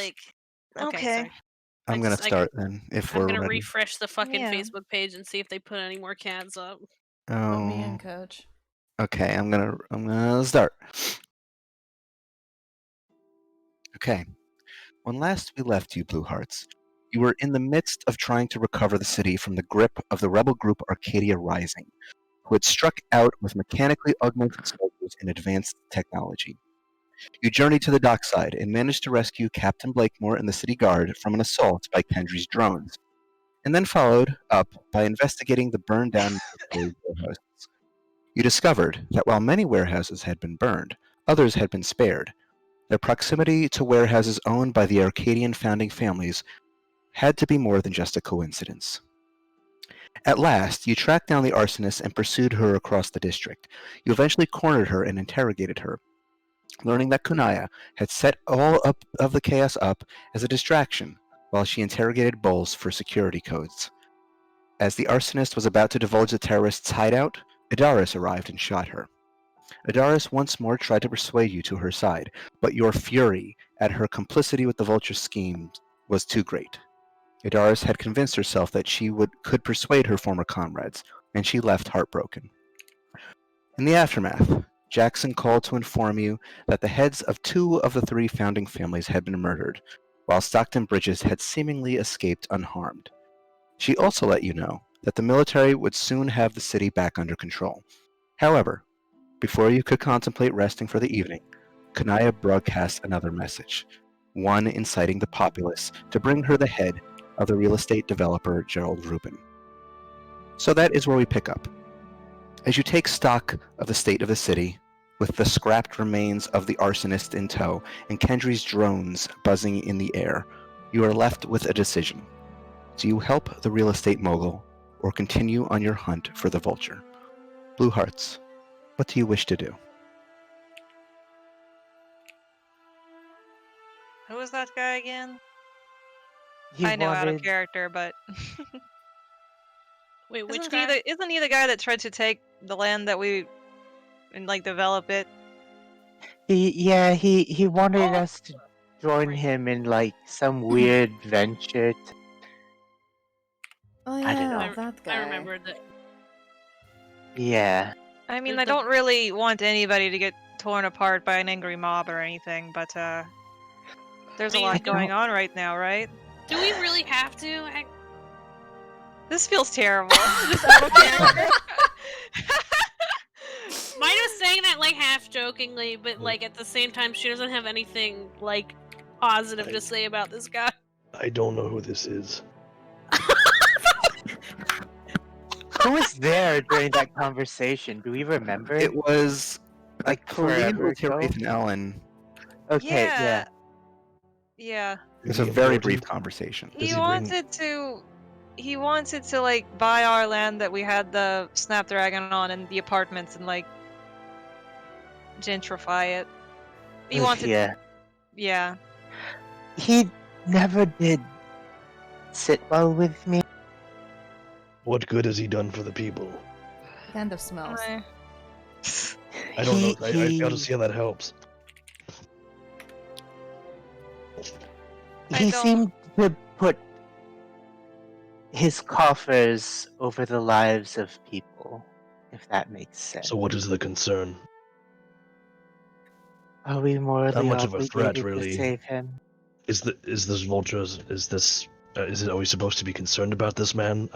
like... Okay, Okay. sorry. I'm gonna start then, if I'm we're gonna ready. refresh the fucking Yeah. Facebook page and see if they put any more CADs up. Put me in, Oh, coach. okay. I'm gonna start. Okay. When last we left you, Blue Hearts, you were in the midst of trying to recover the city from the grip of the rebel group Arcadia Rising, who had struck out with mechanically augmented soldiers in advanced technology. You journeyed to the dockside and managed to rescue Captain Blakemore and the city guard from an assault by Kendry's drones, and then followed up by investigating the burned down military warehouses. You discovered that while many warehouses had been burned, others had been spared. Their proximity to warehouses owned by the Arcadian founding families had to be more than just a coincidence. At last, you tracked down the arsonist and pursued her across the district. You eventually cornered her and interrogated her, learning that Kunaya had set all up of the chaos up as a distraction while she interrogated Bowles for security codes. As the arsonist was about to divulge the terrorist's hideout, Idaris arrived and shot her. Idaris once more tried to persuade you to her side, but your fury at her complicity with the Vulture's schemes was too great. Idaris had convinced herself that she could persuade her former comrades, and she left heartbroken. In the aftermath, Jackson called to inform you that the heads of 2 of the 3 founding families had been murdered, while Stockton Bridges had seemingly escaped unharmed. She also let you know that the military would soon have the city back under control. However, before you could contemplate resting for the evening, Kanaya broadcast another message, one inciting the populace to bring her the head of the real estate developer Gerald Rubin. So that is where we pick up. As you take stock of the state of the city, with the scrapped remains of the arsonist in tow and Kendry's drones buzzing in the air, you are left with a decision. Do you help the real estate mogul, or continue on your hunt for the Vulture? Blue Hearts, what do you wish to do? Who was that guy again? He I know out of wanted. character, but Wait, which isn't guy? he the guy that tried to take the land that we and like develop it? He wanted Oh, us to join right. him in like some weird venture. Oh I don't know. yeah, that guy. I remember that. Yeah. I mean, The- I don't really want anybody to get torn apart by an angry mob or anything, but there's I a mean, lot do- going on right now, right? Do we really have to? This feels terrible. Just out of character. Mine was saying that like half jokingly, but like at the same time, she doesn't have anything like positive to say about this guy. I don't know who this is. Who was there during that conversation? Do we remember? It was Like Colleen forever with ago? Wraith and Ellen. Okay, yeah. Yeah. It's Is a he very important? brief conversation. Does He he bring- wanted to like buy our land that we had the Snapdragon on and the apartments and like gentrify it. He wanted Yeah. yeah. He never did sit well with me. What good has he done for the people? Kind of smells. Eh. I don't know. I He- fail to see how that helps. I He don't- seemed to put his coffers over the lives of people, if that makes sense. So what is the concern? Are we morally much of a threat, obligated really. to save him? Is this vultures? Is this? Are we supposed to be concerned about this man?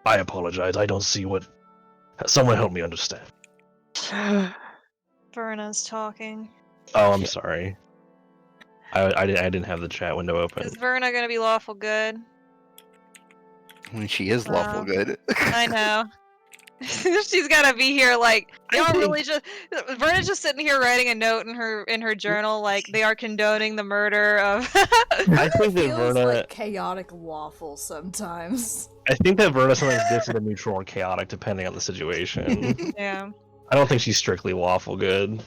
I apologize. I don't see what. Someone help me understand. Verna's talking. Oh, I'm sorry. I didn't have the chat window open. Is Verna gonna be lawful good? I mean, she is lawful Wow. good. I know. She's gotta be here like y'all really just Verna's just sitting here writing a note in her journal like they are condoning the murder of I think that Feels Verna. like chaotic waffle sometimes. I think that Verna sometimes dips into neutral or chaotic depending on the situation. Yeah. I don't think she's strictly lawful good.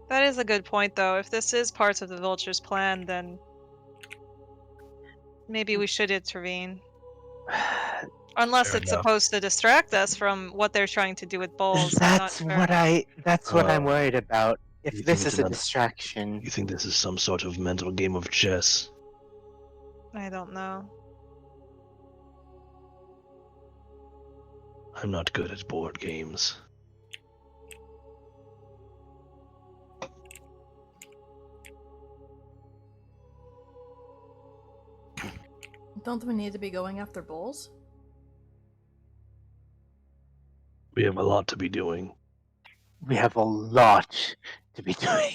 That is a good point though. If this is parts of the Vulture's plan, then maybe we should intervene. Unless Fair it's enough. supposed to distract us from what they're trying to do with Bowles. I'm not sure. That's what I'm worried about. You If think this it's is a another- distraction. You think this is some sort of mental game of chess? I don't know. I'm not good at board games. Don't we need to be going after bulls? We have a lot to be doing. We have a lot to be doing.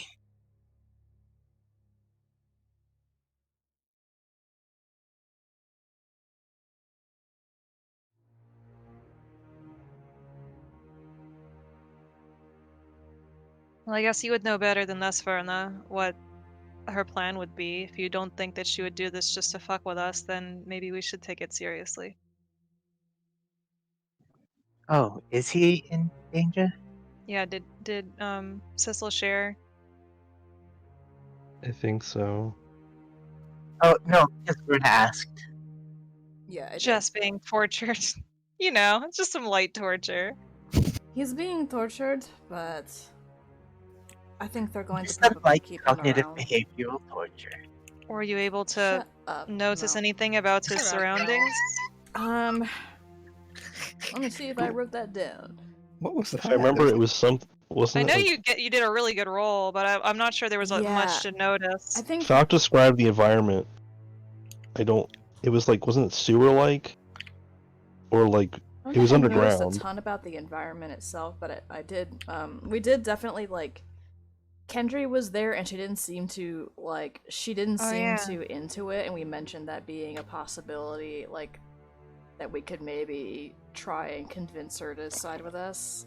Well, I guess you would know better than us, Verna, what her plan would be. If you don't think that she would do this just to fuck with us, then maybe we should take it seriously. Oh, is he in danger? Yeah, did Cecil share? I think so. Oh no, just Verna asked. Yeah, I Just being tortured. You know, it's just some light torture. He's being tortured, but I think they're going to It's not probably like keep him cognitive around. behavioral torture. Were you able to Shut up. notice no. anything about his Shut up, surroundings? Let me see if I wrote that down. What was If that? I remember, it was some. Wasn't I know it like you did a really good roll, but I'm not sure there was Yeah. much to notice. I think Falk described the environment? I don't. It was like, wasn't it sewer-like, or like I it don't was think I noticed underground? a ton about the environment itself, but I did. We did definitely like. Kendry was there, and she didn't seem to like. She didn't Oh, seem yeah. too into it, and we mentioned that being a possibility, like that we could maybe try and convince her to side with us.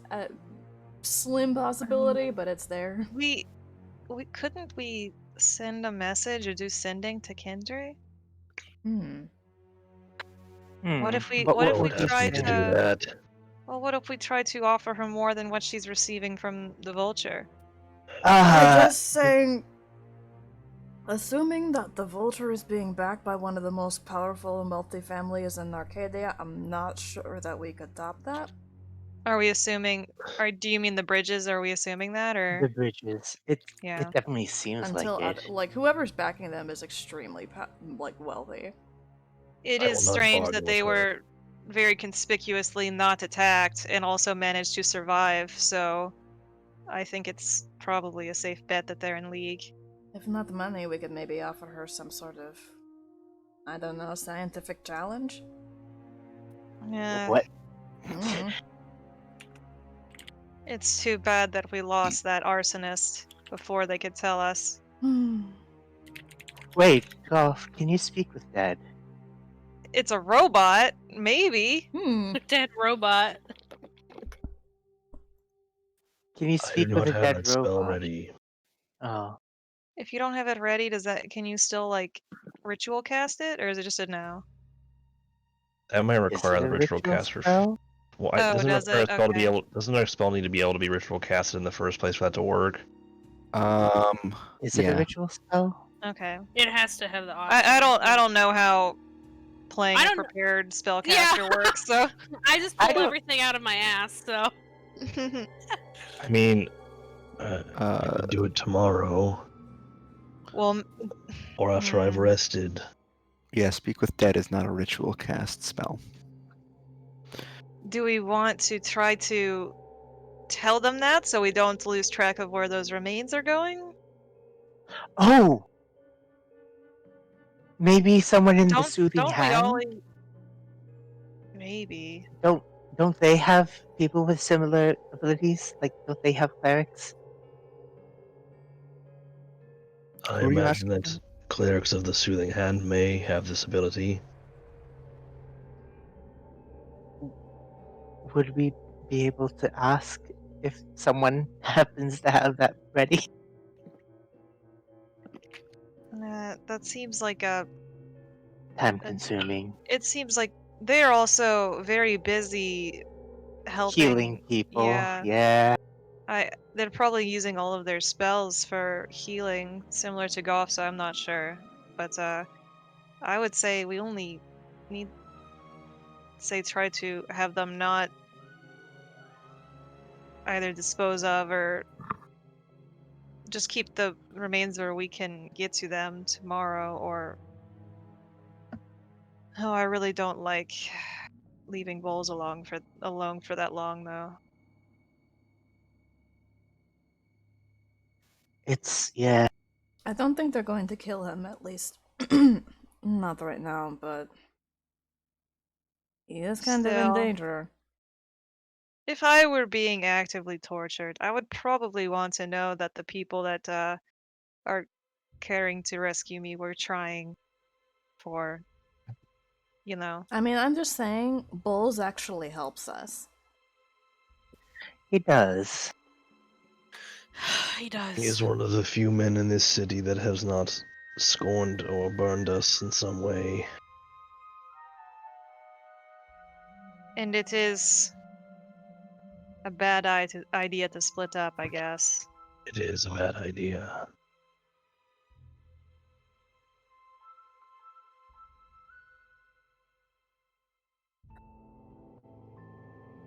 Slim possibility, but it's there. We couldn't we send a message or do sending to Kendry? Hmm. What if we But what I if we would ask try me to do that. Well, what if we try to offer her more than what she's receiving from the vulture? I just saying. Assuming that the Vulture is being backed by one of the most powerful multifamilies in Arcadia, I'm not sure that we could top that. Are we assuming or do you mean the bridges? Are we assuming that the or bridges. It yeah. definitely seems Until like it. like whoever's backing them is extremely like wealthy. It I is will not strange bargain that they with her. were very conspicuously not attacked and also managed to survive, so I think it's probably a safe bet that they're in league. If not money, we could maybe offer her some sort of, I don't know, scientific challenge. Yeah. What? Mm. It's too bad that we lost that arsonist before they could tell us. Wait, Golf, can you speak with Dad? It's a robot, maybe. Dead robot. Can you I do speak with not a have dead that spell robot? ready. Oh, If you don't have it ready, can you still like ritual cast it, or is it just a no? That might is require it the a ritual ritual cast for. spell? Well, Oh, doesn't it does require it? a spell to be Okay. able? Doesn't our spell need to be able to be ritual casted in the first place for that to work? Is it a Yeah. ritual spell? Okay. It has to have the option. I don't know how playing I a don't kn- prepared spellcaster Yeah. works, so I just I pull don't- everything out of my ass, so. I mean, I could do it tomorrow well, or after I've rested. Yeah, Speak with Dead is not a ritual cast spell. do we want to try to tell them that so we don't lose track of where those remains are going? Oh! Maybe someone in the soothing Don't we all? hand? Maybe. Don't they have people with similar abilities? Like, don't they have clerics? I Who are you imagine asking? that clerics of the Soothing Hand may have this ability. Would we be able to ask if someone happens to have that ready? That seems like a. Time consuming. It seems like they're also very busy helping. Healing people. Yeah. They're probably using all of their spells for healing, similar to Goff, so I'm not sure. But I would say we only need try to have them not either dispose of or just keep the remains where we can get to them tomorrow, or Oh, I really don't like leaving Bowles alone for that long, though. Yeah. I don't think they're going to kill him, at least. Not right now, but he is kind of in Still, danger. if I were being actively tortured, I would probably want to know that the people that are caring to rescue me were trying for, you know. I mean, I'm just saying, Bulls actually helps us. He does. He He does. is one of the few men in this city that has not scorned or burned us in some way. And it is a bad idea to split up, I guess. It is a bad idea.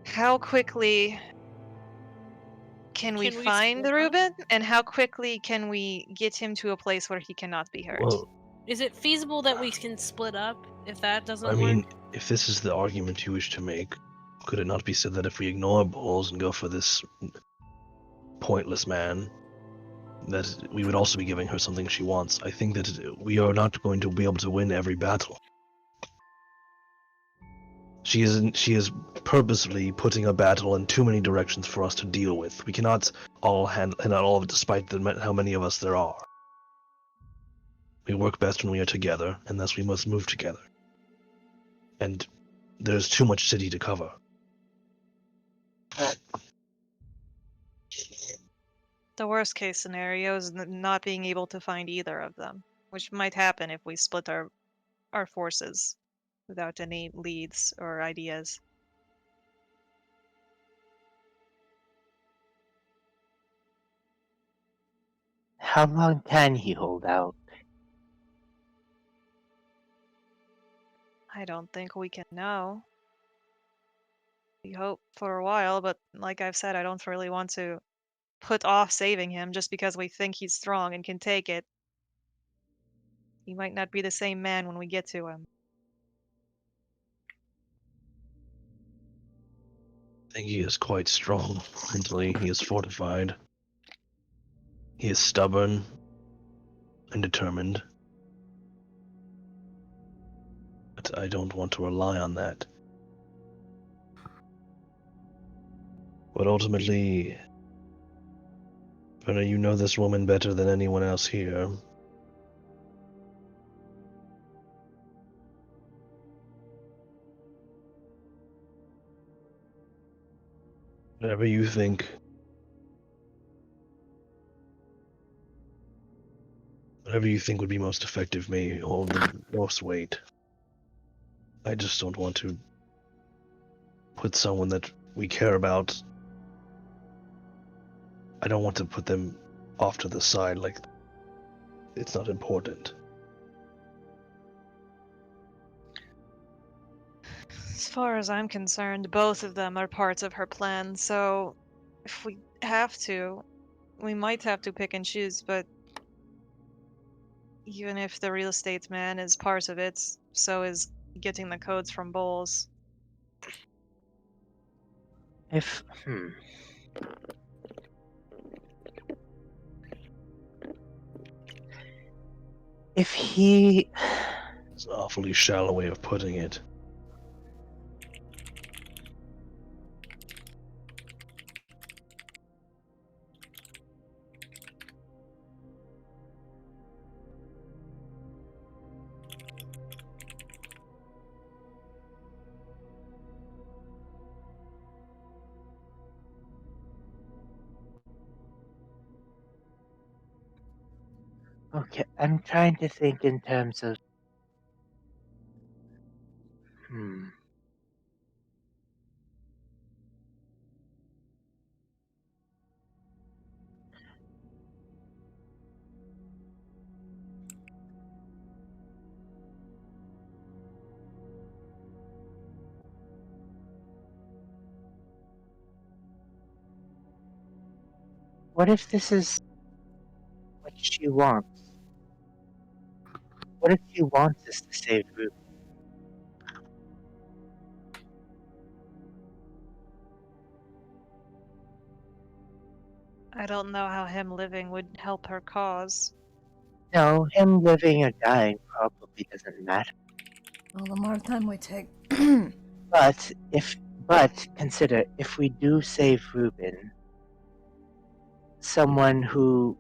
How quickly can we find split up? Ruben? And how quickly can we get him to a place where he cannot be hurt? Well, Is it feasible that we can split up if that doesn't I mean, work? if this is the argument you wish to make, could it not be said that if we ignore Bowles and go for this pointless man, that we would also be giving her something she wants? I think that we are not going to be able to win every battle. She is purposely putting a battle in too many directions for us to deal with. We cannot all handle all of it, despite how many of us there are. We work best when we are together, and thus we must move together. And there's too much city to cover. The worst case scenario is not being able to find either of them, which might happen if we split our forces without any leads or ideas. How long can he hold out? I don't think we can know. We hope for a while, but like I've said, I don't really want to put off saving him just because we think he's strong and can take it. He might not be the same man when we get to him. I think he is quite strong mentally. He is fortified. He is stubborn and determined. But I don't want to rely on that. But ultimately, Brenna, you know this woman better than anyone else here. Whatever you think. Whatever you think would be most effective may hold the most weight. I just don't want to put someone that we care about. I don't want to put them off to the side like it's not important. As far as I'm concerned, both of them are parts of her plan, so if we have to, we might have to pick and choose, but even if the real estate man is part of it, so is getting the codes from Bowles. If if he It's an awfully shallow way of putting it. okay, I'm trying to think in terms of what if this is what she wants? What if she wants us to save Ruby? I don't know how him living would help her cause. No, him living or dying probably doesn't matter. Well, the more time we take. But consider if we do save Reuben, someone who,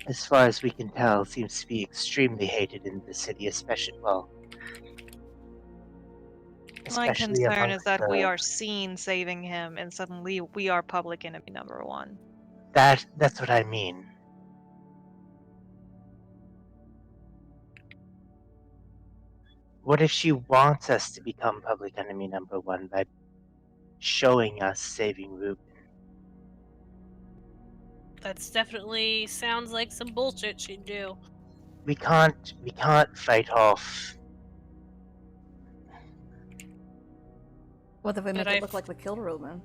as far as we can tell, seems to be extremely hated in the city, especially My especially concern is amongst that we the. are seen saving him, and suddenly we are public enemy number one. That's what I mean. What if she wants us to become public enemy number one by showing us saving Reuben? That's definitely sounds like some bullshit she'd do. We can't fight off. What if we make But it look like we killed Reuben?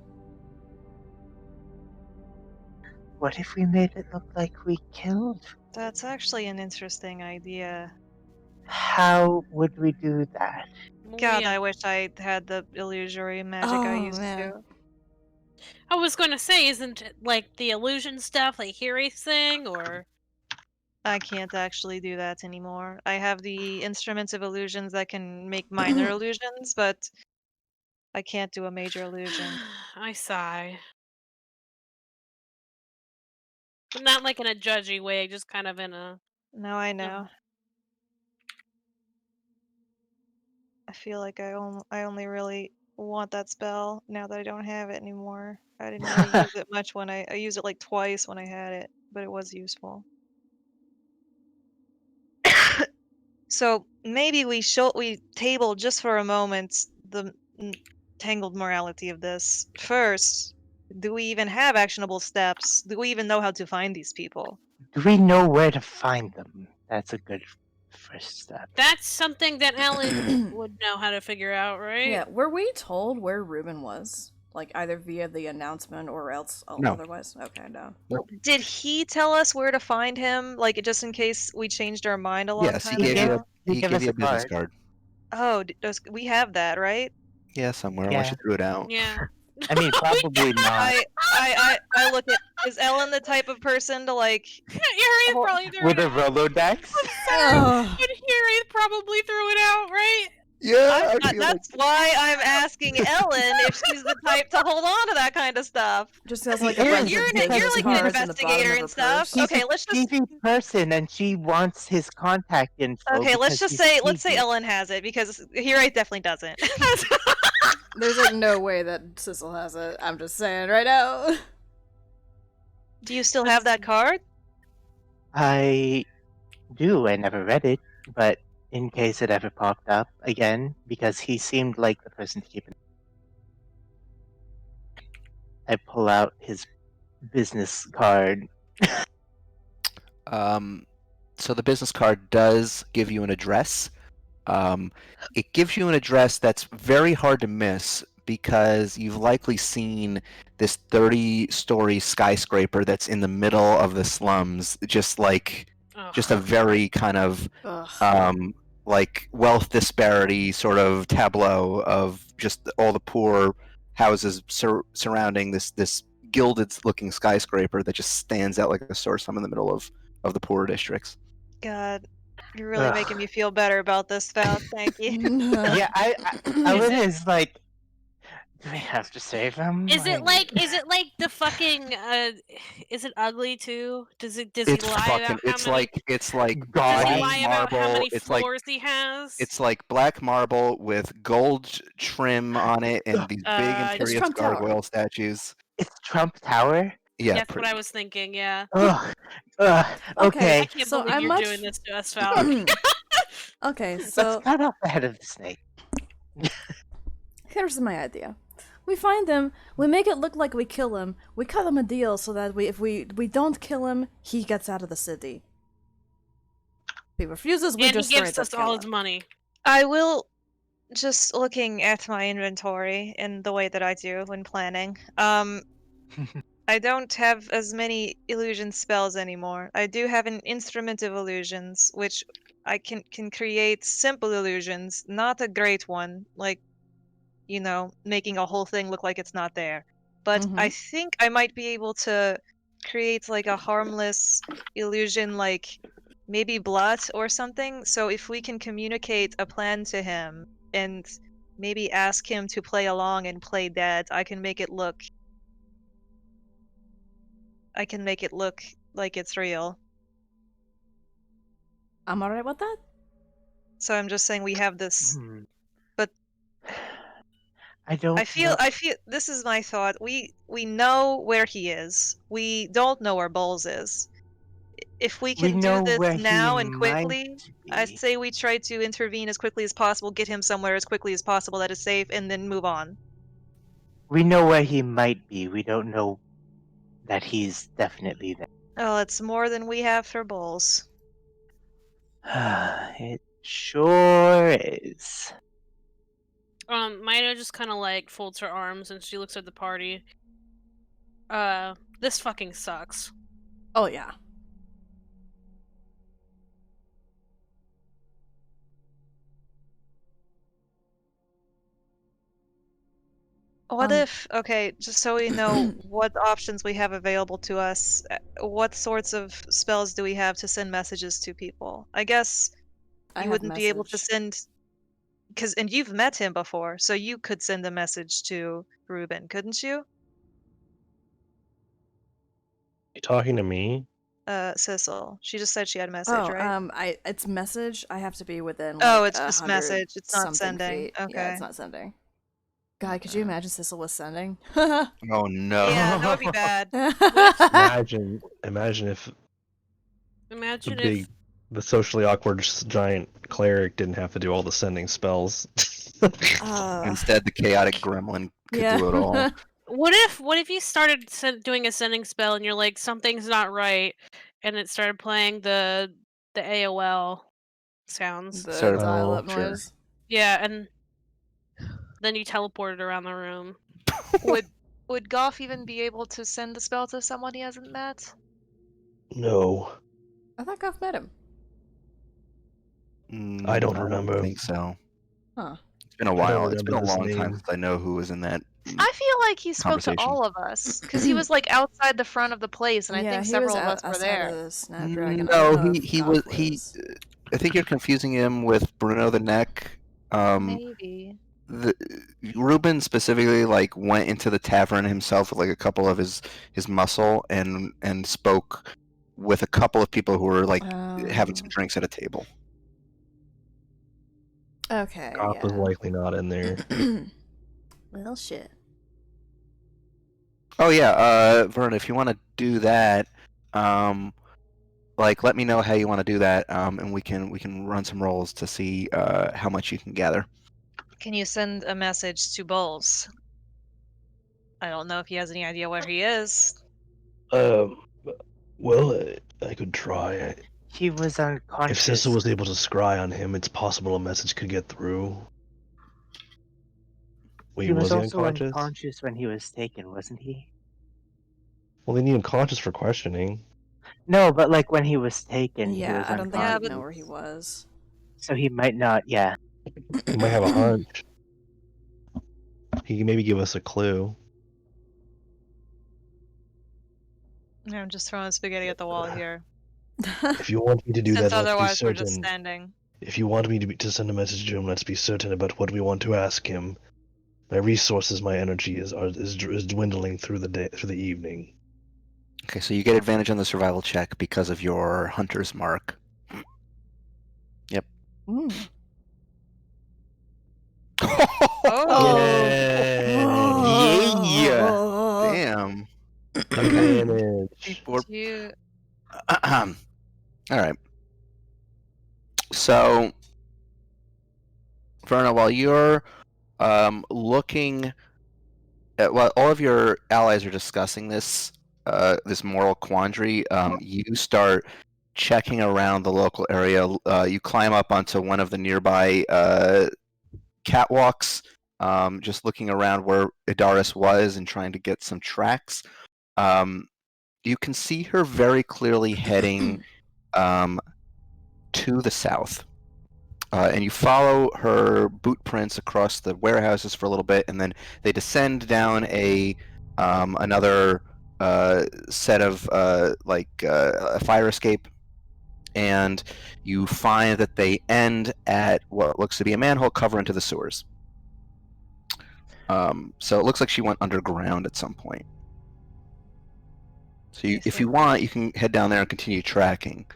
What if we made it look like we killed? That's actually an interesting idea. How would we do that? God, Yeah. I wish I had the illusory magic I Oh, used man. to. I was gonna say, isn't it like the illusion stuff like Hiri's thing, or I can't actually do that anymore. I have the instruments of illusions that can make minor illusions, but I can't do a major illusion. I sigh. But not like in a judgy way, just kind of in a No, I know. I feel like I only really want that spell now that I don't have it anymore. I didn't really use it much when I used it like twice when I had it, but it was useful. So maybe we table just for a moment the tangled morality of this. First, do we even have actionable steps? Do we even know how to find these people? Do we know where to find them? That's a good first step. That's something that Ellen would know how to figure out, right? Yeah, were we told where Reuben was? Like either via the announcement or else No. otherwise? Okay, no. Did he tell us where to find him? Like just in case we changed our mind a long Yes, time he gave you ago? a, He he gave gave us you a a business card. card. Oh, we have that, right? Yeah, somewhere, Yeah. unless you threw it out. Yeah. I mean, probably not. I look at, is Ellen the type of person to like Hiri Hor- probably threw With it a out. Rolodex? Ugh. But Hiri probably threw it out, right? Yeah, I feel like that's why I'm asking Ellen if she's the type to hold on to that kind of stuff. Just has He like a is. bunch You're of you're business like an cards in the bottom investigator of her and stuff. purse. She's Okay, a let's just TV person, and she wants his contact info. okay, let's because just he's say let's say TV. Ellen has it because here I definitely doesn't. There's like no way that Sissel has it. I'm just saying right now. Do you still have that card? I do. I never read it, but in case it ever popped up again, because he seemed like the person to keep it. I pull out his business card. So the business card does give you an address. It gives you an address that's very hard to miss because you've likely seen this 30-story skyscraper that's in the middle of the slums, just a very kind of Ugh. like wealth disparity sort of tableau of just all the poor houses surrounding this gilded looking skyscraper that just stands out like a sore thumb in the middle of the poorer districts. God, you're really Ugh. making me feel better about this, Found. Thank you. Yeah, Ellen is like, do we have to save him? Is it like the fucking is it ugly too? Does he It's lie fucking. about how It's many like does he gaudy? lie about how marble. many It's like floors he has? it's like black marble with gold trim on it and these big It's imperious Trump Tower. gargoyle statues. It's Trump Tower? Yeah, That's what pretty. I was thinking, yeah. Ugh. I Okay. can't so believe I'm you're much- doing this to us, Val. Okay, Let's so cut off the head of the snake. here's my idea. We find him, we make it look like we kill him, we cut him a deal so that if we don't kill him, he gets out of the city. If he refuses, we And he just straight gives up us kill all him. his money. I will just looking at my inventory in the way that I do when planning. I don't have as many illusion spells anymore. I do have an instrument of illusions, which I can create simple illusions, not a great one, like, you know, making a whole thing look like it's not there. but I Mhm. think I might be able to create like a harmless illusion, like maybe blood or something. So if we can communicate a plan to him and maybe ask him to play along and play dead, I can make it look like it's real. I'm alright with that. So I'm just saying we have this, Hmm. but I don't know. I feel this is my thought. We know where he is. We don't know where Bowles is. If we We can do know this where he now and might quickly, I be. say we try to intervene as quickly as possible, get him somewhere as quickly as possible that is safe, and then move on. We know where he might be. We don't know that he's definitely there. Oh, it's more than we have for Bowles. It sure is. Maida just kind of like folds her arms and she looks at the party. This fucking sucks. Oh yeah. What Um, if, okay, just so we know what options we have available to us, what sorts of spells do we have to send messages to people? I guess I you have wouldn't be able to message. send, and you've met him before, so you could send a message to Ruben, couldn't you? You talking to me? Sissel. She just said she had a message, Oh, right? it's message. I have to be within Oh, like it's just 100 message. It's not something sending. feet. Yeah, Okay. it's not sending. God, could you imagine Sissel was sending? Oh no. Yeah, that would be bad. Imagine if the Imagine big, if the socially awkward giant cleric didn't have to do all the sending spells. Instead, the chaotic gremlin could yeah. do it all. what if you started doing a sending spell and you're like something's not right, and it started playing the AOL sounds. The Sort of, dial-up sure. noise. Yeah, and then you teleported around the room. Would Goff even be able to send the spell to someone he hasn't met? No, I thought Goff met him. I don't I remember. don't think so. Huh. It's been a I don't while. It's been a remember this long time name. since I know who was in that. I feel like he spoke to Conversation. all of us because he was like outside the front of the place, and I Yeah, think he was several of us were outside of there. the Snapdragon. I don't No, know if he Goff was. I think you're confusing him with Bruno the Neck. Maybe. The Ruben specifically like went into the tavern himself with like a couple of his muscle and spoke with a couple of people who were like having some drinks at a table. Okay, Goff was yeah. likely not in there. Well, shit. Oh yeah, Vern, if you want to do that, like let me know how you want to do that, and we can run some rolls to see how much you can gather. Can you send a message to Bowles? I don't know if he has any idea where he is. Um, well, I could try. He was If unconscious. Sissa was able to scry on him, it's possible a message could get through. Wait, He was he also unconscious? unconscious when he was taken, wasn't he? Well, they need him conscious for questioning. No, but like when he was taken, he Yeah, was I don't think Yeah, he'd but know where he was. So he might not. Yeah. He might have a hunch. He can maybe give us a clue. I'm just throwing spaghetti at the wall here. If you want me to do Since that, let's be otherwise we're just certain. standing. If you want me to send a message to him, let's be certain about what we want to ask him. My resources, my energy is dwindling through the evening. Okay, so you get advantage on the survival check because of your hunter's mark. Yep. Mm. Oh. Yeah. Damn. Advantage. Or- You... All right. So, Verna, while you're looking at, while all of your allies are discussing this this moral quandary, you start checking around the local area. You climb up onto one of the nearby catwalks, just looking around where Idaris was and trying to get some tracks. You can see her very clearly heading to the south. And you follow her boot prints across the warehouses for a little bit, and then they descend down a another set of a fire escape, and you find that they end at what looks to be a manhole cover into the sewers. So it looks like she went underground at some point. So if you want, you can head down there and continue tracking.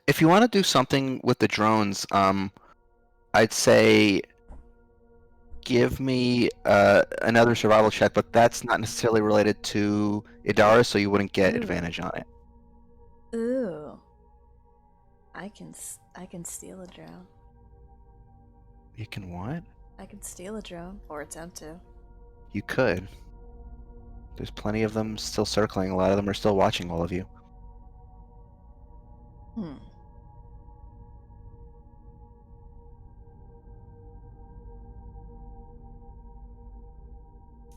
If you want to do something with the drones, I'd say give me another survival check, but that's not necessarily related to Idara, so you wouldn't get Ooh. advantage on it. Ooh. I can steal a drone. You can what? I can steal a drone or attempt to. You could. There's plenty of them still circling. A lot of them are still watching all of you. Hmm.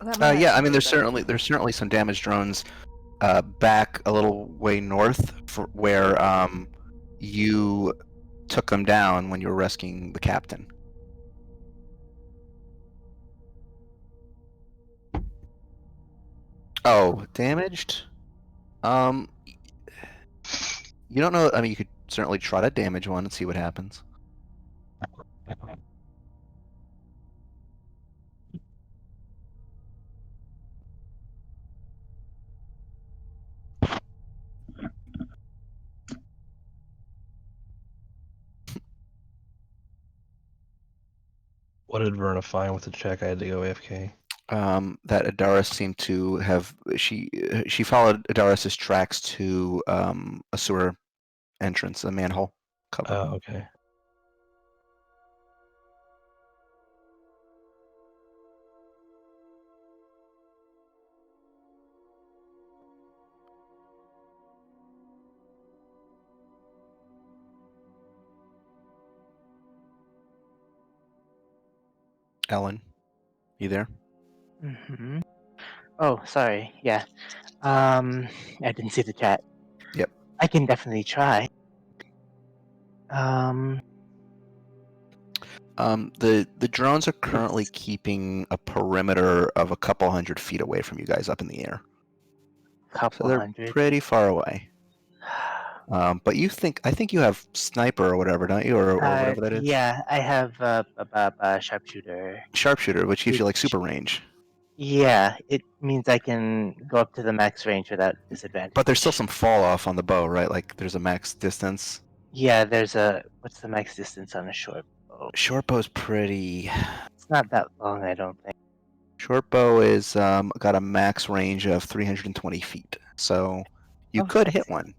That might Yeah, I actually mean, be there's better. certainly some damaged drones back a little way north for where you took them down when you were rescuing the captain. Oh, damaged? Um, you don't know. I mean, you could certainly try to damage one and see what happens. What did Verna find with the check? I had to go AFK. That Adaris seemed to have she followed Adaris's tracks to a sewer entrance, a manhole cover. Oh, okay. Ellen, you there? Mm-hmm. Oh, sorry. Yeah. I didn't see the chat. Yep. I can definitely try. The drones are currently keeping a perimeter of a couple 100 feet away from you guys up in the air, so couple they're hundred. pretty far away. But I think you have sniper or whatever, don't you, or whatever that is? Yeah, I have a sharpshooter. Sharpshooter, which gives you like Which, super range. yeah, it means I can go up to the max range without disadvantage. But there's still some fall off on the bow, right? Like there's a max distance. Yeah, what's the max distance on a short bow? Short bow's pretty. It's not that long, I don't think. Short bow is got a max range of 320 feet, so you Oh, could hit that's, one.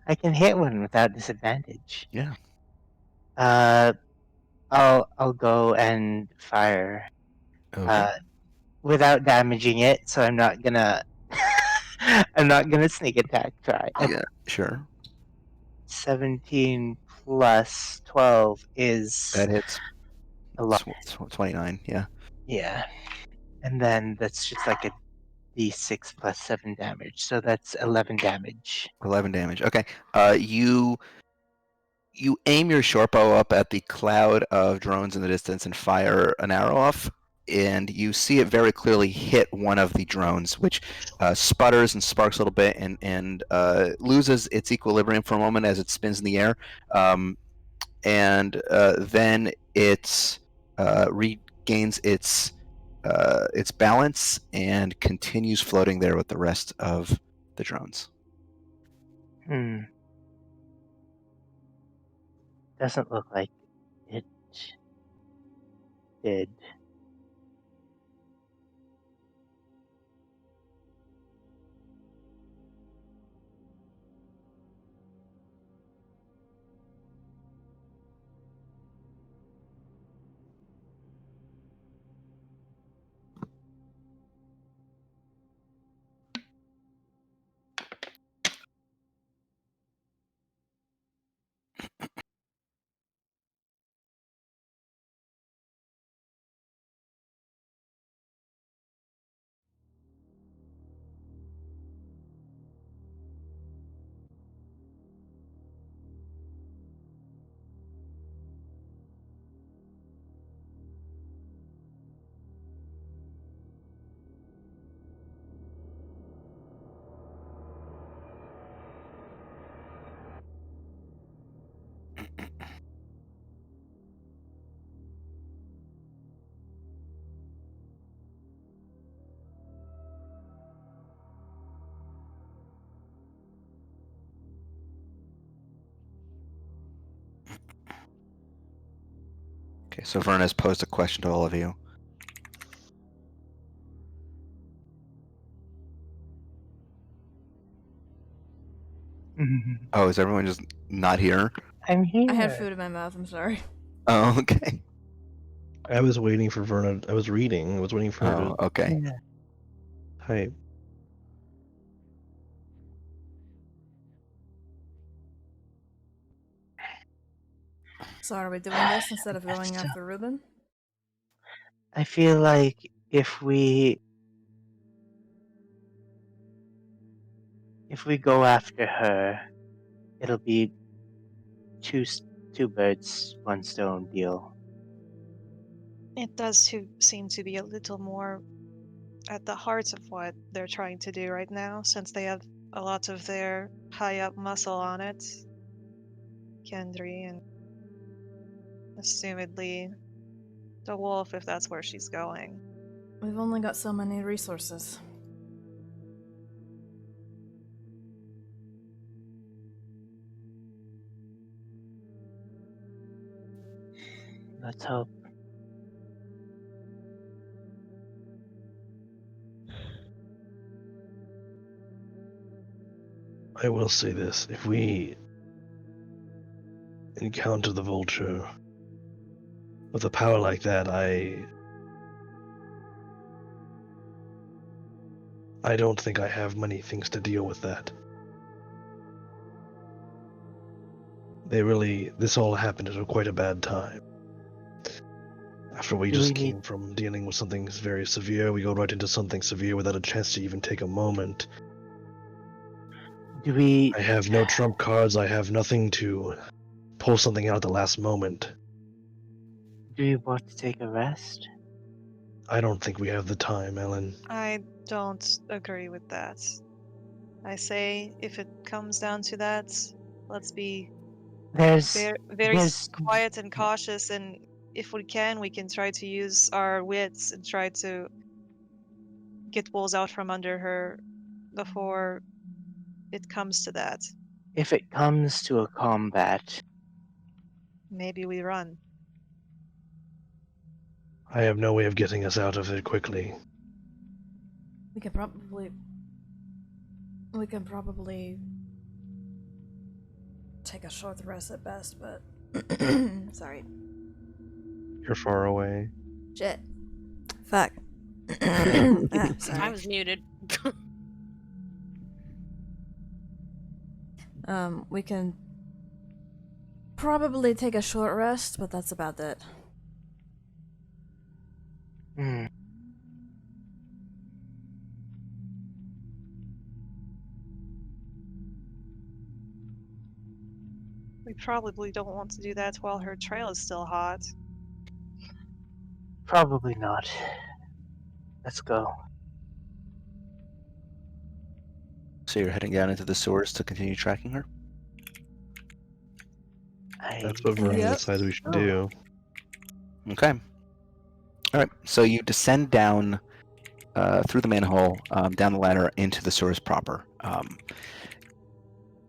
I can hit one without disadvantage. Yeah. I'll go and fire. Okay. Without damaging it, so I'm not gonna I'm not gonna sneak attack try. Yeah. Sure. 17 plus 12 is That hits. a lot. 29. Yeah. Yeah. And then that's just like a d6 plus 7 damage. So that's 11 damage. 11 damage. Okay. You aim your short bow up at the cloud of drones in the distance and fire an arrow off, and you see it very clearly hit one of the drones, which sputters and sparks a little bit and loses its equilibrium for a moment as it spins in the air, and then it regains its balance and continues floating there with the rest of the drones. Hmm. Doesn't look like it did. Okay, so Verna has posed a question to all of you. Oh, is everyone just not here? I'm here. I had food in my mouth. I'm sorry. Oh, okay. I was waiting for Verna. I was reading. I was waiting for her Oh, to okay. Yeah. type. So are we doing this instead of going So- after Ruben? I feel like if we go after her, it'll be two birds, one stone deal. It does seem to be a little more at the heart of what they're trying to do right now, since they have a lot of their high up muscle on it. Kendry and assumedly the wolf, if that's where she's going. We've only got so many resources. Let's hope. I will say this: if we encounter the vulture with a power like that, I don't think I have many things to deal with that. This all happened at quite a bad time. After we Do just we need- came from dealing with something very severe, we go right into something severe without a chance to even take a moment. Do we? I have no trump cards, I have nothing to pull something out at the last moment. Do we want to take a rest? I don't think we have the time, Ellen. I don't agree with that. I say if it comes down to that, let's be There's very there's quiet and cautious, and if we can try to use our wits and try to get wolves out from under her before it comes to that. if it comes to a combat, Maybe we run. I have no way of getting us out of it quickly. We can probably take a short rest at best, but sorry. You're far away. Shit. Fuck. Ah, sorry. I was muted. We can probably take a short rest, but that's about it. hmm, We probably don't want to do that while her trail is still hot. probably not. Let's go. So you're heading down into the sewers to continue tracking her? That's what Verona Yep. decides we should Oh. do. Okay. All right. So you descend down through the manhole, down the ladder into the sewers proper.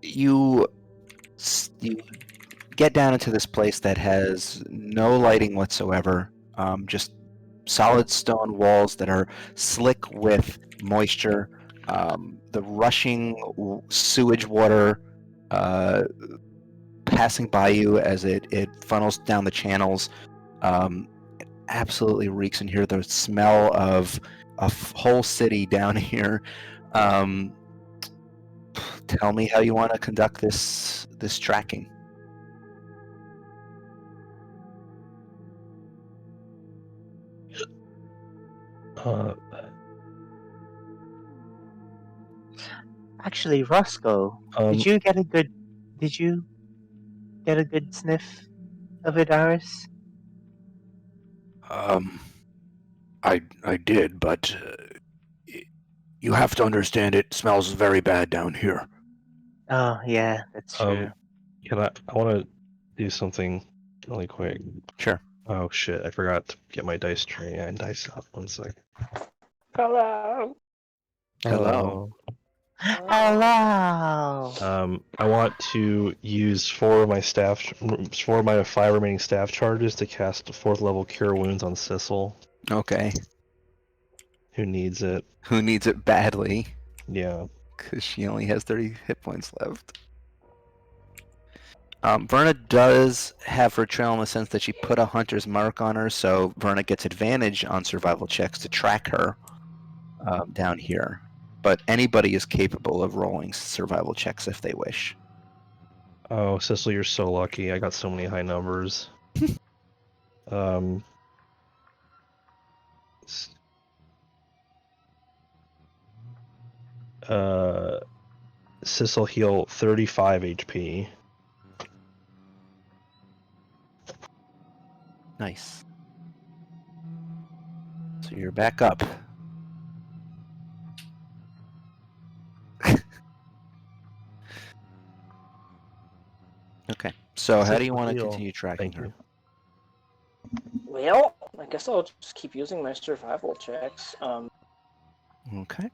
You get down into this place that has no lighting whatsoever. Just solid stone walls that are slick with moisture. The rushing sewage water passing by you as it funnels down the channels. It absolutely reeks in here. The smell of a whole city down here. Tell me how you want to conduct this tracking. Uh, Actually, Roscoe, um, did you get a good sniff of Adaris? I did, but you have to understand it smells very bad down here. Oh yeah, that's true. Can I want to do something really quick. Sure. Oh shit, I forgot to get my dice tray and dice up. One sec. Hello. Hello. I want to use 4 of my 5 remaining staff charges to cast 4th level Cure Wounds on Sissel, Okay. who needs it. Who needs it badly? Yeah. Because she only has 30 hit points left. Verna does have her trail in the sense that she put a hunter's mark on her, so Verna gets advantage on survival checks to track her down here. But anybody is capable of rolling survival checks if they wish. Oh, Sissel, you're so lucky. I got so many high numbers. um. s- Sissel heal 35 HP. Nice. So you're back up. Okay. So how do you Sissel want to heal. continue tracking Thank her? you. Well, I guess I'll just keep using my survival checks. Okay.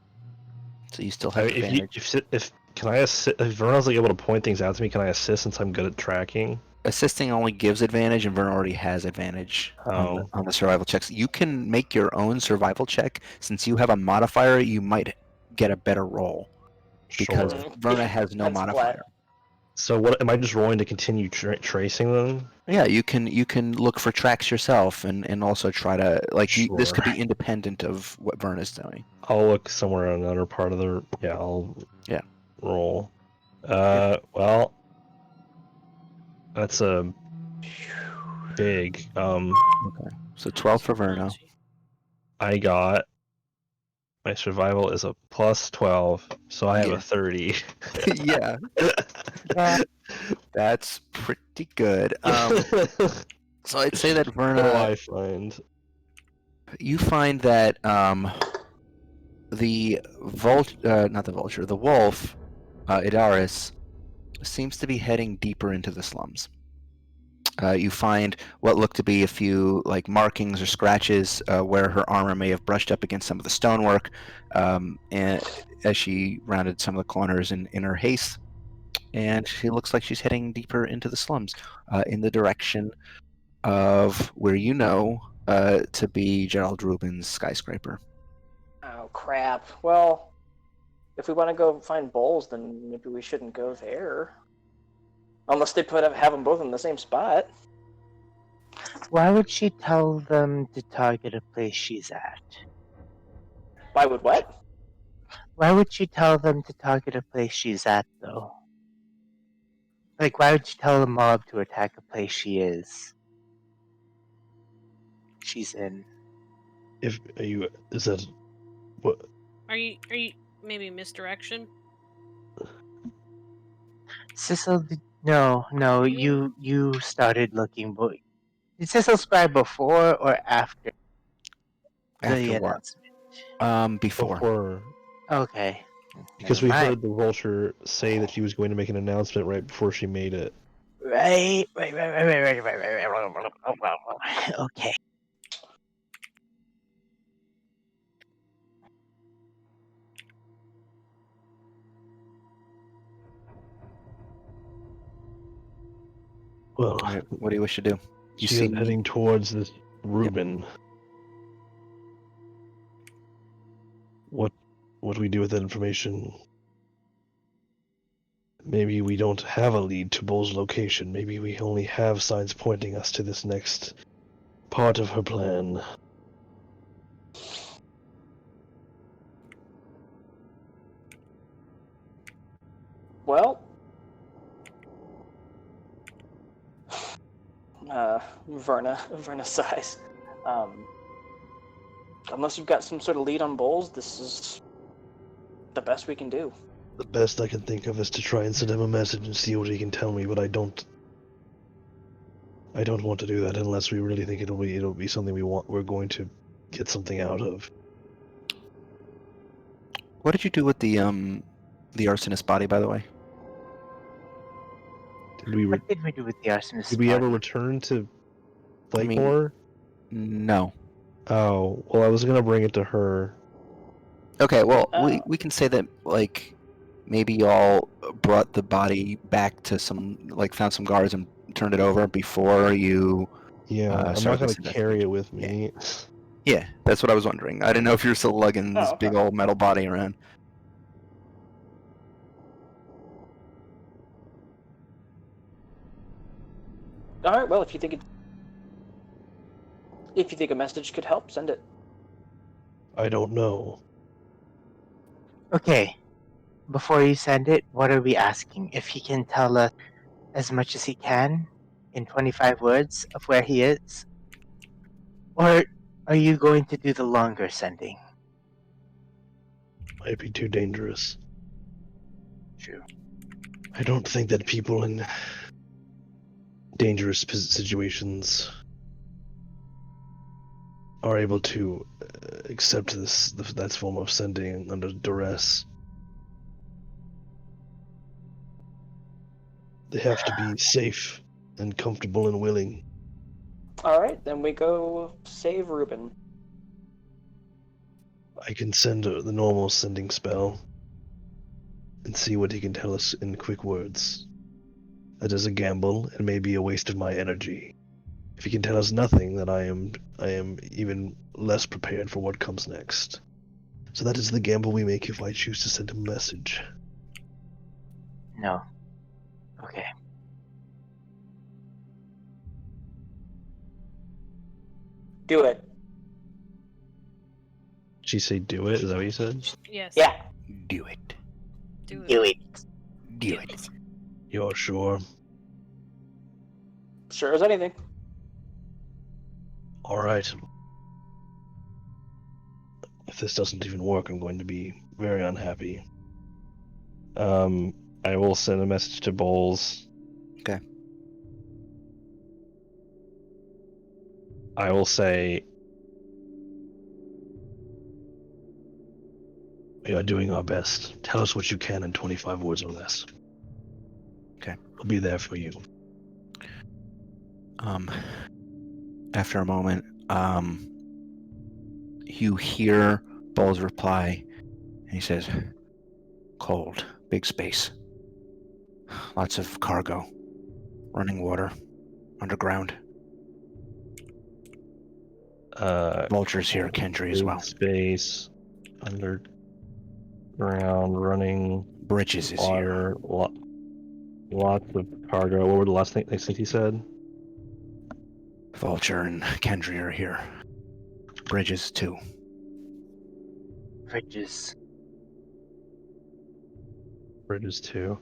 So you still I have mean, advantage. if can I assist? If Verna's like able to point things out to me, can I assist since I'm good at tracking? Assisting only gives advantage, and Verna already has advantage Oh. on the survival checks. You can make your own survival check. Since you have a modifier, you might get a better roll because Sure. Verna Yeah, has no that's modifier. flat. So what am I just rolling to continue tracing them? Yeah, you can look for tracks yourself, and also try to this Sure. could be independent of what Verna's doing. I'll look somewhere in another part of the. Yeah, I'll. Yeah. Roll. Well, that's a big. Okay. So 12 for Verna. I got. My survival is a plus 12, so I have Yeah. a 30. Yeah, that's pretty good. So I'd say that What do Verna, I find? you find that the not the vulture, the wolf, Idaris, seems to be heading deeper into the slums. You find what look to be a few markings or scratches where her armor may have brushed up against some of the stonework, and as she rounded some of the corners in her haste, and she looks like she's heading deeper into the slums, in the direction of where to be Gerald Rubin's skyscraper. Oh crap. Well, if we want to go find bowls, then maybe we shouldn't go there. Unless they have them both in the same spot. Why would she tell them to target a place she's at? Why would what? Why would she tell them to target a place she's at, though? Like, why would she tell the mob to attack a place she's in? Is that what? Are you maybe misdirection? Sissel, no, you started looking, but did Sissel spy before or after the After what? announcement? Before. Okay. Because Never we mind. heard the vulture say that she was going to make an announcement right before she made it. Right. Okay. Well, All right, what do you wish to do? You she see is heading towards this Reuben. What do we do with that information? Maybe we don't have a lead to Bull's location. Maybe we only have signs pointing us to this next part of her plan. Well, Verna sighs. Unless you've got some sort of lead on bowls, this is the best we can do. The best I can think of is to try and send him a message and see what he can tell me, but I don't want to do that unless we really think it'll be something we're going to get something out of. What did you do with the arsonist body, by the way? What did we do with the arsonist? Did we ever return to Flakemore? No. Oh, well, I was gonna bring it to her. Okay, well, Oh. we can say that maybe y'all brought the body back to found some guards and turned it over before you. Yeah, I'm start not gonna this carry it with Yeah. me. Yeah, that's what I was wondering. I didn't know if you were still lugging this okay. big old metal body around. All right. Well, if you think a message could help, send it. I don't know. Okay, before you send it, what are we asking? If he can tell us as much as he can in 25 words of where he is? Or are you going to do the longer sending? Might be too dangerous. True. I don't think that people in dangerous situations are able to accept that form of sending under duress. They have to be safe and comfortable and willing. All right, then we go save Ruben. I can send the normal sending spell and see what he can tell us in quick words. That is a gamble and may be a waste of my energy. If he can tell us nothing, then I am even less prepared for what comes next. So that is the gamble we make if I choose to send him a message. No. Okay. Do it. Did she say do it? Is that what you said? Yes. Yeah. Do it. Do Do it. it. Do it. You're sure? Sure as anything. Alright. If this doesn't even work, I'm going to be very unhappy. I will send a message to Bowles. Okay. I will say, we are doing our best. Tell us what you can in 25 words or less. Okay. We'll be there for you. After a moment, you hear Ball's reply, and he says, "Cold, big space, lots of cargo, running water, underground. Vultures here, Kendry as Big well. space, underground, running Bridges is here. water, lots of cargo. What were the last things he said? Vulture and Kendry are here. Bridges too. Bridges. Bridges too.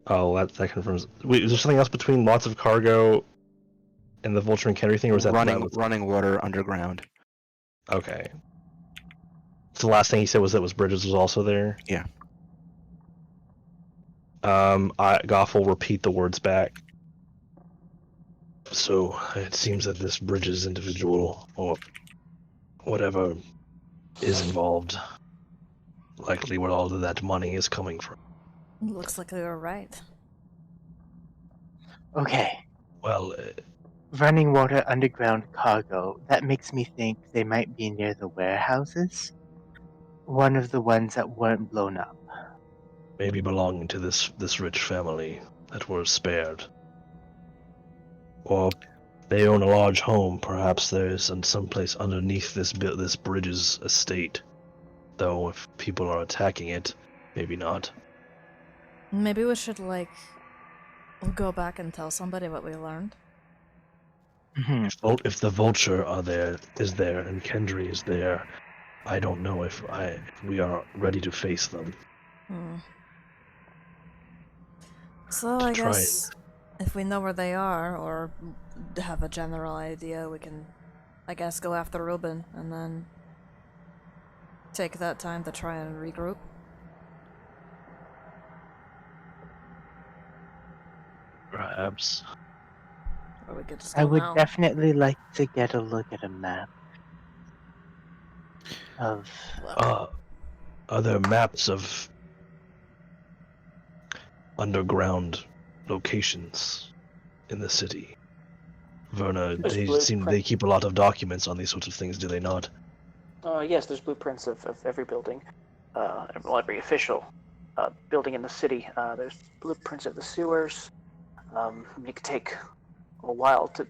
Oh, that confirms. Wait, is there something else between lots of cargo and the Vulture and Kendry thing, or was that running water underground? Okay. So the last thing he said was that Bridges was also there. Yeah. Goff will repeat the words back. So it seems that this Bridges individual, or whatever, is involved. Likely where all of that money is coming from. Looks like they were right. Okay. Well, Running water underground cargo. That makes me think they might be near the warehouses. One of the ones that weren't blown up. maybe belonging to this rich family that were spared. Or they own a large home. Perhaps there is some place underneath this Bridges estate. Though if people are attacking it, maybe not. Maybe we should, like, go back and tell somebody what we learned. If the Vulture is there and Kendry is there, I don't know if we are ready to face them. So I guess if we know where they are, or have a general idea, we can, I guess, go after Ruben and then take that time to try and regroup. Perhaps. Or we could just go I would now. definitely like to get a look at a map of. Are there maps of underground locations in the city? Verna, they keep a lot of documents on these sorts of things, do they not? Yes, there's blueprints of every building, every official building in the city. There's blueprints of the sewers. It could take a while to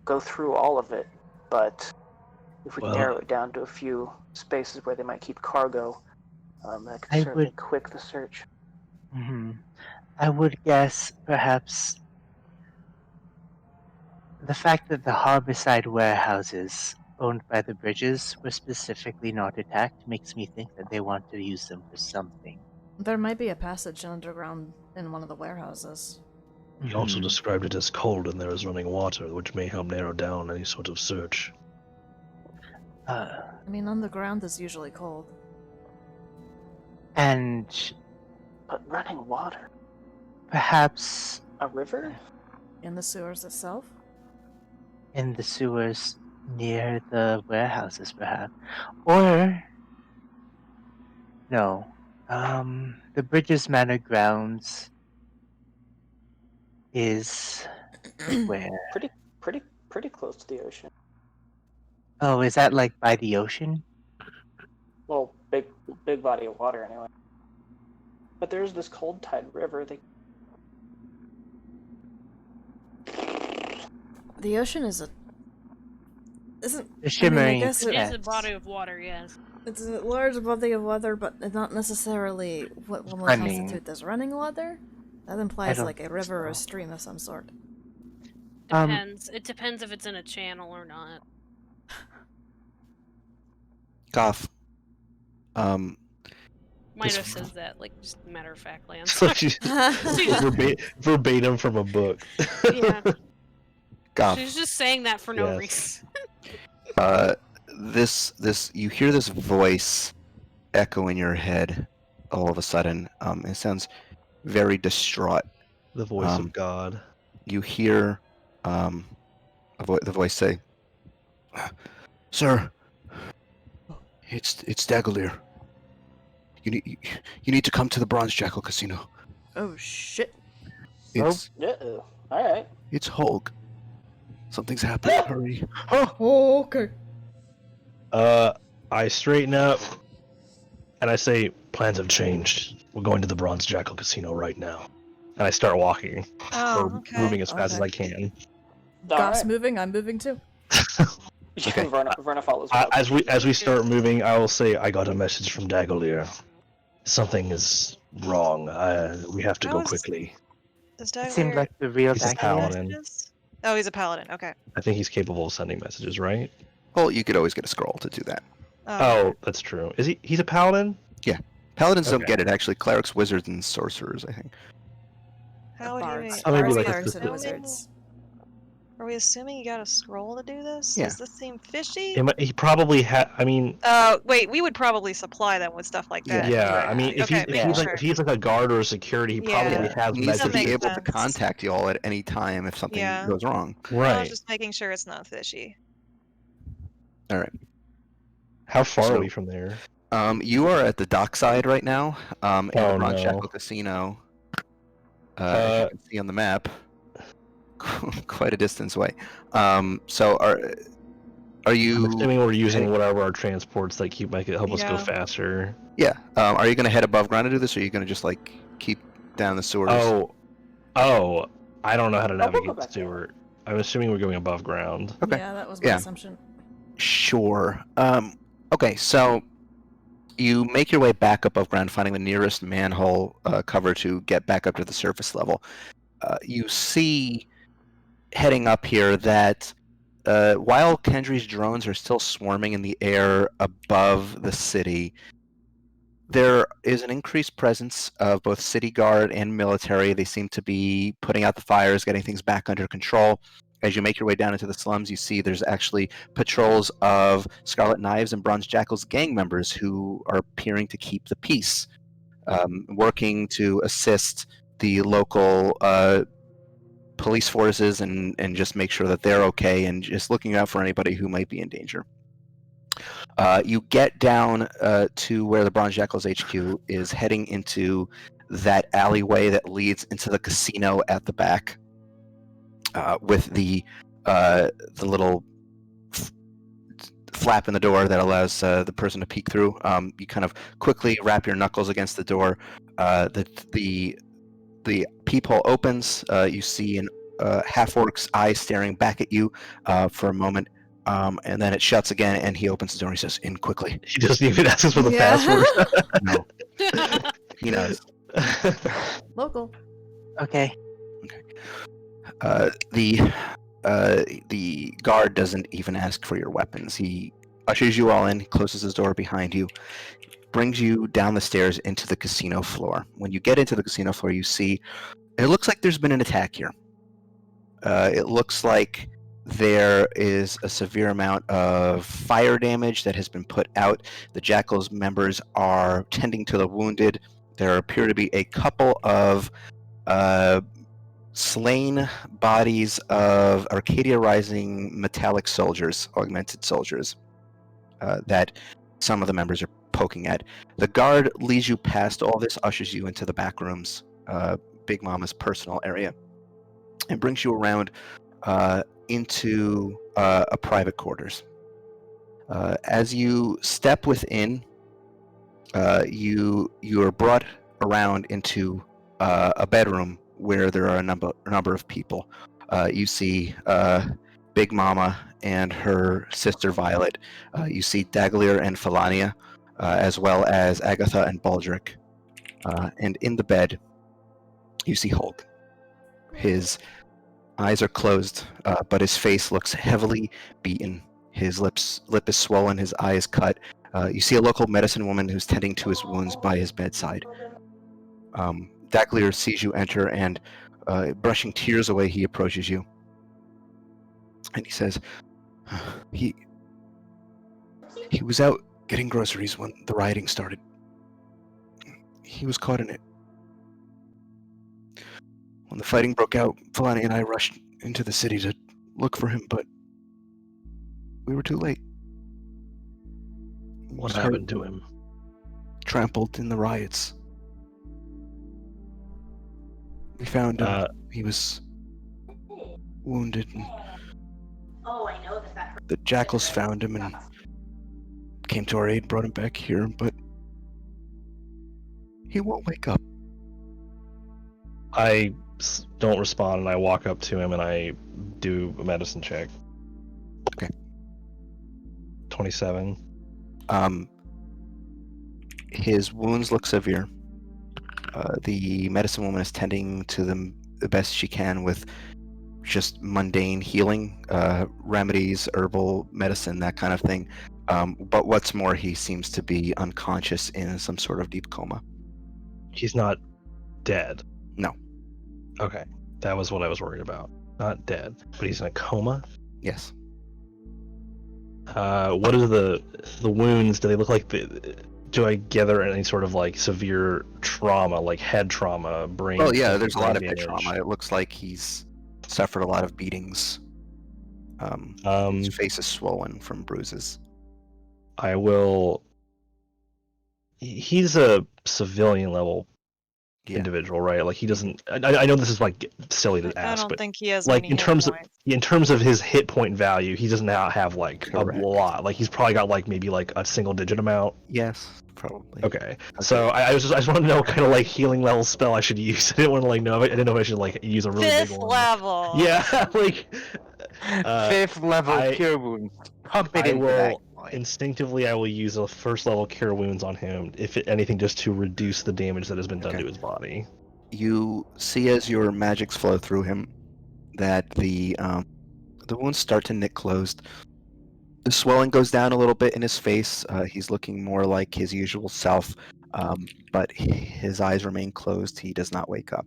go through all of it, but if we can narrow it down to a few spaces where they might keep cargo, that could I certainly would. quick the search. I would guess perhaps the fact that the harborside warehouses owned by the Bridges were specifically not attacked makes me think that they want to use them for something. There might be a passage underground in one of the warehouses. He also Mhm. described it as cold and there is running water, which may help narrow down any sort of search. I mean, underground is usually cold. And But running water? perhaps A river? In the sewers itself? in the sewers near the warehouses, perhaps. Or, no. The Bridges Manor grounds is where? Pretty close to the ocean. Oh, is that like by the ocean? Well, big body of water anyway. But there's this cold tide river. The ocean is isn't. The I shimmering guess It is a expanse. body of water, yes. It's a large body of water, but it's not necessarily what one would Running. constitute as running water. That implies don't like a think river or a so. stream of some sort. Depends. It depends if it's in a channel or not. Goff. Mido says that, like, just matter of fact, Lance. Verbatim from a book. Yeah. Goff. She's just saying that for no Yes. reason. You hear this voice echo in your head all of a sudden. It sounds very distraught. The voice of God. You hear the voice say, "Sir, it's Daggalier. You need to come to the Bronze Jackal Casino. Oh shit! It's All right. it's Hulk. Something's happened. Hurry!" Oh, okay. I straighten up and I say, plans have changed. We're going to the Bronze Jackal Casino right now. And I start walking. Oh, or okay. moving as fast as Okay. I can. Goff's Alright. moving. I'm moving too. Okay. Verna follows. well. As we start moving, I will say, I got a message from Daggalier. Something is wrong. We have to How go is- quickly. Does It Doug seemed like the real He's a Daggalier. paladin. messages? Oh, he's a paladin. Okay. I think he's capable of sending messages, right? Well, you could always get a scroll to do that. Oh, that's true. Is he? He's a paladin? Paladins don't Okay. get it, actually. Clerics, wizards, and sorcerers, I think. How would Bards. you? Oh, maybe Bards, like a clerics, and specific- wizards. Are we assuming you got a scroll to do this? Yeah. Does this seem fishy? He probably had. I mean, Wait, we would probably supply them with stuff like that. yeah. I mean, if Okay, he's making sure. if he's like a guard or a security, he probably Yeah. has He needs to That be makes able to sense. contact you all at any time if something Yeah. goes wrong. I Right. was just making sure it's not fishy. All right. How far So- are we from there? You are at the dockside right now, in the Oh, Bronze no. Jackal Casino. As you can see on the map, quite a distance away. So are I'm you? assuming we're using whatever our transports that help us go Yeah. faster. Yeah. Are you going to head above ground to do this, or are you going to just like keep down the sewers? Oh, I don't know how to we'll go navigate the back there. sewer. I'm assuming we're going above ground. Okay. Yeah, that was my Yeah. assumption. Sure. Okay, so you make your way back above ground, finding the nearest manhole cover to get back up to the surface level. You see, heading up here, that while Kendry's drones are still swarming in the air above the city, there is an increased presence of both city guard and military. They seem to be putting out the fires, getting things back under control. As you make your way down into the slums, you see there's actually patrols of Scarlet Knives and Bronze Jackal's gang members who are appearing to keep the peace, working to assist the local police forces and just make sure that they're okay and just looking out for anybody who might be in danger. You get down to where the Bronze Jackal's HQ is, heading into that alleyway that leads into the casino at the back. With the little flap in the door that allows the person to peek through. You kind of quickly wrap your knuckles against the door. The peephole opens. You see an half-orc's eye staring back at you for a moment, and then it shuts again, and he opens the door and he says, "In quickly." He doesn't even ask us for the Yeah. password. No, he knows. Local. Okay. The guard doesn't even ask for your weapons. He ushers you all in, closes his door behind you, brings you down the stairs into the casino floor. When you get into the casino floor, you see it looks like there's been an attack here. It looks like there is a severe amount of fire damage that has been put out. The Jackal's members are tending to the wounded. There appear to be a couple of slain bodies of Arcadia Rising metallic soldiers, augmented soldiers, that some of the members are poking at. The guard leads you past all this, ushers you into the back rooms, Big Mama's personal area, and brings you around into a private quarters. As you step within, you are brought around into a bedroom where there are a number of people. You see Big Mama and her sister Violet. You see Daglier and Felania, as well as Agatha and Baldric. And in the bed, you see Hulk. His eyes are closed, but his face looks heavily beaten. His lip is swollen, his eye is cut. You see a local medicine woman who's tending to his wounds by his bedside. Daglier sees you enter, and brushing tears away, he approaches you. And he says, he was out getting groceries when the rioting started. He was caught in it. When the fighting broke out, Felani and I rushed into the city to look for him, but we were too late. What happened to him? Trampled in the riots. We found him. He was wounded. And the Jackals found him and came to our aid, brought him back here, but he won't wake up. I don't respond, and I walk up to him and I do a medicine check. Okay. 27. His wounds look severe. The medicine woman is tending to them the best she can with just mundane healing remedies, herbal medicine, that kind of thing. But what's more, he seems to be unconscious in some sort of deep coma. He's not dead. No. Okay, that was what I was worried about. Not dead, but he's in a coma. Yes. What are the wounds? Do they look like do I gather any sort of like severe trauma, like head trauma, brain? Oh yeah, there's a lot of damage? head trauma. It looks like he's suffered a lot of beatings. His face is swollen from bruises. I will. He's a civilian level individual, right? Like he doesn't. I know this is like silly to I ask, don't but think he has like many in hit terms points. of his hit point value, he does not have like Correct. a lot. Like he's probably got like maybe like a single digit amount. Yes, probably. Okay. So I just wanted to know what kind of like healing level spell I should use. I didn't want to like know. I didn't know if I should like use a really big Fifth one. level. Yeah, like 5th level cure wounds. Pump it I into that will boy. instinctively I will use a first level cure wounds on him, if anything, just to reduce the damage that has been done to his body. You see as your magics flow through him that the wounds start to nick closed. The swelling goes down a little bit in his face. He's looking more like his usual self, but his eyes remain closed. He does not wake up.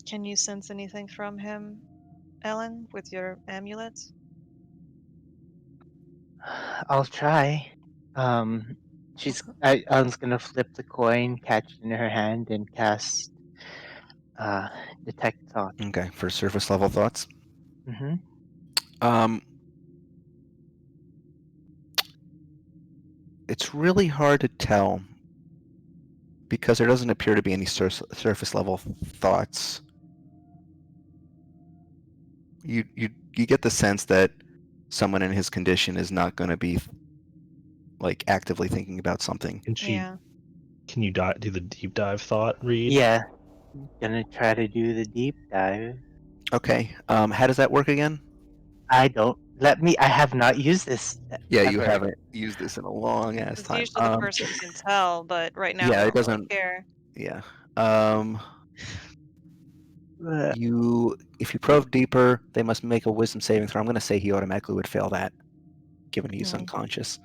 Can you sense anything from him, Ellen, with your amulet? I'll try. Ellen's gonna flip the coin, catch it in her hand, and cast detect thought. Okay, for surface level thoughts. Mm-hmm. It's really hard to tell because there doesn't appear to be any surface level thoughts. You get the sense that someone in his condition is not going to be like actively thinking about something. Yeah. Can you do the deep dive thought read? Yeah, gonna try to do the deep dive. Okay. How does that work again? I don't let me. I have not used this Yeah, you ever. haven't used this in a long ass It's time. usually the first we can tell, but right now we Yeah, it don't really doesn't. care. Yeah. Uh, If you probe deeper, they must make a wisdom saving throw. I'm going to say he automatically would fail that, given he's Hmm. unconscious.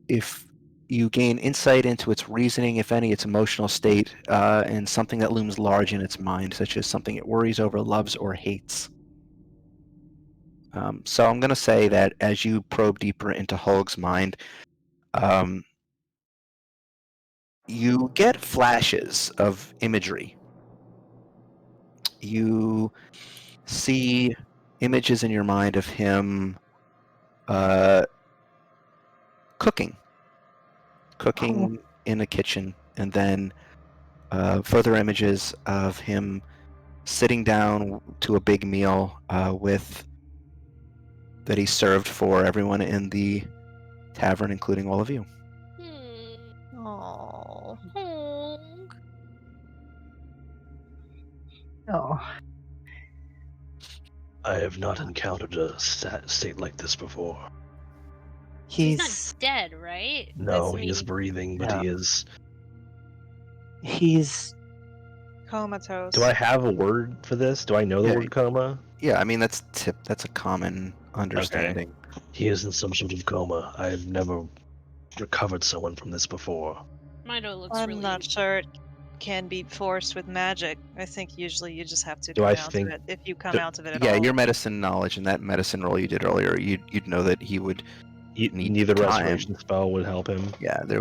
If you gain insight into its reasoning, if any, its emotional state, and something that looms large in its mind, such as something it worries over, loves, or hates. So I'm going to say that as you probe deeper into Holg's mind, you get flashes of imagery. You see images in your mind of him cooking in a kitchen, and then further images of him sitting down to a big meal that he served for everyone in the tavern, including all of you. Oh. Honk. oh, I have not encountered a state like this before. He's not he's dead, right? No, he is breathing, but No. he is. he's Comatose. Do I have a word for this? Do I know the Yeah. word coma? Yeah, I mean that's a common understanding. He is in some sort of coma. I've never recovered someone from this before. Mido looks I'm really. not sure it can be forced with magic. I think usually you just have to Do come I out think- of it if you come out of it at Yeah, all. your medicine knowledge and that medicine roll you did earlier, you'd know that he would need Neither time. restoration spell would help him. Yeah, it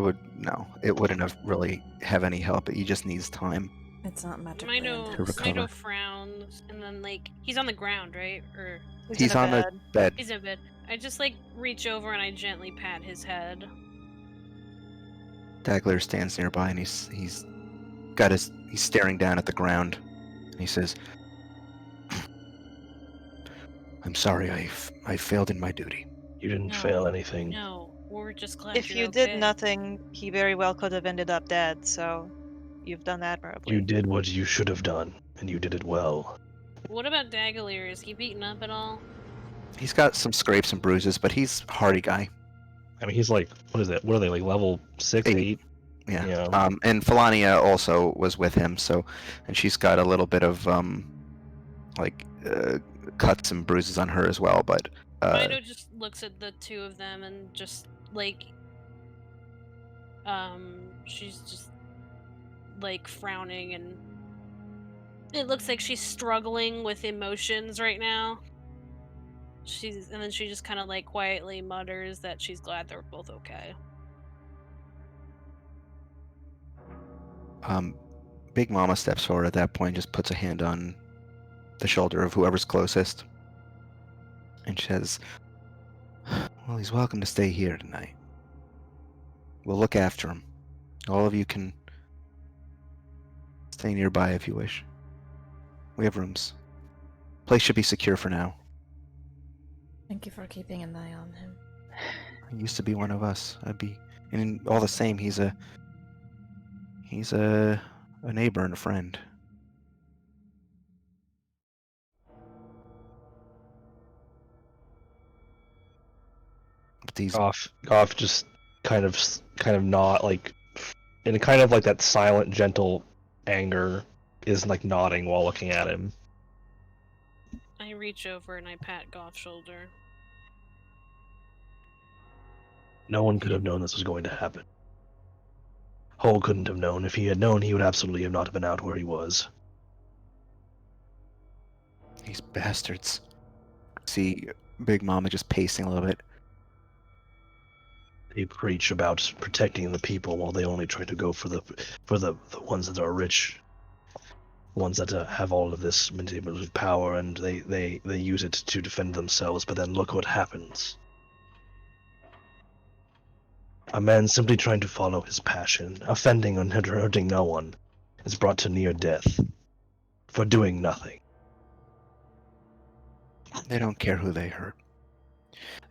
wouldn't have really have any help. He just needs time. It's not magically Mido, To recover. Mido frowns, and then he's on the ground, right? Or He's in a on the bed. bed. he's in bed. I just reach over and I gently pat his head. Dagler stands nearby and he's staring down at the ground. And he says, "I'm sorry, I failed in my duty." You didn't No, fail anything. No, we're just glad If you're you okay. did nothing, he very well could have ended up dead, so you've done admirably. You did what you should have done, and you did it well. What about Daggalier? Is he beaten up at all? He's got some scrapes and bruises, but he's a hardy guy. I mean, he's what is that? What are they, level 6, 8? Yeah. Yeah. And Felania also was with him, and she's got a little bit of cuts and bruises on her as well, but Mido just looks at the two of them and just she's just frowning, and it looks like she's struggling with emotions right now. And then she just kind of quietly mutters that she's glad they're both okay. Big Mama steps forward at that point and just puts a hand on the shoulder of whoever's closest. And she says, "Well, he's welcome to stay here tonight. We'll look after him. All of you can stay nearby if you wish. We have rooms. Place should be secure for now. Thank you for keeping an eye on him. He used to be one of us. And all the same, he's a neighbor and a friend." But these Goff just kind of not in kind of that silent, gentle anger is nodding while looking at him. I reach over and I pat Goff's shoulder. No one could have known this was going to happen. Hole couldn't have known. If he had known, he would absolutely have not been out where he was. These bastards. See Big Mama just pacing a little bit. They preach about protecting the people while they only try to go for the ones that are rich, ones that have all of this manipulative power, and they use it to defend themselves. But then look what happens. A man simply trying to follow his passion, offending and hurting no one, is brought to near death for doing nothing. They don't care who they hurt.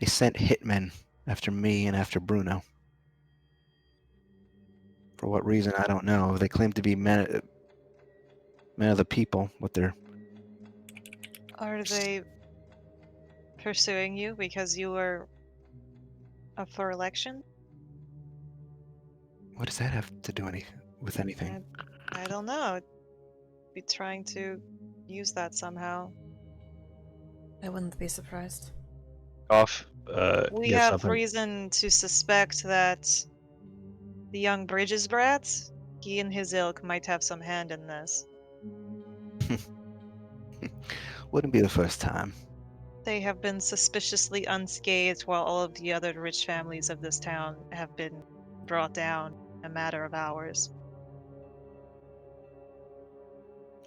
They sent hitmen after me and after Bruno. For what reason, I don't know. They claim to be men of the people, but they're... Are they pursuing you because you were up for election? What does that have to do with anything? I don't know. Be trying to use that somehow. I wouldn't be surprised. Off. We Yes, have something. reason to suspect that the young Bridges brat, he and his ilk might have some hand in this. Wouldn't be the first time. They have been suspiciously unscathed while all of the other rich families of this town have been brought down in a matter of hours.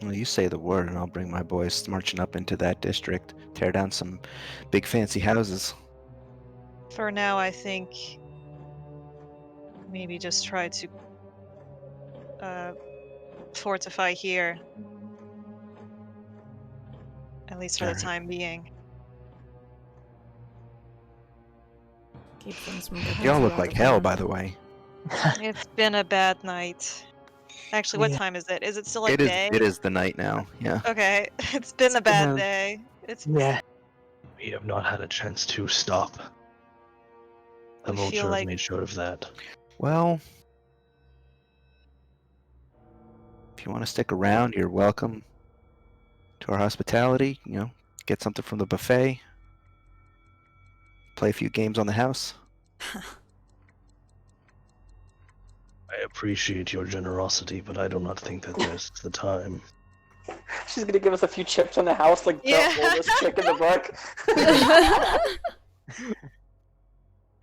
Well, you say the word, and I'll bring my boys marching up into that district, tear down some big fancy houses. For now, I think maybe just try to fortify here, at least for the Alright. time being. Keep things from getting Y'all too look out like of hell, hand. by the way. It's been a bad night. Actually, what Yeah. time is it? Is it still like It is. day? It is the night now. Yeah. Okay, it's been a bad a- day. It's Yeah. We have not had a chance to stop. The I feel vulture like made sure of that. Well, if you want to stick around, you're welcome to our hospitality. You know, get something from the buffet. Play a few games on the house. I appreciate your generosity, but I do not think that there's the time. She's gonna give us a few chips on the house, like Yeah. the oldest chick in the book.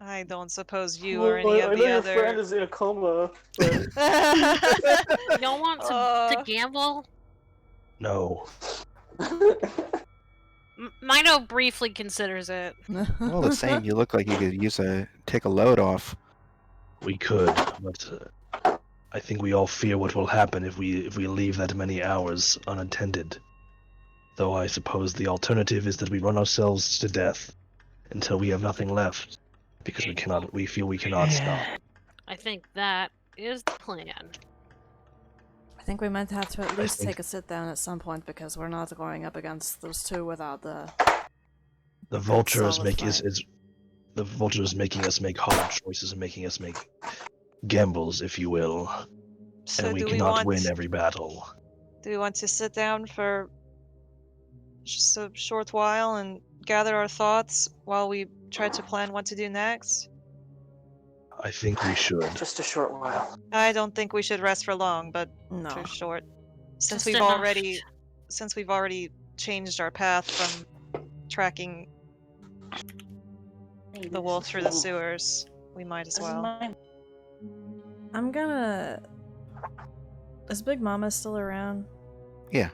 I don't suppose you Well, or any I of know the your other. friend is in a coma, but You don't want to gamble? No. Mino briefly considers it. All the same, you look like you could take a load off. We could, but I think we all fear what will happen if we leave that many hours unattended. Though I suppose the alternative is that we run ourselves to death until we have nothing left, because we feel we cannot stop. I think that is the plan. I think we might have to at least think- take a sit down at some point because we're not going up against those two without the. The vulture is Solid fight. the vulture is making us make hard choices and making us make gambles, if you will. So And we do cannot win every battle. we want to sit down for just a short while and gather our thoughts while we try to plan what to do next? I think we should. just a short while. I don't think we should rest for long, but No. for short. Since Just we've enough. already changed our path from tracking the wolf through the sewers, we might as well. I'm gonna. Is Big Mama still around? Yeah.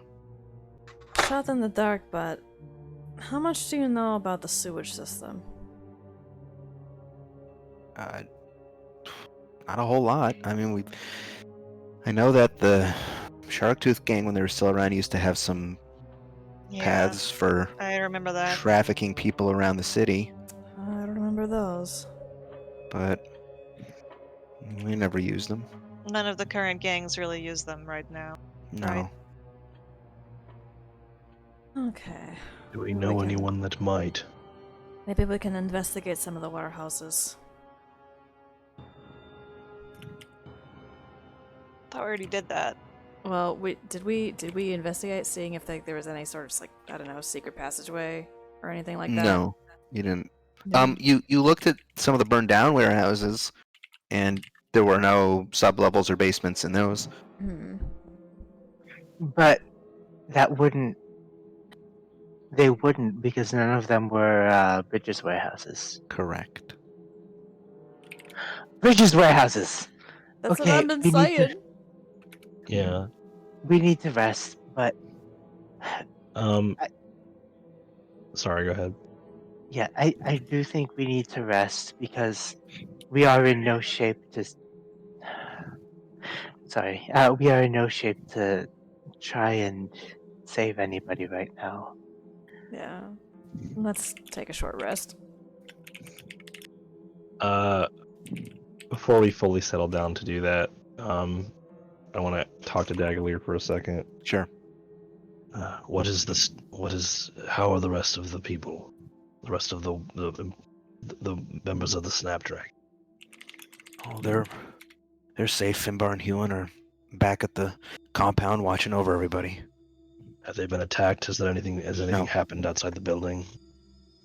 Shot in the dark, but how much do you know about the sewage system? Not a whole lot. I mean, I know that the Sharktooth gang, when they were still around, used to have some Yeah, paths for I remember that. trafficking people around the city, I don't remember those. but we never used them. None of the current gangs really use them right now. No. Right. Okay. Do we Well, know we can- anyone that might? Maybe we can investigate some of the warehouses. Thought we already did that. Well, did we investigate seeing if there was any sort of, like, I don't know, secret passageway or anything like that? No, you didn't. No. You looked at some of the burned down warehouses, and there were no sublevels or basements in those. Hmm. But that wouldn't. They wouldn't because none of them were Bridges warehouses. Correct. Bridges warehouses. That's what Okay, I've been we need to- saying. Yeah. We need to rest, but Sorry, go ahead. yeah, I do think we need to rest because we are in no shape to. Sorry. We are in no shape to try and save anybody right now. Yeah. Let's take a short rest. Before we fully settle down to do that, I want to talk to Daggalier for a second. Sure. What is this? How are the rest of the people? The rest of the members of the Snapdragon? Oh, they're safe. Finbar and Hewin are back at the compound watching over everybody. Have they been attacked? Has anything No. happened outside the building?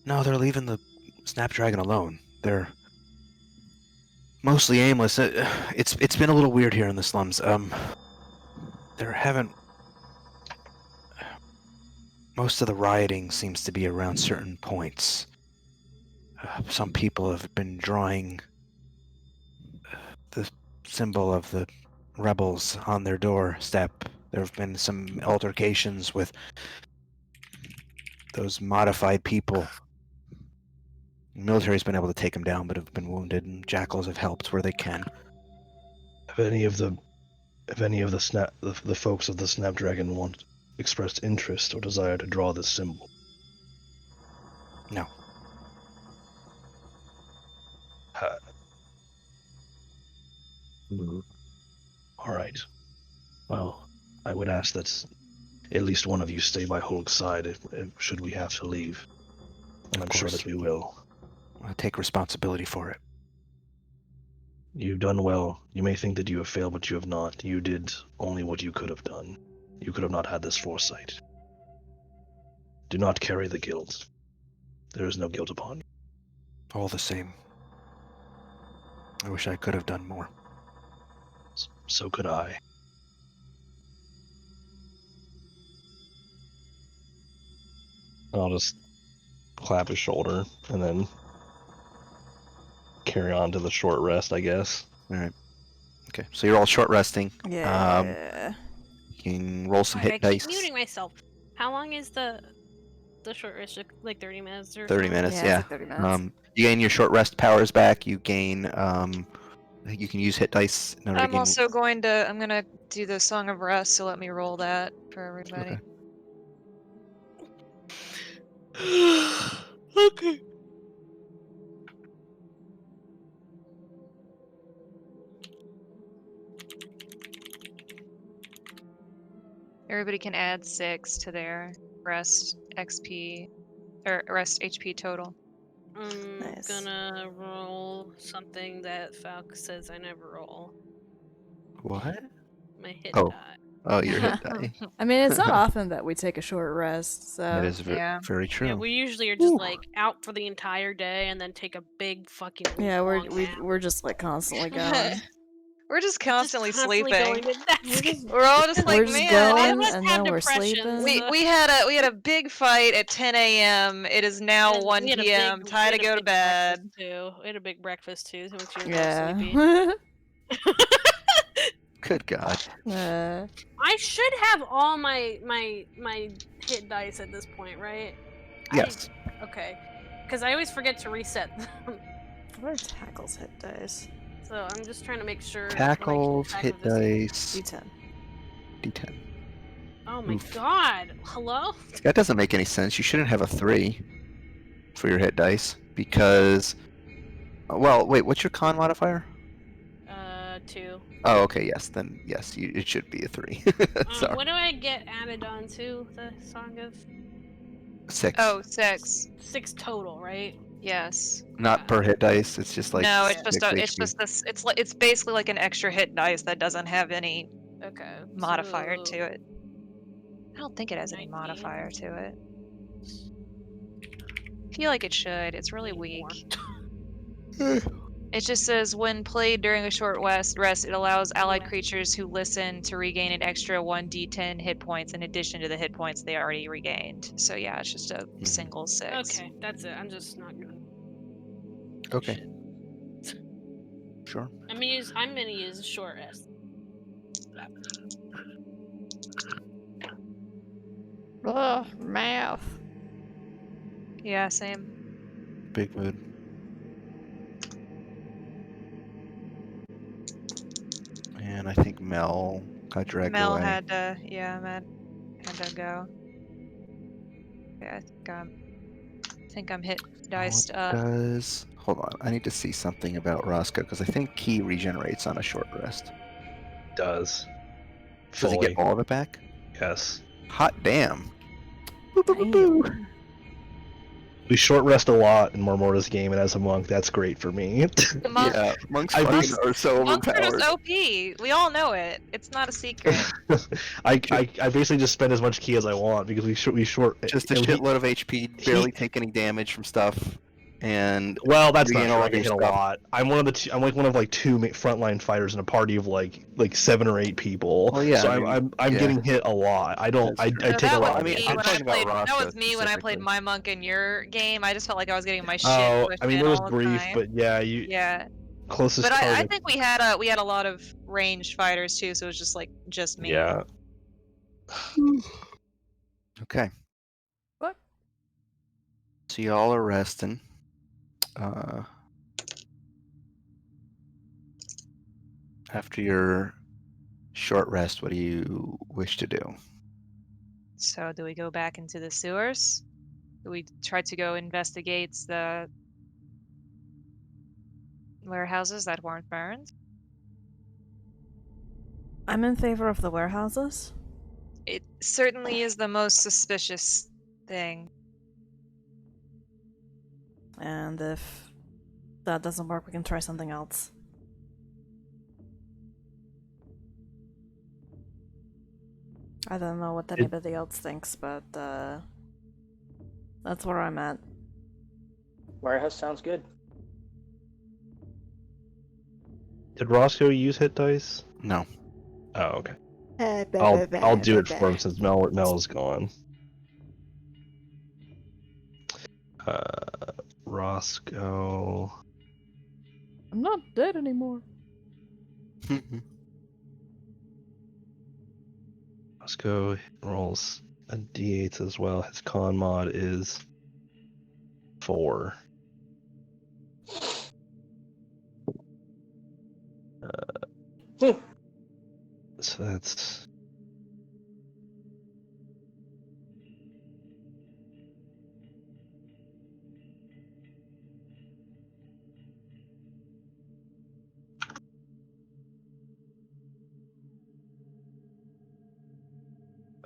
No, they're leaving the Snapdragon alone. They're mostly aimless. It's been a little weird here in the slums. There haven't. Most of the rioting seems to be around certain points. Some people have been drawing the symbol of the rebels on their doorstep. There have been some altercations with those modified people. The military's been able to take them down, but have been wounded, and jackals have helped where they can. Have any of the folks of the Snapdragon expressed interest or desire to draw this symbol? No. All right. Well, I would ask that at least one of you stay by Hulk's side if should we have to leave. And Of I'm sure course. that we will. I take responsibility for it. You've done well. You may think that you have failed, but you have not. You did only what you could have done. You could have not had this foresight. Do not carry the guilt. There is no guilt upon you. All the same. I wish I could have done more. So could I. I'll just clap his shoulder and then carry on to the short rest, I guess. All right. Okay, so you're all short resting. Yeah. You can roll some Fuck, I hit keep dice. muting myself. How long is the short rest? Like 30 minutes or 30 something? minutes, Yeah, yeah. it's like 30 minutes. You gain your short rest powers back. You gain, I think you can use hit dice in order to I'm gain. also I'm gonna do the Song of Rest, so let me roll that for everybody. Okay. Everybody can add 6 to their rest XP, or rest HP total. I'm Nice. gonna roll something that Falk says I never roll. What? My hit Oh. die. Oh, your hit die. I mean, it's not often that we take a short rest, so. That is Yeah. very true. Yeah, we usually are just Whew. like out for the entire day and then take a big fucking Yeah, long nap. we're just like constantly going. We're just constantly constantly sleeping. going to, that's We're all just like, We're just man. a lot of going, us and have then we're depression. sleeping. We had a big fight at 10 a.m. It is now And 1 we had a p.m. big- Time we to had a go to big breakfast, bed. too. We had a big breakfast too, so makes you a little sleepy. Yeah. Good God. I should have all my hit dice at this point, right? Yes. Okay. Because I always forget to reset them. What are tackles hit dice? So I'm just trying to make sure. when I keep Tackles, track hit of this- dice, D10. D10. Oh my Oof. god. Hello? That doesn't make any sense. You shouldn't have a 3 for your hit dice because. Well, wait, what's your con modifier? 2. Oh, okay, yes. Then, yes, it should be a 3. Sorry. What do I get added on to the Song of 6. Oh, 6. 6 total, right? Yes. Not per hit dice. It's just like No, it's 6 just it's HP. just this. It's basically like an extra hit dice that doesn't have any Okay. modifier so to it. I don't think it has any 19. modifier to it. I feel like it should. It's really weak. 4. It just says when played during a short rest, it allows allied creatures who listen to regain an extra 1d10 hit points in addition to the hit points they already regained. So yeah, it's just a single 6. Okay, that's it. I'm just not gonna. Okay. Shit. Sure. I'm gonna use a short rest. Ugh, math. Yeah, same. Big mood. And I think Mel got dragged Mel away. had to, yeah, Mel had to go. Yeah, I think I'm hit diced up. Does hold on? I need to see something about Roscoe because I think he regenerates on a short rest. Does. Does he get Fully. all of it back? Yes. Hot damn! Boo, boo, boo, boo. Damn. We short rest a lot in Marmora's game, and as a monk, that's great for me. The monk, Yeah, monks I fucking bas- are so monks are just overpowered. OP. We all know it. It's not a secret. I basically just spend as much ki as I want because we short. Just a and shitload of HP, barely take any damage from stuff, and Well, that's not regain true. all I of get your hit a stuff. lot. I'm one of the. I'm like one of like two frontline fighters in a party of like 7 or 8 people. Well, yeah, so I mean, I'm yeah. getting hit a lot. I don't. That's true. I No, take a that lot was of I mean, me I'm when I talking about played. That Roscoe was me when I played specifically. my monk in your game. I just felt like I was getting my shit Oh, pushed I mean, in there was all the grief, time. but yeah, you Yeah, closest but I target. think we had a lot of ranged fighters too, so it was just me. Yeah. Okay. What? So y'all are resting. After your short rest, what do you wish to do? So do we go back into the sewers? Do we try to go investigate the warehouses that weren't burned? I'm in favor of the warehouses. It certainly is the most suspicious thing. And if that doesn't work, we can try something else. I don't know what anybody else thinks, but that's where I'm at. Warehouse sounds good. Did Roscoe use hit dice? No. Oh, okay. I'll do it for him since Mel's gone. Roscoe. I'm not dead anymore. Roscoe rolls a d8 as well. His con mod is 4. So that's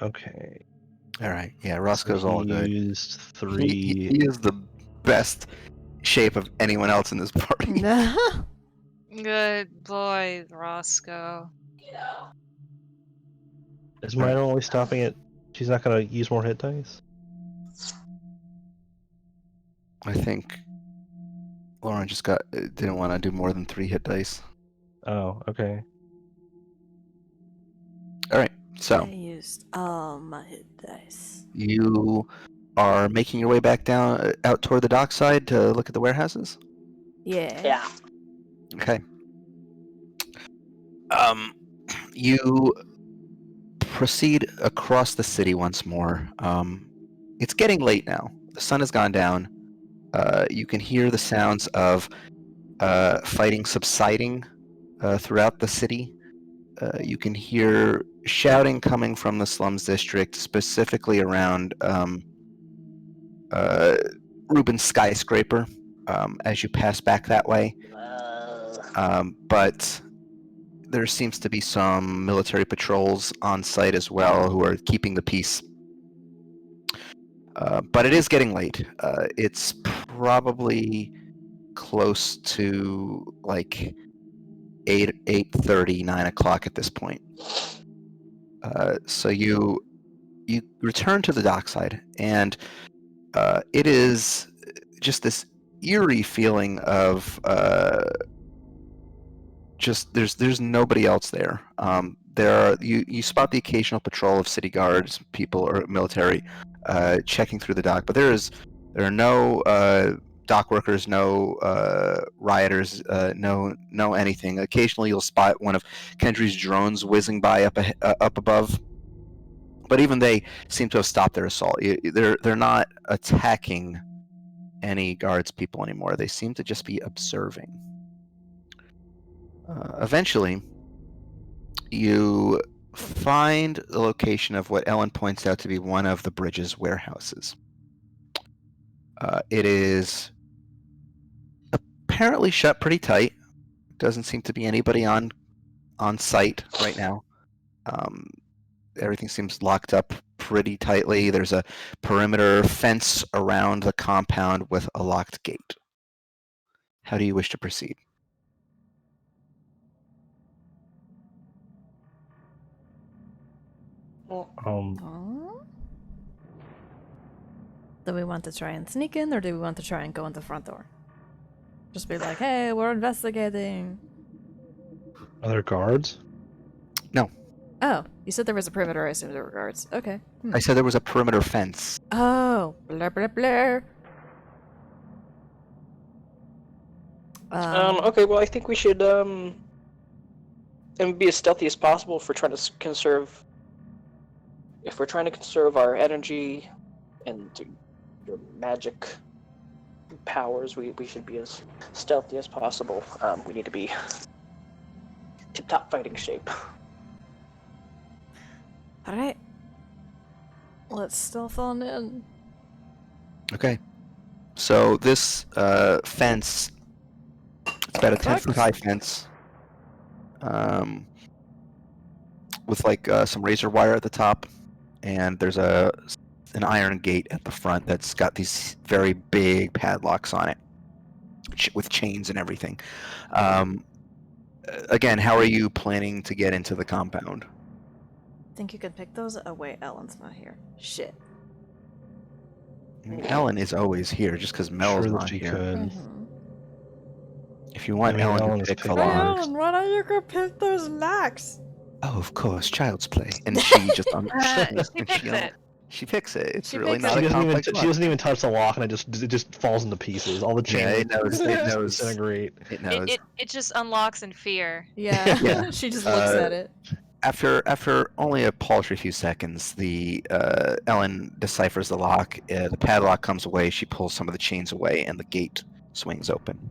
okay. All right. Yeah, Roscoe's So he all good. used He, 3. he is the best shape of anyone else in this party. Good boy, Roscoe. Is Miner only stopping at? She's not gonna use more hit dice. I think Lauren just didn't want to do more than 3 hit dice. Oh, okay. All right. So I used all my hit dice. you are making your way back down out toward the dockside to look at the warehouses. Yeah. Yeah. Okay. You proceed across the city once more. It's getting late now. The sun has gone down. You can hear the sounds of fighting subsiding throughout the city. You can hear shouting coming from the slums district, specifically around Rubens skyscraper as you pass back that way. But there seems to be some military patrols on site as well who are keeping the peace. But it is getting late. It's probably close to like 8:30, 9 o'clock at this point. So you return to the dockside, and it is just this eerie feeling of just there's nobody else there. You spot the occasional patrol of city guards, people or military, checking through the dock, but there are no dock workers, no rioters, no anything. Occasionally, you'll spot one of Kendry's drones whizzing by up above, but even they seem to have stopped their assault. They're not attacking any guards people anymore. They seem to just be observing. Eventually, You find the location of what Ellen points out to be one of the bridge's warehouses. It is apparently shut pretty tight. Doesn't seem to be anybody on site right now. Everything seems locked up pretty tightly. There's a perimeter fence around the compound with a locked gate. How do you wish to proceed? Um, Do we want to try and sneak in, or do we want to try and go in the front door? Just be like, hey, we're investigating. are there guards? No. Oh, you said there was a perimeter. I assume there were guards. Okay. I said there was a perimeter fence. Oh, blur blur blur. Okay, well, I think we should and be as stealthy as possible if we're trying to conserve. If we're trying to conserve our energy and your magic powers, we should be as stealthy as possible. We need to be tip-top fighting shape. Alright. Let's stealth on in. Okay. So this fence, it's about a 10-foot high fence, with like some razor wire at the top, and there's an iron gate at the front that's got these very big padlocks on it, with chains and everything. Again, how are you planning to get into the compound? Think you could pick those? Oh wait, Ellen's not here. Shit. I mean, Ellen is always here, just because Mel's Sure that not she here. could. If you want I mean, Ellen Ellen to is pick the picking lock. locks. why don't you go pick those locks? Oh, of course, child's play. And she just She picks it. She picks it. It's She really picks not She a doesn't even complex she doesn't even touch the lock, and it just falls into pieces. All the chains Yeah, it knows. It knows. disintegrate. It knows. It just unlocks in fear. Yeah. Yeah. She just looks at it. After only a paltry few seconds, the Ellen deciphers the lock. The padlock comes away. She pulls some of the chains away, and the gate swings open.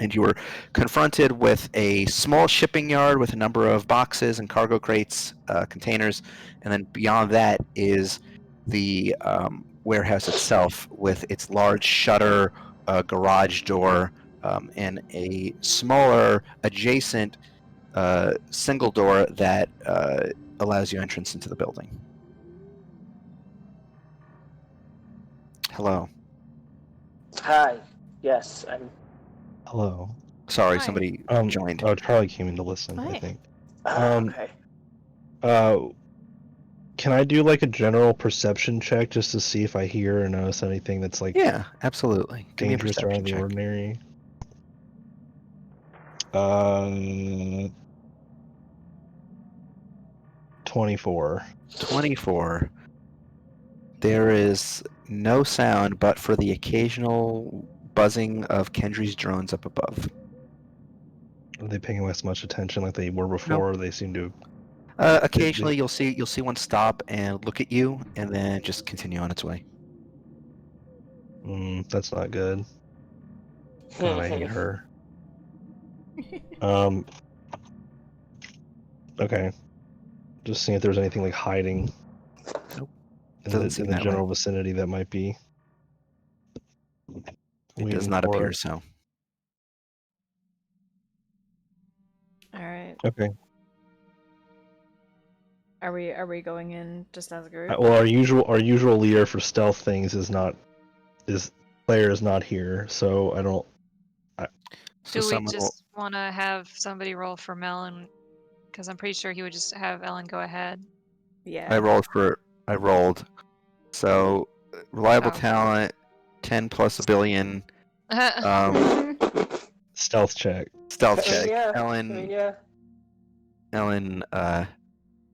And you were confronted with a small shipping yard with a number of boxes and cargo crates, containers, and then beyond that is the warehouse itself with its large shutter, garage door, and a smaller adjacent single door that allows you entrance into the building. Hello. Hi. Yes, I'm. Hello. Sorry, Hi. somebody joined. Oh, Charlie came in to listen. Hi. I think. Okay. Can I do like a general perception check just to see if I hear or notice anything that's like Yeah, absolutely. Give me a dangerous or out perception of the check. ordinary? 24. 24. There is no sound but for the occasional buzzing of Kendry's drones up above. Are they paying as much attention like they were before? Or they seem to. Occasionally, you'll see one stop and look at you, and then just continue on its way. That's not good. God, I hate her. Okay. Just seeing if there's anything like hiding. Nope. In Doesn't the, seem in the that general way. vicinity that might be. It does waiting not for appear it. so. Alright. Okay. Are we going in just as a group? Well, our usual leader for stealth things is Claire is not here, so I don't. So Do we someone will, just want to have somebody roll for Melon? Because I'm pretty sure he would just have Ellen go ahead. Yeah. I rolled. So reliable Oh. talent, 10 plus a billion. Stealth check. Stealth check. Yeah. Ellen Yeah. Ellen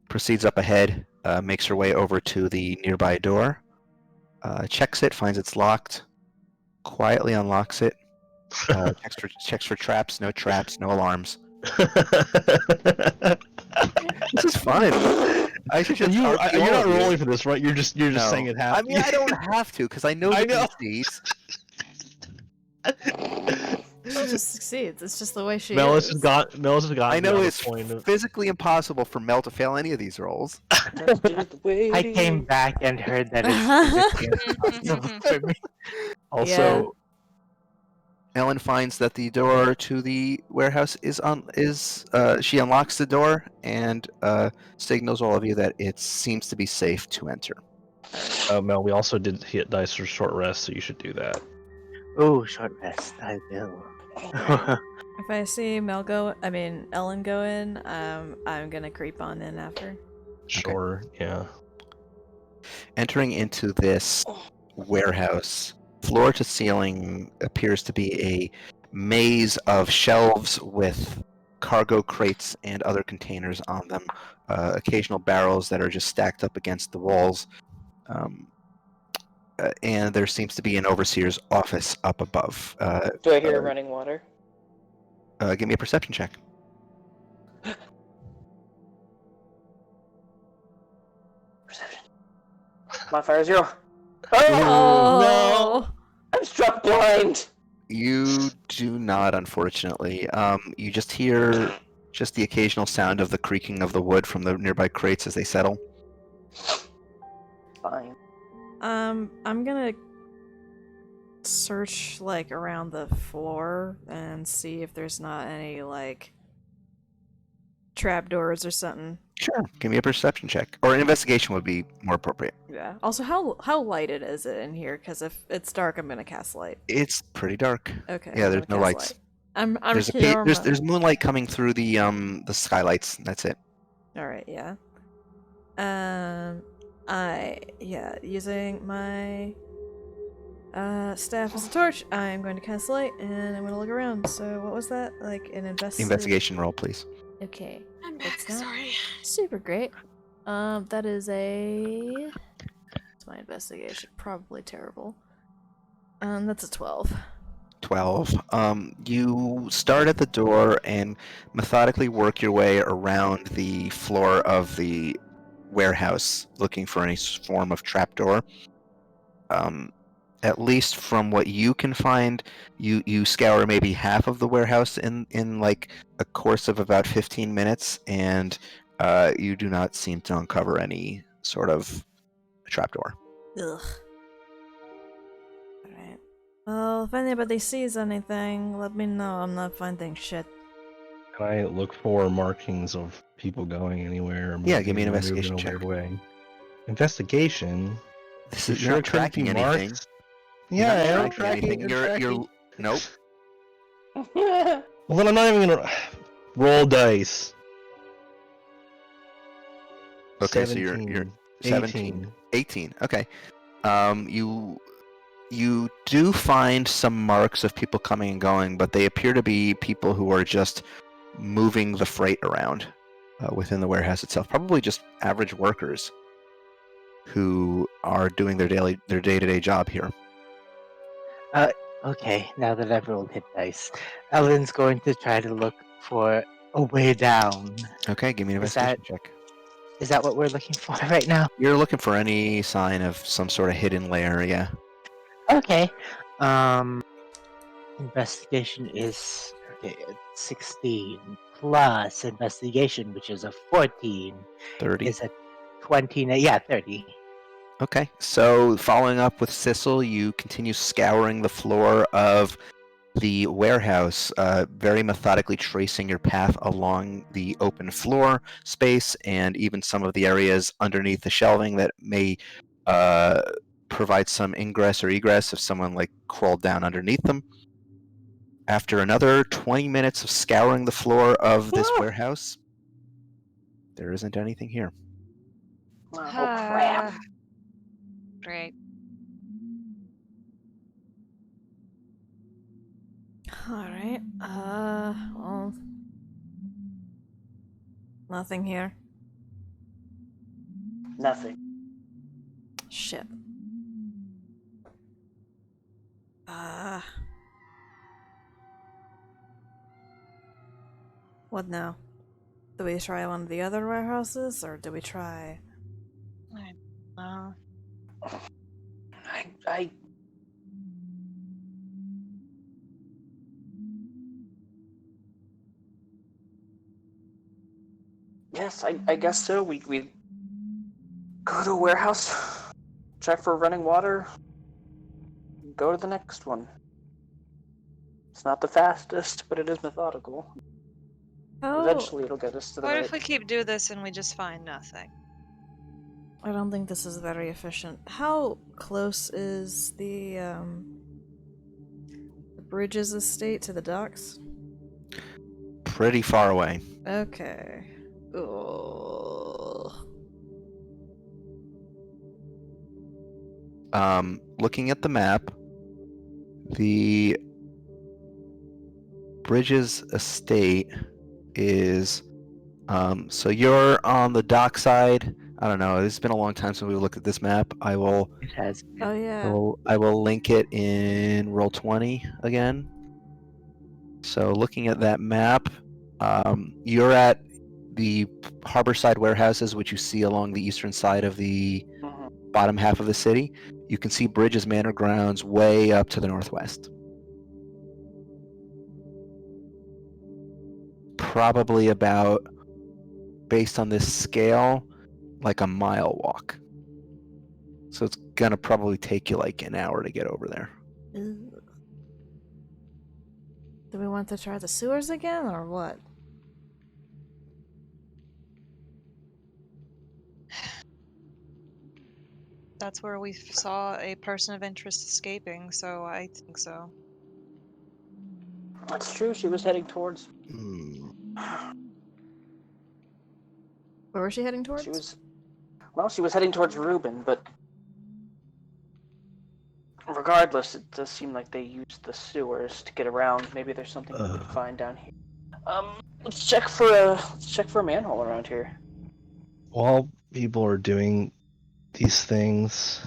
proceeds up ahead, makes her way over to the nearby door, checks it, finds it's locked, quietly unlocks it, checks for traps, no alarms. This is fun. I should just You're RP all not of you. rolling for this, right? You're just No. saying it I happens. mean, I don't have to because I know I the know. PCs. just succeeds. It's just the way she Melis is. has gotten I know beyond it's the point of. physically impossible for Mel to fail any of these rolls. That's just the way I it came is. back and heard that it's physically impossible for me. Also, Ellen finds that the door to the warehouse she unlocks the door and signals all of you that it seems to be safe to enter. Mel, we also did hit dice for short rest, so you should do that. Oh, short rest. I will. If I see Ellen go in, I'm gonna creep on in after. Sure, yeah. Entering into this warehouse, floor to ceiling appears to be a maze of shelves with cargo crates and other containers on them, occasional barrels that are just stacked up against the walls. And there seems to be an overseer's office up above. Do I hear running water? Give me a perception check. Perception. Modifier 0. Oh! I'm struck blind! You do not, unfortunately. You just hear just the occasional sound of the creaking of the wood from the nearby crates as they settle. Fine. I'm gonna search around the floor and see if there's not any trapdoors or something. Sure. Give me a perception check. Or an investigation would be more appropriate. Yeah. Also, how lighted is it in here? Because if it's dark, I'm gonna cast light. It's pretty dark. Okay. Yeah, I'm there's gonna no cast lights. light. I'm There's here. there's moonlight coming through the skylights. That's it. All right. Yeah. Using my staff as a torch, I'm going to cast light and I'm going to look around. So what was that? Like an Investigation roll, please. Okay. I'm back. It's not Sorry. super great. That is a. It's my investigation. Probably terrible. That's a 12. 12. You start at the door and methodically work your way around the floor of the warehouse, looking for any form of trapdoor. At least from what you can find, you scour maybe half of the warehouse in like a course of about 15 minutes, and you do not seem to uncover any sort of trapdoor. Ugh. Alright. Well, if anybody sees anything, let me know. I'm not finding shit. Can I look for markings of people going anywhere? Yeah, give me an moving or moving investigation in a check. weird way? Investigation? You're not tracking anything. Marks? You're Yeah, not I am tracking tracking. anything. I'm You're tracking. nope. Well, then I'm not even gonna roll dice. Okay, 17, so you're 17, 18. Okay. You do find some marks of people coming and going, but they appear to be people who are just moving the freight around within the warehouse itself. Probably just average workers who are doing their day-to-day job here. Okay, now that I've rolled hit dice, Ellen's going to try to look for a way down. Okay, give me an Is investigation check. Is that what we're looking for right now? You're looking for any sign of some sort of hidden lair, yeah. Okay. Investigation is 16 plus investigation, which is a 14, 30. is a 20. Yeah, 30. Okay, so following up with Sissel, you continue scouring the floor of the warehouse, very methodically tracing your path along the open floor space and even some of the areas underneath the shelving that may provide some ingress or egress if someone crawled down underneath them. After another 20 minutes of scouring the floor of this warehouse, there isn't anything here. Oh, crap. Great. Alright. Well. Nothing here. Nothing. Shit. What now? Do we try one of the other warehouses, or do we try... I Yes, I guess so. We go to a warehouse, check for running water, go to the next one. It's not the fastest, but it is methodical. Oh, Eventually, it'll get us to the What right. if we keep doing this and we just find nothing? I don't think this is very efficient. How close is the Bridges estate to the docks? Pretty far away. Okay. Ugh. Looking at the map, the Bridges estate is so you're on the dock side. I don't know. It's been a long time since we looked at this map. I will It has Oh been. yeah. I will link it in Roll20 again. So looking at that map, you're at the harborside warehouses, which you see along the eastern side of the Mhm. bottom half of the city. You can see Bridges Manor grounds way up to the northwest. Probably about, based on this scale, like a mile walk. So it's gonna probably take you like an hour to get over there. Ugh. Do we want to try the sewers again or what? That's where we saw a person of interest escaping, so I think so. That's true. She was heading towards. Hmm. Where was she heading towards? She was. Well, she was heading towards Reuben, but regardless, it does seem like they used the sewers to get around. Maybe there's something we could find down here. Let's check for a manhole around here. While people are doing these things,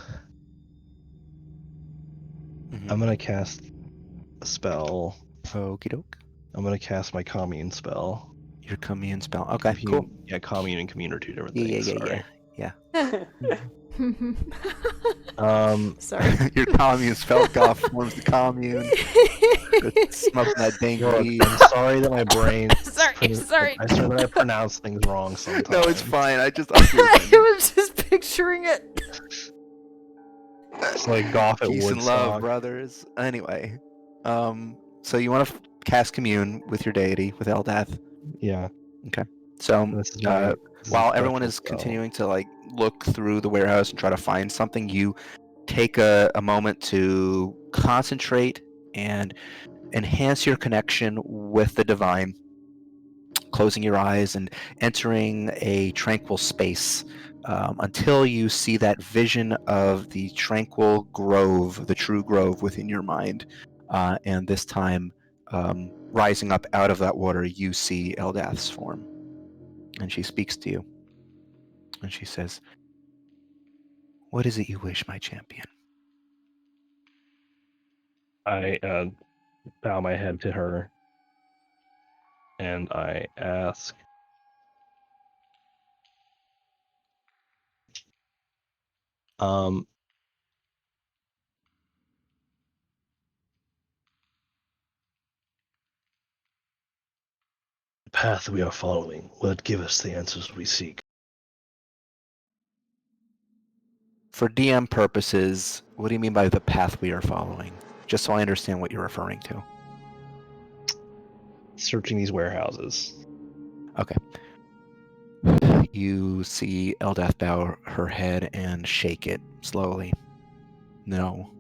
I'm gonna cast a spell. Okie doke. I'm gonna cast my commune spell. Your commune spell. Okay, cool. Yeah, commune and commune are two different Yeah, things. Sorry. Sorry. Your commune spell golf forms the commune. Smoking that dank Look, weed. I'm sorry that my brain. Sorry. I swear that I pronounce things wrong sometimes. No, it's fine. I I was just picturing it. It's like golf at Peace and Woodstock. love, brothers. Anyway, so you want to cast commune with your deity, with Eldath. Yeah. So This is my, while everyone is continuing to like look through the warehouse and try to find something, you take a moment to concentrate and enhance your connection with the divine, closing your eyes and entering a tranquil space until you see that vision of the tranquil grove, the true grove within your mind. And this time, rising up out of that water, you see Eldath's form. And she speaks to you. And she says, "What is it you wish, my champion?" I bow my head to her and I ask, the path we are following, will it give us the answers we seek? For DM purposes, what do you mean by the path we are following? Just so I understand what you're referring to. Searching these warehouses. Okay. You see Eldath bow her head and shake it slowly. No.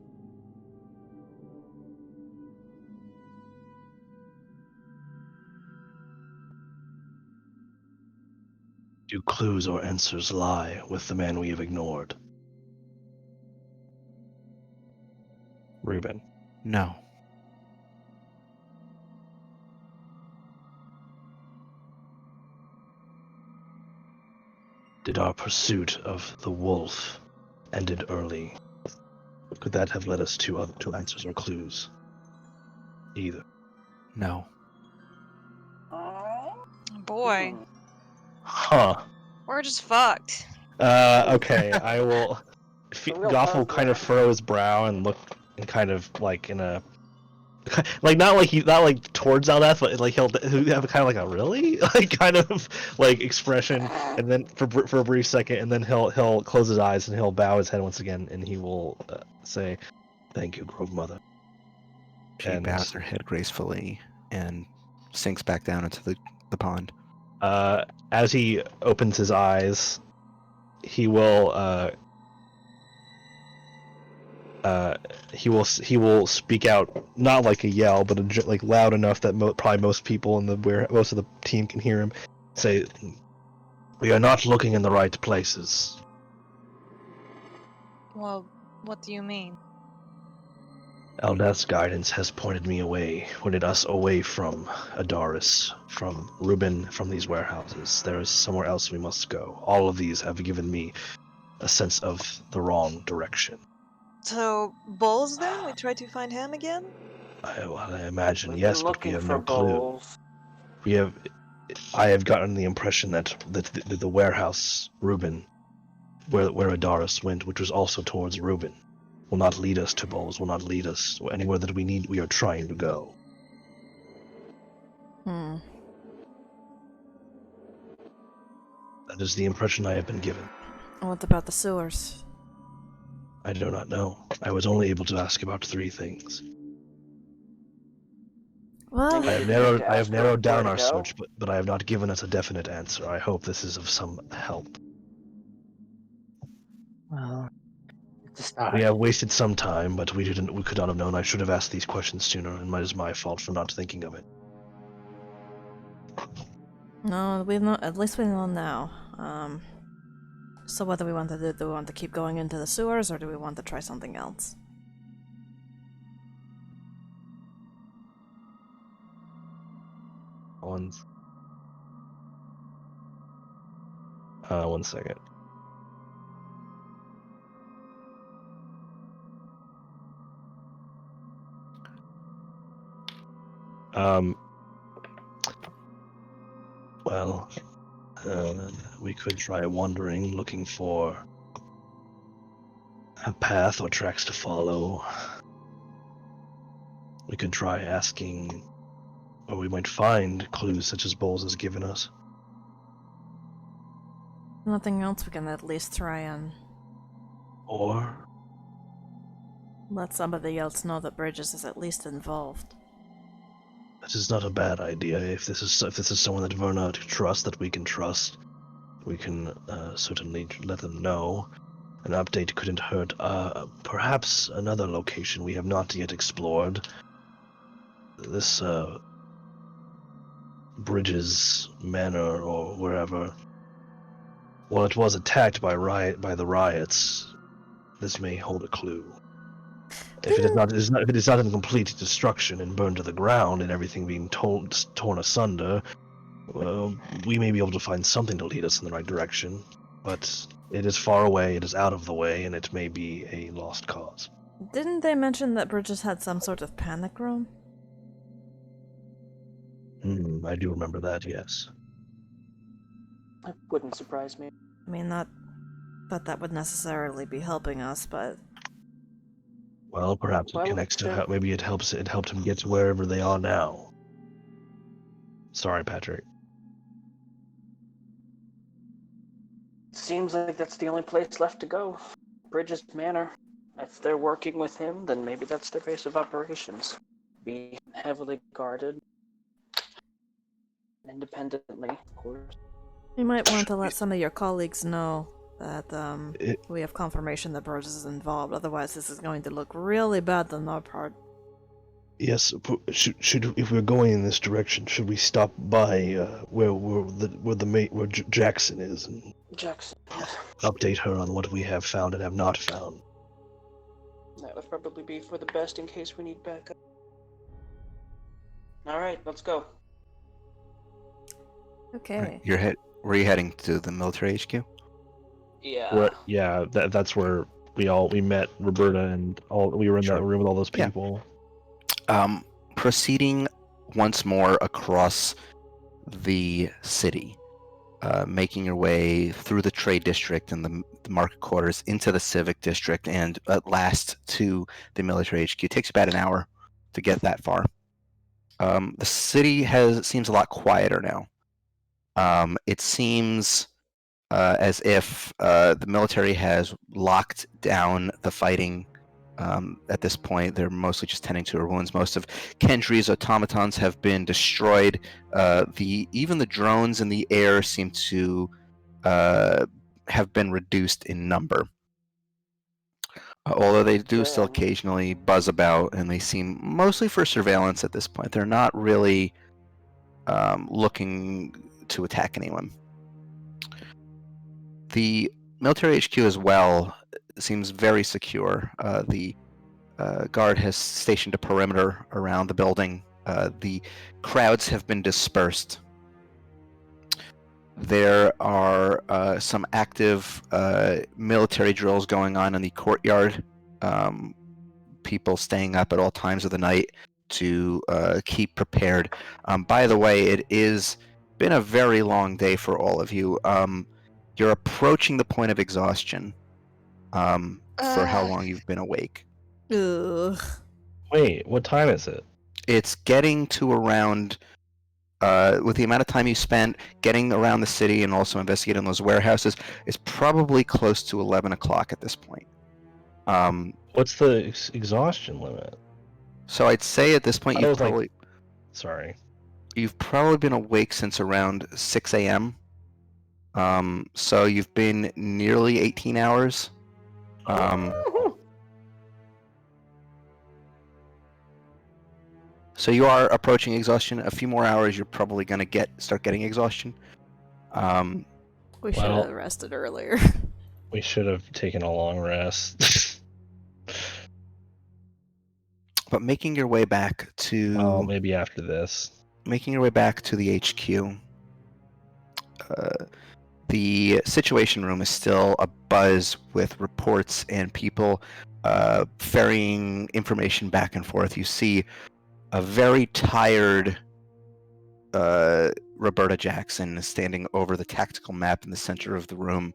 Do clues or answers lie with the man we have ignored? Reuben. No. Did our pursuit of the wolf ended early? Could that have led us to answers or clues? Either. No. Boy, Huh. we're just fucked. Okay, I will. a real Goff will tough kind of one. furrow his brow and look and kind of like in a, like not like towards Aldeth, but like he'll have kind of like a really like kind of like expression, and then for a brief second, and then he'll close his eyes and he'll bow his head once again, and he will say, "Thank you, Grove Mother." She bows her head gracefully and sinks back down into the pond. As he opens his eyes, he will he will speak out, not like a yell, but like loud enough that probably most people in most of the team can hear him. Say, "We are not looking in the right places." Well, what do you mean? Aldeth's guidance has pointed us away from Adaris, from Reuben, from these warehouses. There is somewhere else we must go. All of these have given me a sense of the wrong direction. So, Bowles then? We try to find him again? I imagine We've yes, been but we looking have for no clue. bowls. I have gotten the impression that the warehouse, Reuben, where Adaris went, which was also towards Reuben, will not lead us to Bowls, will not lead us anywhere that we are trying to go. Hmm. That is the impression I have been given. What about the sewers? I do not know. I was only able to ask about 3 things. Well, Maybe I we have can have narrowed to I have ask her narrowed where down to our go. search, but I have not given us a definite answer. I hope this is of some help. Well, it's a We start. have wasted some time, but we could not have known. I should have asked these questions sooner, and it is my fault for not thinking of it. no, we know. At least we know now. So what do we want to do? Do we want to keep going into the sewers, or do we want to try something else? One second. Well, we could try wandering, looking for a path or tracks to follow. We could try asking, or we might find clues such as Bowles has given us. Nothing else, we can at least try and Or let somebody else know that Bridges is at least involved. this is not a bad idea. If this is someone that Verna trusts, that we can trust, we can certainly let them know. An update couldn't hurt. Perhaps another location we have not yet explored. This Bridges Manor or wherever. Well, it was attacked by the riots. This may hold a clue. If it is not in complete destruction and burned to the ground and everything being torn asunder, well, we may be able to find something to lead us in the right direction. But it is far away, it is out of the way, and it may be a lost cause. Didn't they mention that Bridges had some sort of panic room? I do remember that, yes. That wouldn't surprise me. I mean, not that would necessarily be helping us, but Well, perhaps it connects to how maybe it helped him get to wherever they are now. Sorry, Patrick. Seems like that's the only place left to go. Bridges Manor. If they're working with him, then maybe that's their base of operations. Be heavily guarded. Independently, of course. you might want to let some of your colleagues know that we have confirmation that Bridges is involved. Otherwise, this is going to look really bad on our part. Yes, should if we're going in this direction, should we stop by where Jackson is and Jackson. update her on what we have found and have not found? That would probably be for the best in case we need backup. All right, let's go. Okay. Were you heading to the military HQ? Yeah. That's where we met Roberta and all. We were in that room with all those people. Proceeding once more across the city, making your way through the trade district and the market quarters into the civic district, and at last to the military HQ. It takes about an hour to get that far. The city seems a lot quieter now. It seems as if the military has locked down the fighting. At this point, they're mostly just tending to her wounds. Most of Kendry's automatons have been destroyed. Even the drones in the air seem to have been reduced in number. Although they do still Good. occasionally buzz about, and they seem mostly for surveillance at this point. They're not really looking to attack anyone. The military HQ as well seems very secure. The guard has stationed a perimeter around the building. The crowds have been dispersed. There are some active military drills going on in the courtyard. People staying up at all times of the night to keep prepared. By the way, it is been a very long day for all of you. You're approaching the point of exhaustion for how long you've been awake. Ugh. Wait, what time is it? It's getting to around, with the amount of time you spent getting around the city and also investigating those warehouses, it's probably close to 11 o'clock at this point. What's the exhaustion limit? So I'd say at this point I you've was like- probably Sorry. you've probably been awake since around 6 a.m. So you've been nearly 18 hours. So you are approaching exhaustion. A few more hours, you're probably going to start getting exhaustion. We should Well- have rested earlier. We should have taken a long rest. But making your way back to Well, maybe after this. making your way back to the HQ, the situation room is still abuzz with reports and people ferrying information back and forth. You see a very tired Roberta Jackson standing over the tactical map in the center of the room.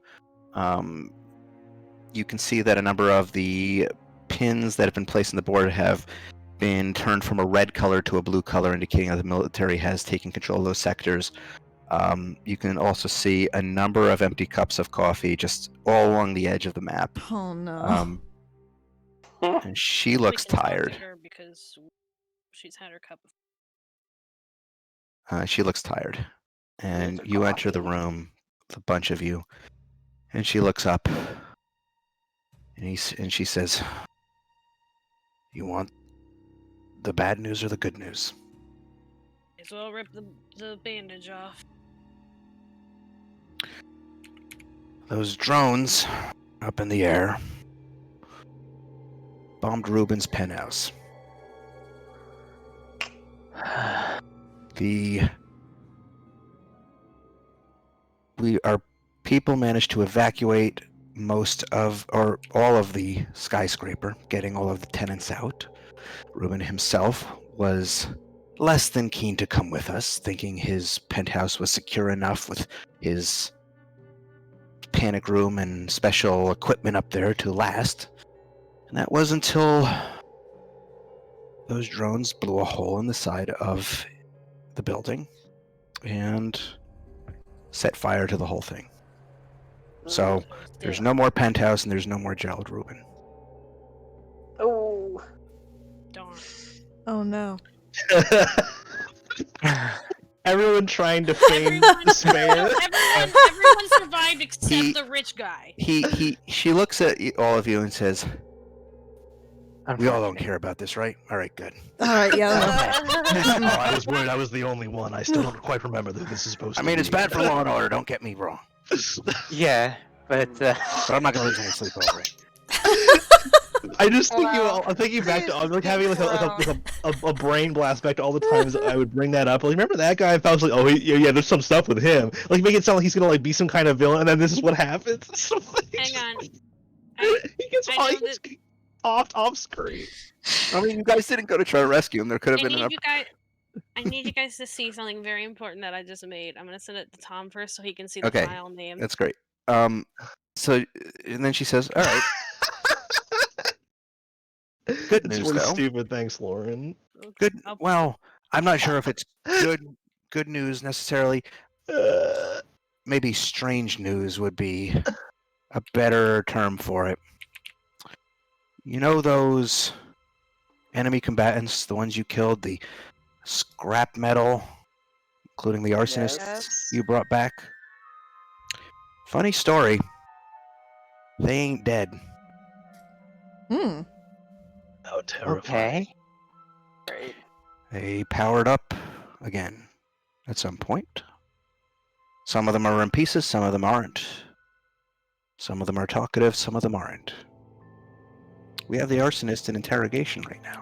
You can see that a number of the pins that have been placed on the board have been turned from a red color to a blue color, indicating that the military has taken control of those sectors. You can also see a number of empty cups of coffee just all along the edge of the map. Oh no. And she We looks can talk to tired. her because she's had her cup of She looks tired. And her you enter the coffee. room, the bunch of you, and she looks up, and she says, "You want the bad news or the good news?" as well rip the bandage off. Those drones up in the air bombed Ruben's penthouse. Our people managed to evacuate most of, or all of the skyscraper, getting all of the tenants out. Ruben himself was less than keen to come with us, thinking his penthouse was secure enough with his panic room and special equipment up there to last. And that was until those drones blew a hole in the side of the building and set fire to the whole thing. So there's no more penthouse and there's no more Gerald Rubin. Oh. Darn. Oh no. Everyone trying to feign despair. Everyone survived except the rich guy. She looks at all of you and says, "We all don't care about this, right? All right, good." Alright, yeah. Oh, I was worried I was the only one. I still don't quite remember that this is supposed I to mean, be. it's bad for law and order, don't get me wrong. Yeah, but But I'm not going to lose any sleep over it. I just think Wow. I'm thinking back to like having a brain blast back to all the times I would bring that up. Like, remember that guy? I was like, oh yeah, there's some stuff with him. Like, make it sound like he's gonna like be some kind of villain, and then this is what happens. So, like, Hang on. he gets I know off screen. I mean, you guys didn't go to try to rescue him. There could have I been an. need you guys to see something very important that I just made. I'm gonna send it to Tom first so he can see the Okay, file name. That's great. So, and then she says, "All right, good It's news really though. stupid. Thanks, Lauren. Good. I'll- Well, I'm not sure if it's good news necessarily. Maybe strange news would be a better term for it. You know those enemy combatants, the ones you killed, the scrap metal, including the arsonists Yes. you brought back? Funny story. They ain't dead. Hmm. How terrifying. Okay. Great. They powered up again at some point. Some of them are in pieces, some of them aren't. Some of them are talkative, some of them aren't. We have the arsonist in interrogation right now.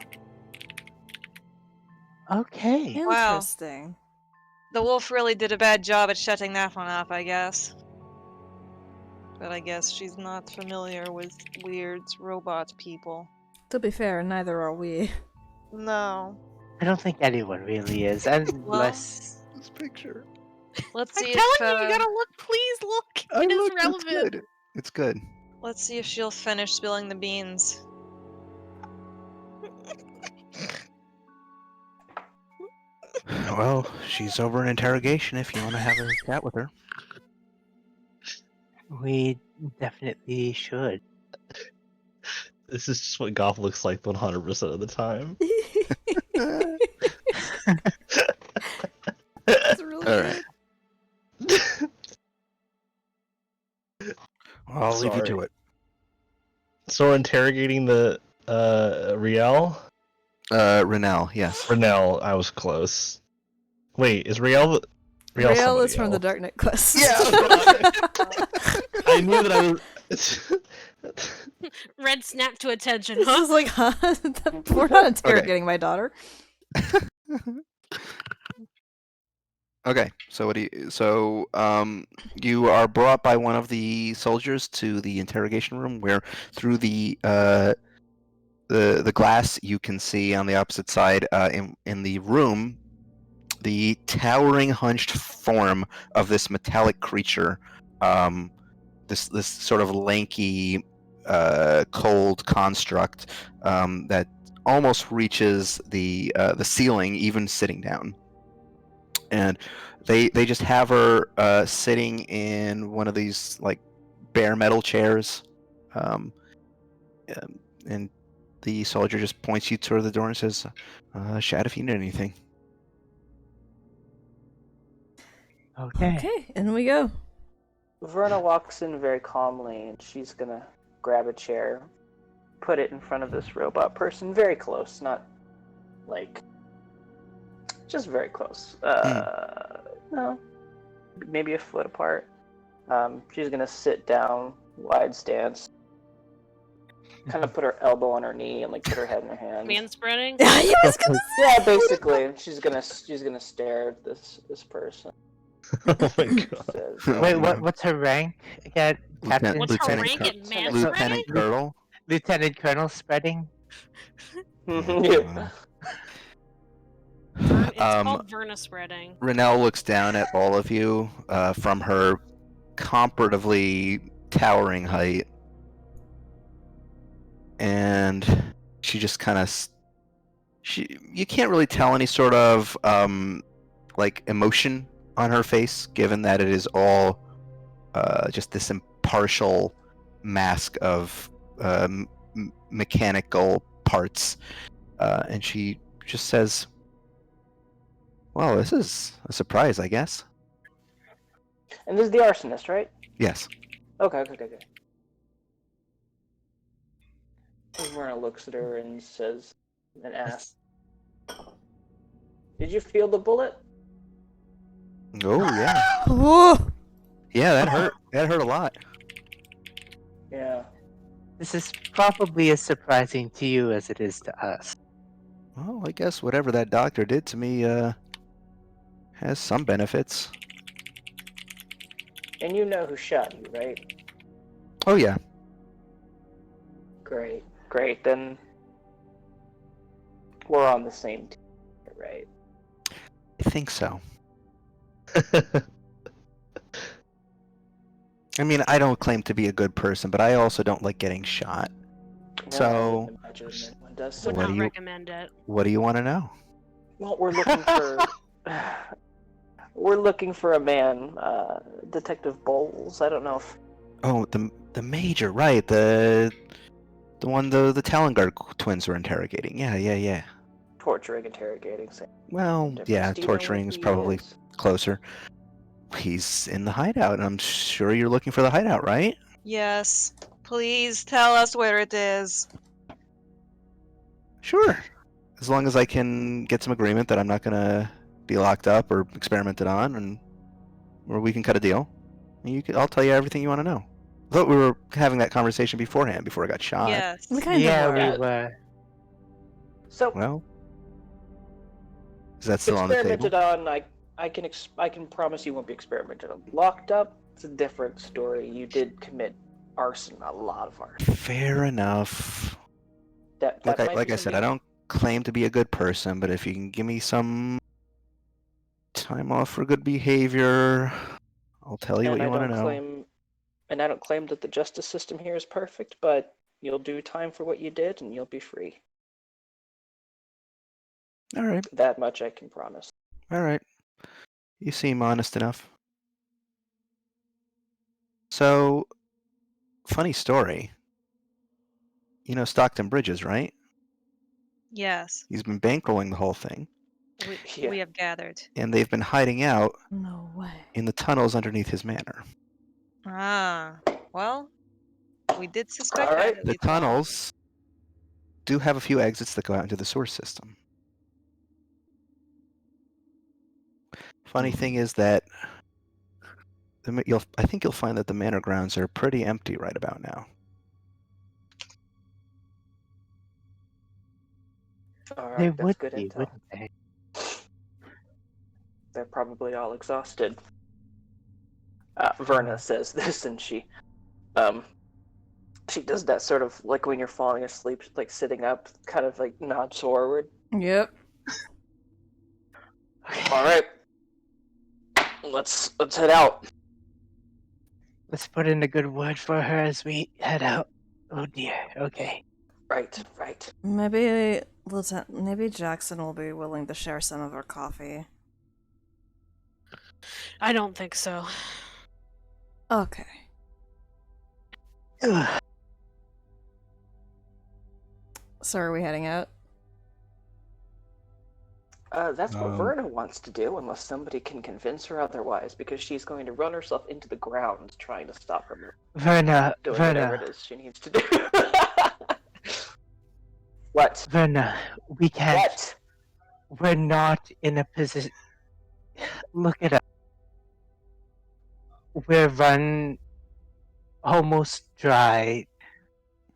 Okay. Wow. Interesting. The wolf really did a bad job at shutting that one up, I guess. But I guess she's not familiar with weird robot people. To be fair, neither are we. No. I don't think anyone really is, unless This picture. Let's I'm see telling if you, you gotta look. Please look. I It is looked, relevant. It's good. It's good. let's see if she'll finish spilling the beans. Well, she's over in interrogation if you want to have a chat with her. we definitely should. This is just what Goth looks like 100% of the time. It's really All good. right. Well, I'll leave you to Sorry. it. So we're interrogating the Riel? Renell, yes. Renell, I was close. Wait, is Riel Riel somebody is from the else? Dark Knight Quest. Yeah. I knew that I was. Red snap to attention, This huh? is like, huh? We're not interrogating my daughter. Okay, so what do you? So, you are brought by one of the soldiers to the interrogation room, where through the glass you can see on the opposite side, in the room, the towering, hunched form of this metallic creature, this sort of lanky, cold construct, that almost reaches the ceiling, even sitting down. And they just have her sitting in one of these like bare metal chairs, and the soldier just points you toward the door and says, "Shout if you need anything." Okay. Okay, in we go. Verna walks in very calmly, and she's gonna grab a chair, put it in front of this robot person, very close, not like just very close. No, maybe a foot apart. She's gonna sit down, wide stance, kind of put her elbow on her knee and like put her head in her hand. Man spreading. I was gonna Yeah, basically, she's gonna stare at this person. Oh my god. Says, Wait, what's her rank again? Captain? What's her Lieutenant rank at man Lieutenant spreading? Colonel. Lieutenant Colonel spreading? yeah. It's called Verna spreading. Renell looks down at all of you from her comparatively towering height, and she just kind of you can't really tell any sort of like emotion on her face, given that it is all just this impartial mask of mechanical parts, and she just says, "Well, this is a surprise, I guess." And this is the arsonist, right? Yes. Okay. Verna looks at her and says, and asks, "Did you feel the bullet?" Oh yeah. Whoa! Yeah, that hurt. That hurt a lot. Yeah. This is probably as surprising to you as it is to us. Well, I guess whatever that doctor did to me has some benefits. And you know who shot you, right? Oh yeah. Great. Then we're on the same team, right? I think so. I mean, I don't claim to be a good person, but I also don't like getting shot. No, So- I wouldn't imagine anyone does. Would what not do you- recommend it. What do you want to know? Well, we're looking for we're looking for a man, Detective Bowles. I don't know if Oh, the major, right? The one the Talongar twins were interrogating. Yeah. torturing, interrogating, same Well, difference. yeah, Do you know where torturing is he probably is? closer. He's in the hideout, and I'm sure you're looking for the hideout, right? Yes. Please tell us where it is. Sure. As long as I can get some agreement that I'm not gonna be locked up or experimented on, and or we can cut a deal. I'll tell you everything you want to know. I thought we were having that conversation beforehand, before I got shot. Yes. We kind of Yeah, were. we Yeah. were. So Well, is that still on the experimented table? on. I can promise you won't be experimented on. Locked up. It's a different story. You did commit arson, a lot of arson. Fair enough. That Like might be I said, I something. don't claim to be a good person, but if you can give me some time off for good behavior, I'll tell you what And you I want to don't know. claim, and I don't claim that the justice system here is perfect, but you'll do time for what you did, and you'll be free. All right, That much I can promise. all right. You seem honest enough. So, funny story. You know Stockton Bridges, right? Yes. He's been bankrolling the whole thing, Yeah. We have gathered. and they've been hiding out No way. in the tunnels underneath his manor. Ah. Well, we did suspect All that right. at The least once. tunnels do have a few exits that go out into the sewer system. Funny thing is that I think you'll find that the manor grounds are pretty empty right about now. All They right, that's would good be, intel. wouldn't they? They're probably all exhausted. Verna says this, and she does that sort of like when you're falling asleep, like sitting up, kind of like nods forward. Yep. All right, let's head out. Let's put in a good word for her as we head out. Oh dear. Okay. Right. Maybe Jackson will be willing to share some of our coffee. I don't think so. Okay. So are we heading out? That's what Verna wants to do, unless somebody can convince her otherwise, because she's going to run herself into the ground trying to stop her from Verna, doing whatever it is she needs to do. What? Verna, we can't. What? We're not in a position. Look at us. We're run almost dry.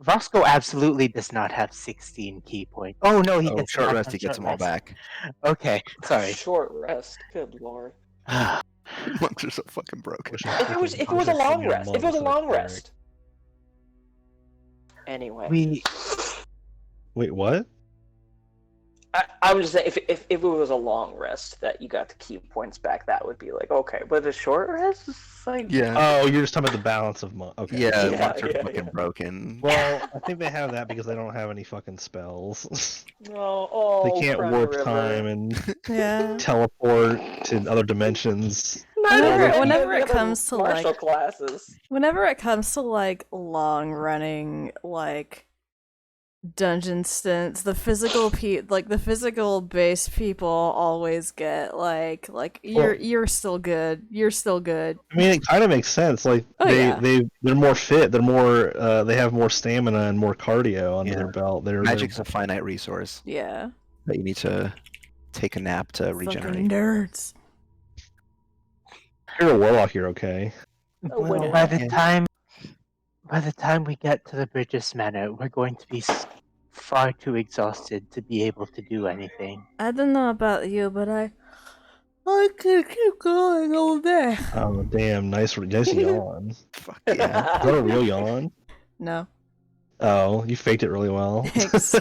Roscoe absolutely does not have 16 key points. Oh no, he gets Short them back rest, on he gets short them all rest. back. Okay, sorry. Short rest. Good lord. Monks are so fucking broken. If it was a long rest. If it was a long rest. Anyway. Wait, what? I'm just saying, if it was a long rest that you got the key points back, that would be like, okay. But a short rest is like... Yeah. Oh, you're just talking about the balance of monks. Okay. Yeah, Yeah, monks are yeah, fucking yeah. broken. Well, I think they have that because they don't have any fucking spells. Oh, They can't Crown warp River. time and Yeah. teleport to other dimensions. Whenever it The comes to martial like classes. Whenever it comes to like long running like dungeon stints, the physical base people always get like you're still good. You're still good. I mean, it kind of makes sense. Like Oh, yeah. they're more fit. They're more. They have more stamina and more cardio under their belt. Magic's a finite resource Yeah. that you need to take a nap to Fucking regenerate. nerds. If you're a warlock, you're okay. Well, by the time we get to the Bridges Manor, we're going to be far too exhausted to be able to do anything. I don't know about you, but I could keep going all day. Oh damn! Nice yawn. Fuck yeah. Is that a real yawn? No. Oh, you faked it really well. Thanks.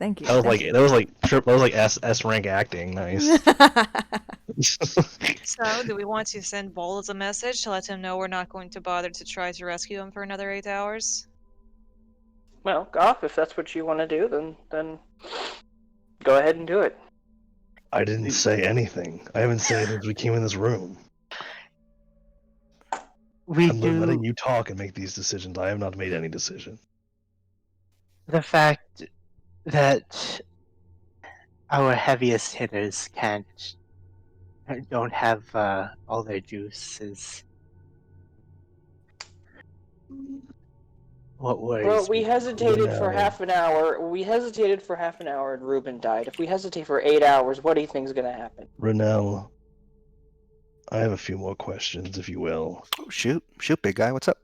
Thank you. That was thank you. that was like S rank acting. Nice. So, do we want to send Bowles a message to let him know we're not going to bother to try to rescue him for another 8 hours? Well, Goff, if that's what you want to do, then go ahead and do it. I didn't say anything. I haven't said anything since we came in this room. We I'm do letting you talk and make these decisions. I have not made any decision. the fact that our heaviest hitters don't have all their juice is what Well, worries we me. hesitated for No. half an hour. We hesitated for half an hour and Ruben died. If we hesitate for 8 hours, what do you think's gonna happen? Renell, I have a few more questions, if you will. Oh, shoot, big guy. What's up?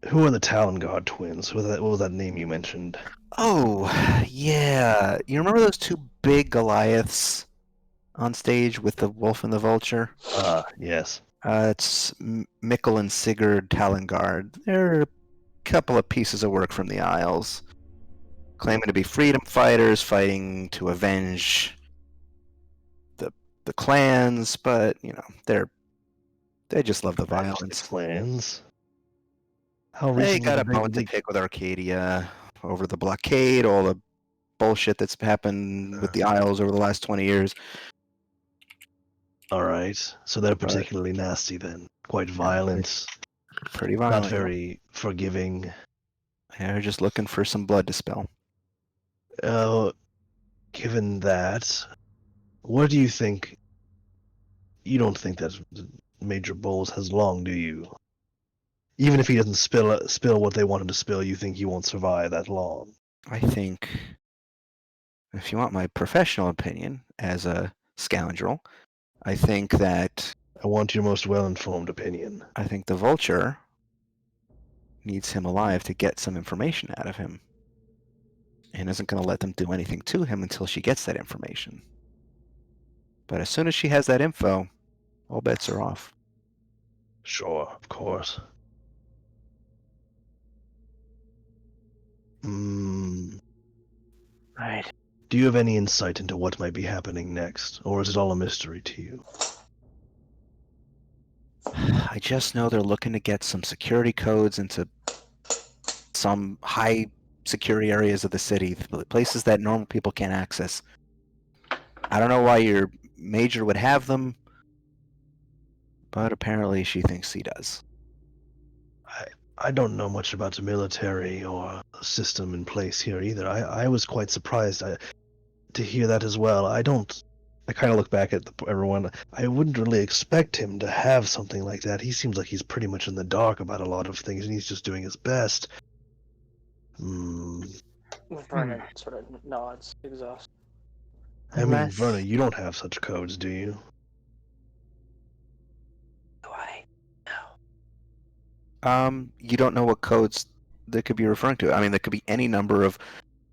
Who are the Talon God twins? What was that name you mentioned? Oh, yeah. You remember those two big Goliaths on stage with the wolf and the vulture? Yes. It's Mikkel and Sigurd Talengard. They're a couple of pieces of work from the Isles, claiming to be freedom fighters, fighting to avenge the clans, but they just love the violence. Clans. How They recently got a did bone to pick with Arcadia over the blockade, all the bullshit that's happened with the Isles over the last 20 years. All right. So they're particularly nasty then. Quite violent. Pretty violent. Not very forgiving. They're just looking for some blood to spill. Given that, what do you think? You don't think that Major Bowles has long, do you? Even if he doesn't spill what they want him to spill, you think he won't survive that long? I think, if you want my professional opinion as a scoundrel, I think that I want your most well-informed opinion. I think the vulture needs him alive to get some information out of him, and isn't going to let them do anything to him until she gets that information. But as soon as she has that info, all bets are off. Sure, of course. Right. Do you have any insight into what might be happening next, or is it all a mystery to you? I just know they're looking to get some security codes into some high security areas of the city, places that normal people can't access. I don't know why your major would have them, but apparently she thinks he does. I don't know much about the military or the system in place here either. I was quite surprised to hear that as well. I kind of look back at everyone. I wouldn't really expect him to have something like that. He seems like he's pretty much in the dark about a lot of things, and he's just doing his best. Vernon sort of nods, exhausted. I mean, Verna, you don't have such codes, do you? Do I? You don't know what codes they could be referring to. I mean, there could be any number of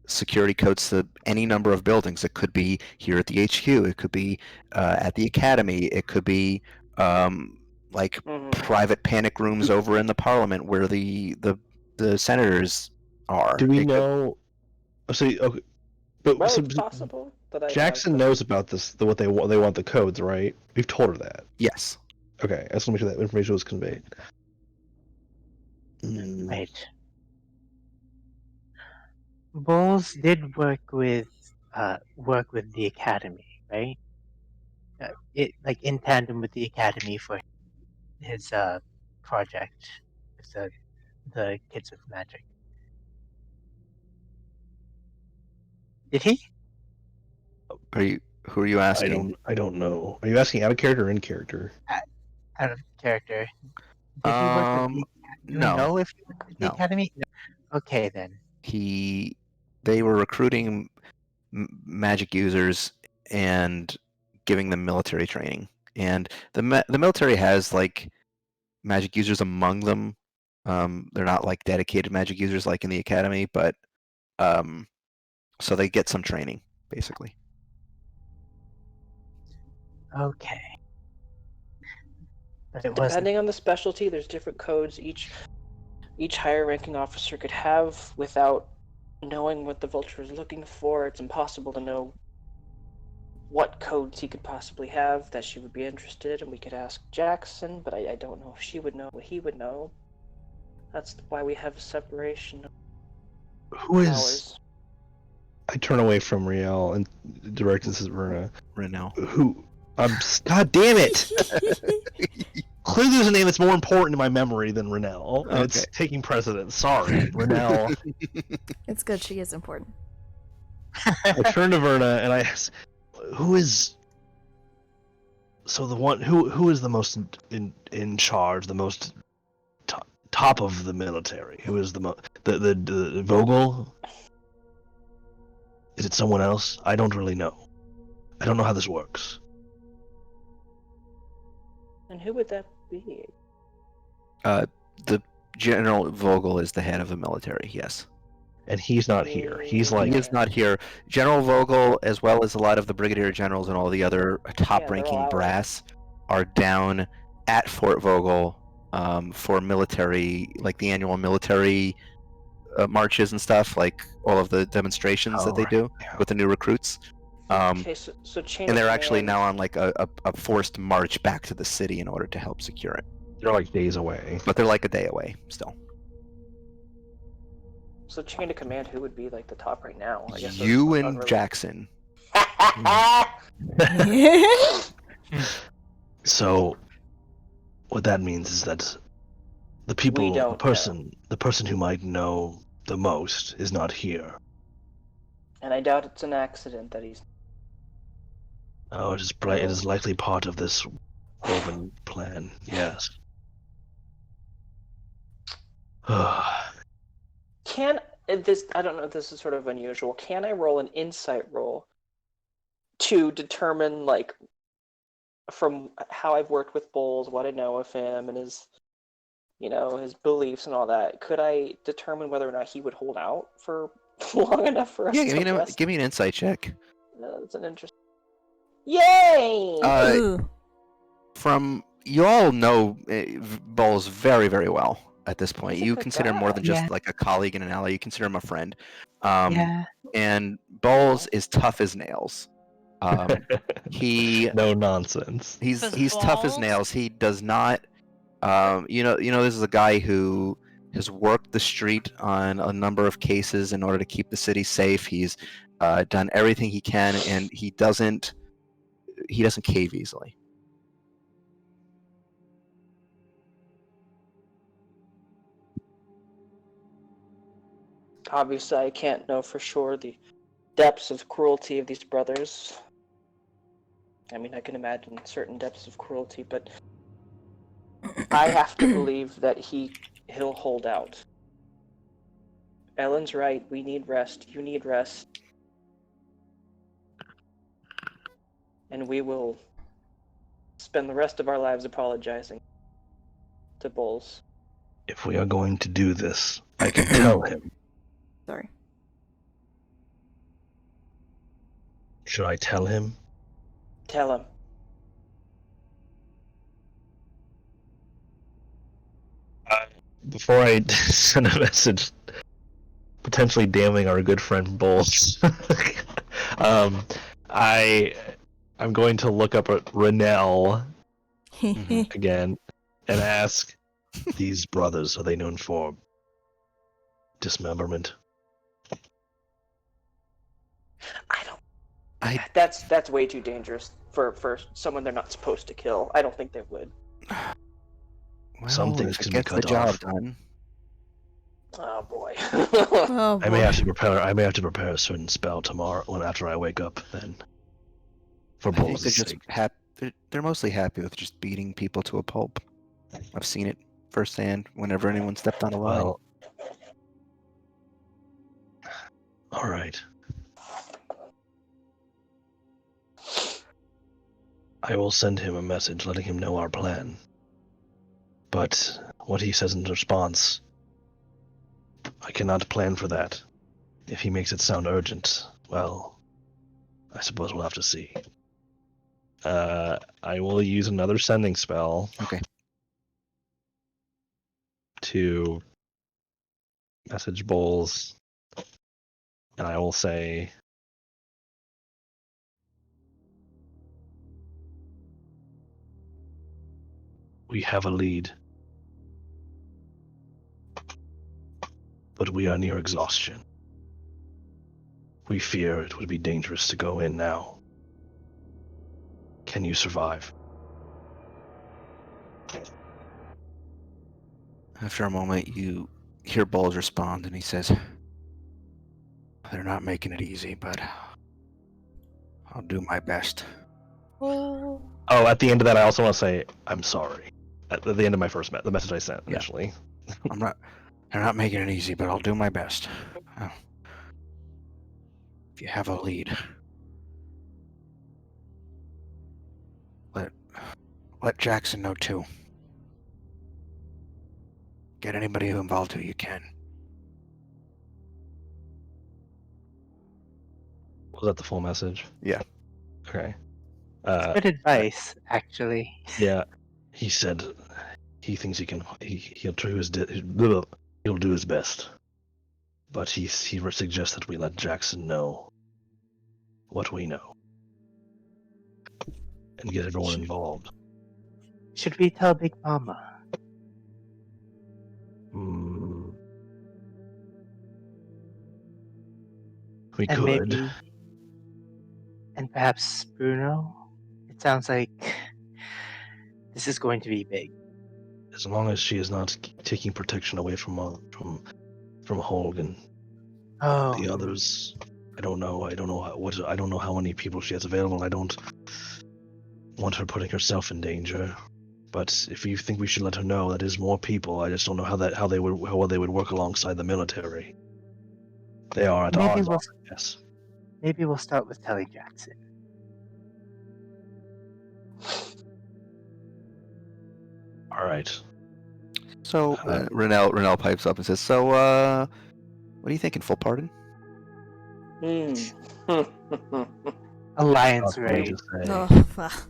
security codes to any number of buildings. It could be here at the HQ. It could be at the academy. It could be private panic rooms over in the parliament where the senators are. Do we know? Okay, but Well, it's possible that I Jackson knows about this. What they want the codes, right? We've told her that. Yes. Okay, I just want to make sure that information was conveyed. Right. Bowles did work with the academy, right? In tandem with the academy for his project with the kids with magic. Did he? Who are you asking? I don't know. Are you asking out of character or in character? Out of character. Did he work with do we know if he worked with the academy? No. Okay then. They were recruiting magic users and giving them military training, and the military has like magic users among them. They're not like dedicated magic users like in the academy, but so they get some training basically. Okay. But depending on the specialty, there's different codes each higher ranking officer could have. Without knowing what the vulture is looking for, it's impossible to know what codes he could possibly have that she would be interested in. We could ask Jackson, but I don't know if she would know what he would know. That's why we have a separation of Who is powers. I turn away from Riel and direct this at Verna. Renell. Who? God damn it! Clearly, there's a name that's more important in my memory than Renell, and it's Okay. taking precedence. Sorry, Renell. It's good. She is important. I turn to Verna and I ask, "Who is?" So the one who is the most in charge, the most top of the military? Who is the Vogel? Is it someone else? I don't really know. I don't know how this works. And who would that be? The General Vogel is the head of the military. Yes. And he's not here. He's like, He is not here. General Vogel, as well as a lot of the brigadier generals and all the other top-ranking out. brass, are down at Fort Vogel for military, like the annual military marches and stuff, like all of the demonstrations that they do with the new recruits. Okay, so chain And of they're actually command. now on like a forced march back to the city in order to help secure it. they're like days away. But they're like a day away still. So chain of command, who would be like the top right now? I guess You and Jackson. So, what that means is that the people, the person who might know the most is not here. And I doubt it's an accident that he's. Oh, it is likely part of this woven plan. Yes. Can this? I don't know if this is sort of unusual. Can I roll an insight roll to determine, like, from how I've worked with Bowles, what I know of him, and his, his beliefs and all that? Could I determine whether or not he would hold out for long enough for us to rest? Give me an insight check. That's an interesting. Yay! From you all know Bowles very, very well at this point. You consider him more than just like a colleague and an ally. You consider him a friend. And Bowles is tough as nails. No nonsense. He's tough as nails. He does not. This is a guy who has worked the street on a number of cases in order to keep the city safe. He's done everything he can, and he doesn't cave easily. Obviously, I can't know for sure the depths of cruelty of these brothers. I mean, I can imagine certain depths of cruelty, but I have to believe that he'll hold out. Ellen's right. We need rest. You need rest. And we will spend the rest of our lives apologizing to Bowles. If we are going to do this, I can tell him. Sorry. Should I tell him? Tell him. Before I send a message potentially damning our good friend Bowles, I'm going to look up at Renell again and ask, these brothers, are they known for dismemberment? That's way too dangerous for someone they're not supposed to kill. I don't think they would. Well, some things can be cut the job off. Done. Oh boy. Oh, I may have to prepare a certain spell tomorrow after I wake up. Then, for Bowles' sake. They're mostly happy with just beating people to a pulp. I've seen it firsthand whenever anyone stepped on a line. Well, all right. I will send him a message letting him know our plan. But what he says in response, I cannot plan for that. If he makes it sound urgent, well, I suppose we'll have to see. I will use another sending spell. Okay. To message Bowles, and I will say, we have a lead, but we are near exhaustion. We fear it would be dangerous to go in now. Can you survive? After a moment, you hear Bulge respond, and he says, "They're not making it easy, but I'll do my best." Oh. Oh, at the end of that, I also want to say I'm sorry. At the end of my first the message I sent Yeah. initially. They're not making it easy, but I'll do my best. If you have a lead, let Jackson know too. Get anybody involved who you can. Was that the full message? Yeah. Okay. Good advice, actually. Yeah. He said he thinks he can. He'll do his best. But he suggests that we let Jackson know what we know and get everyone involved. Should we tell Big Mama? We And could. and perhaps Bruno? It sounds like this is going to be big. As long as she is not taking protection away from Holg and Oh, the others. I don't know. I don't know how many people she has available. I don't want her putting herself in danger. But if you think we should let her know that is more people, I just don't know how well they would work alongside the military. They are at odds. Yes. maybe we'll start with telling Jackson. All right. So Renell pipes up and says, "So, what are you thinking? Full pardon?" Alliance That's what I raid. just say. Oh, fuck.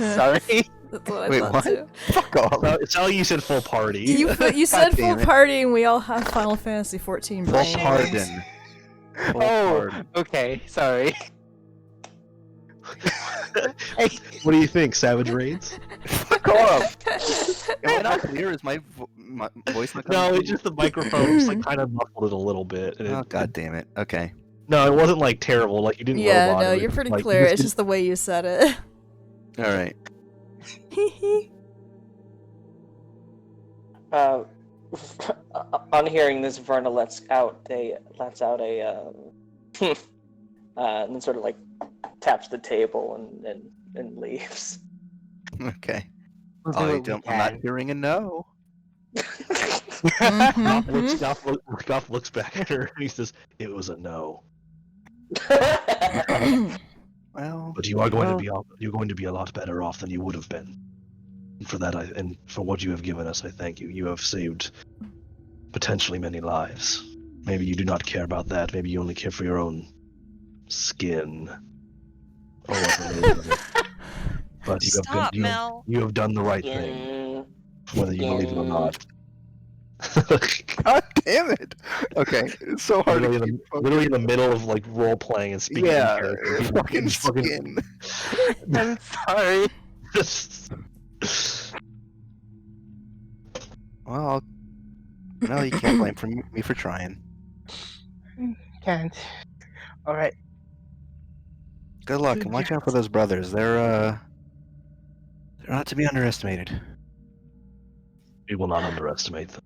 Sorry. That's what I Wait, thought what? too. Fuck off. It's how you said full party. You said full damn it. party, and we all have Final Fantasy 14 Full brains. pardon. Full Oh, pardon. okay. Sorry. What do you think, Savage Raids? Fuck off. Am I not clear? Is my voice not coming No, through? it's just the microphone just like kind of muffled it a little bit. And Oh, god damn it. Okay. no, it wasn't like terrible. Like you didn't Yeah, robot. no, it was you're just, pretty like, you clear. It's didn't- just the way you said it. Alright. On hearing this, Verna lets out a and then sort of like taps the table and leaves. Okay. We'll do what we I'm not can. hearing a no. Goff looks back at her and he says, "It was a no, Well, but you are going to be a lot better off than you would have been. And for that, and for what you have given us, I thank you. You have saved potentially many lives. Maybe you do not care about that. Maybe you only care for your own skin, or whatever. But Stop, Mel. you have done the right thing, whether you believe it or not." god damn it. Okay, it's so hard to keep literally in the middle of like role playing and speaking. Yeah, in character. fucking Just fucking- skin. I'm sorry. Well, no, you can't blame me for trying. Can't. All right. Good luck, and watch out for those brothers. They're not to be underestimated. We will not underestimate them.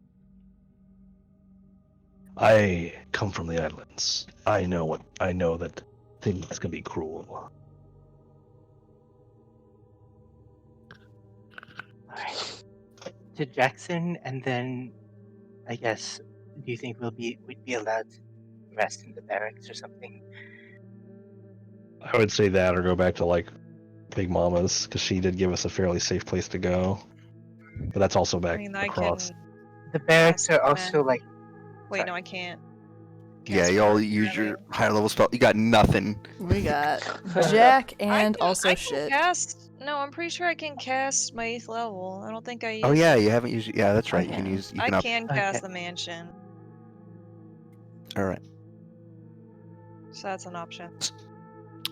I come from the islands. I know that things can be cruel. All right. To Jackson, and then I guess. Do you think we'd be allowed to rest in the barracks or something? I would say that, or go back to like Big Mama's, because she did give us a fairly safe place to go. But that's also back I mean, I across. can. The barracks Ask are also men. like. Wait, Sorry. no, I can't. Yeah, Cast you all fire use your together. higher level spell. You got nothing. We got Jack and I also can shit. Cast. No, I'm pretty sure I can cast my 8th level. I don't think I used. Oh yeah, you haven't used. Yeah, that's right. You Okay. can use. You I can up. can Okay. cast the mansion, All right. so that's an option.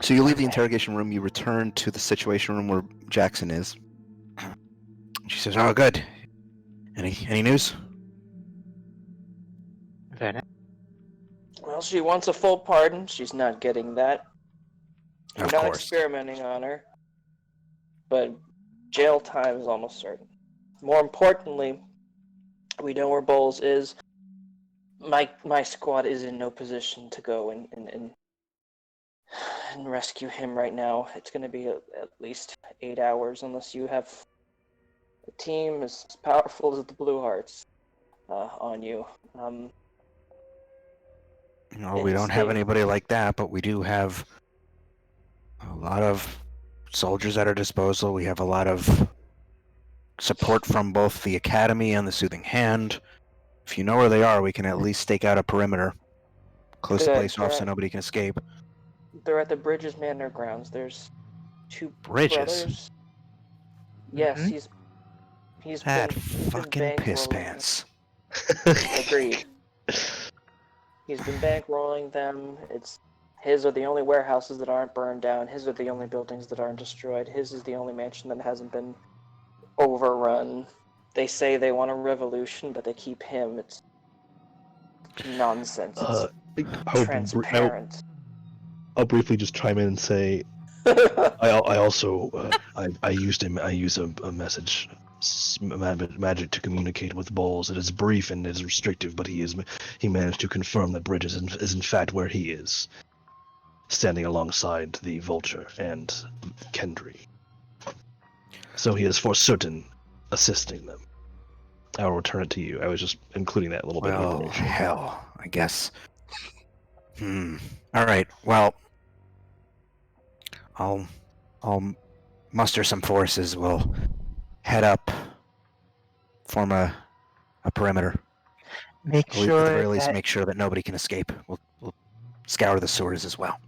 So you leave the Okay. interrogation room. You return to the situation room where Jackson is. She says, "Oh, good. Any news?" Verna. Well, Well, she wants a full pardon. She's not getting that. We're Of not course. experimenting on her. But jail time is almost certain. More importantly, we know where Bowles is. My squad is in no position to go and rescue him right now. It's going to be at least 8 hours unless you have a team as powerful as the Blue Hearts on you. No, we don't have anybody like that, but we do have a lot of soldiers at our disposal. We have a lot of support from both the Academy and the Soothing Hand. If you know where they are, we can at least stake out a perimeter, close the place off so nobody can escape. They're at the Bridges Manor grounds. There's two Bridges? brothers. Yes, Mhm. he's That been fucking piss bankrolling. pants. Agreed. He's been bankrolling them. His are the only warehouses that aren't burned down. His are the only buildings that aren't destroyed. His is the only mansion that hasn't been overrun. They say they want a revolution, but they keep him. It's nonsense. It's transparent. I'll briefly just chime in and say, I also I use a message magic to communicate with Bowles. It is brief and it is restrictive, but he managed to confirm that Bridges is in fact where he is, standing alongside the Vulture and Kendry. So he is for certain assisting them. I'll return it to you. I was just including that little bit of Well, information. hell, I guess. All right. Well, I'll muster some forces. We'll head up, form a perimeter. Make At the sure very least, that. make sure that nobody can escape. We'll scour the sewers as well.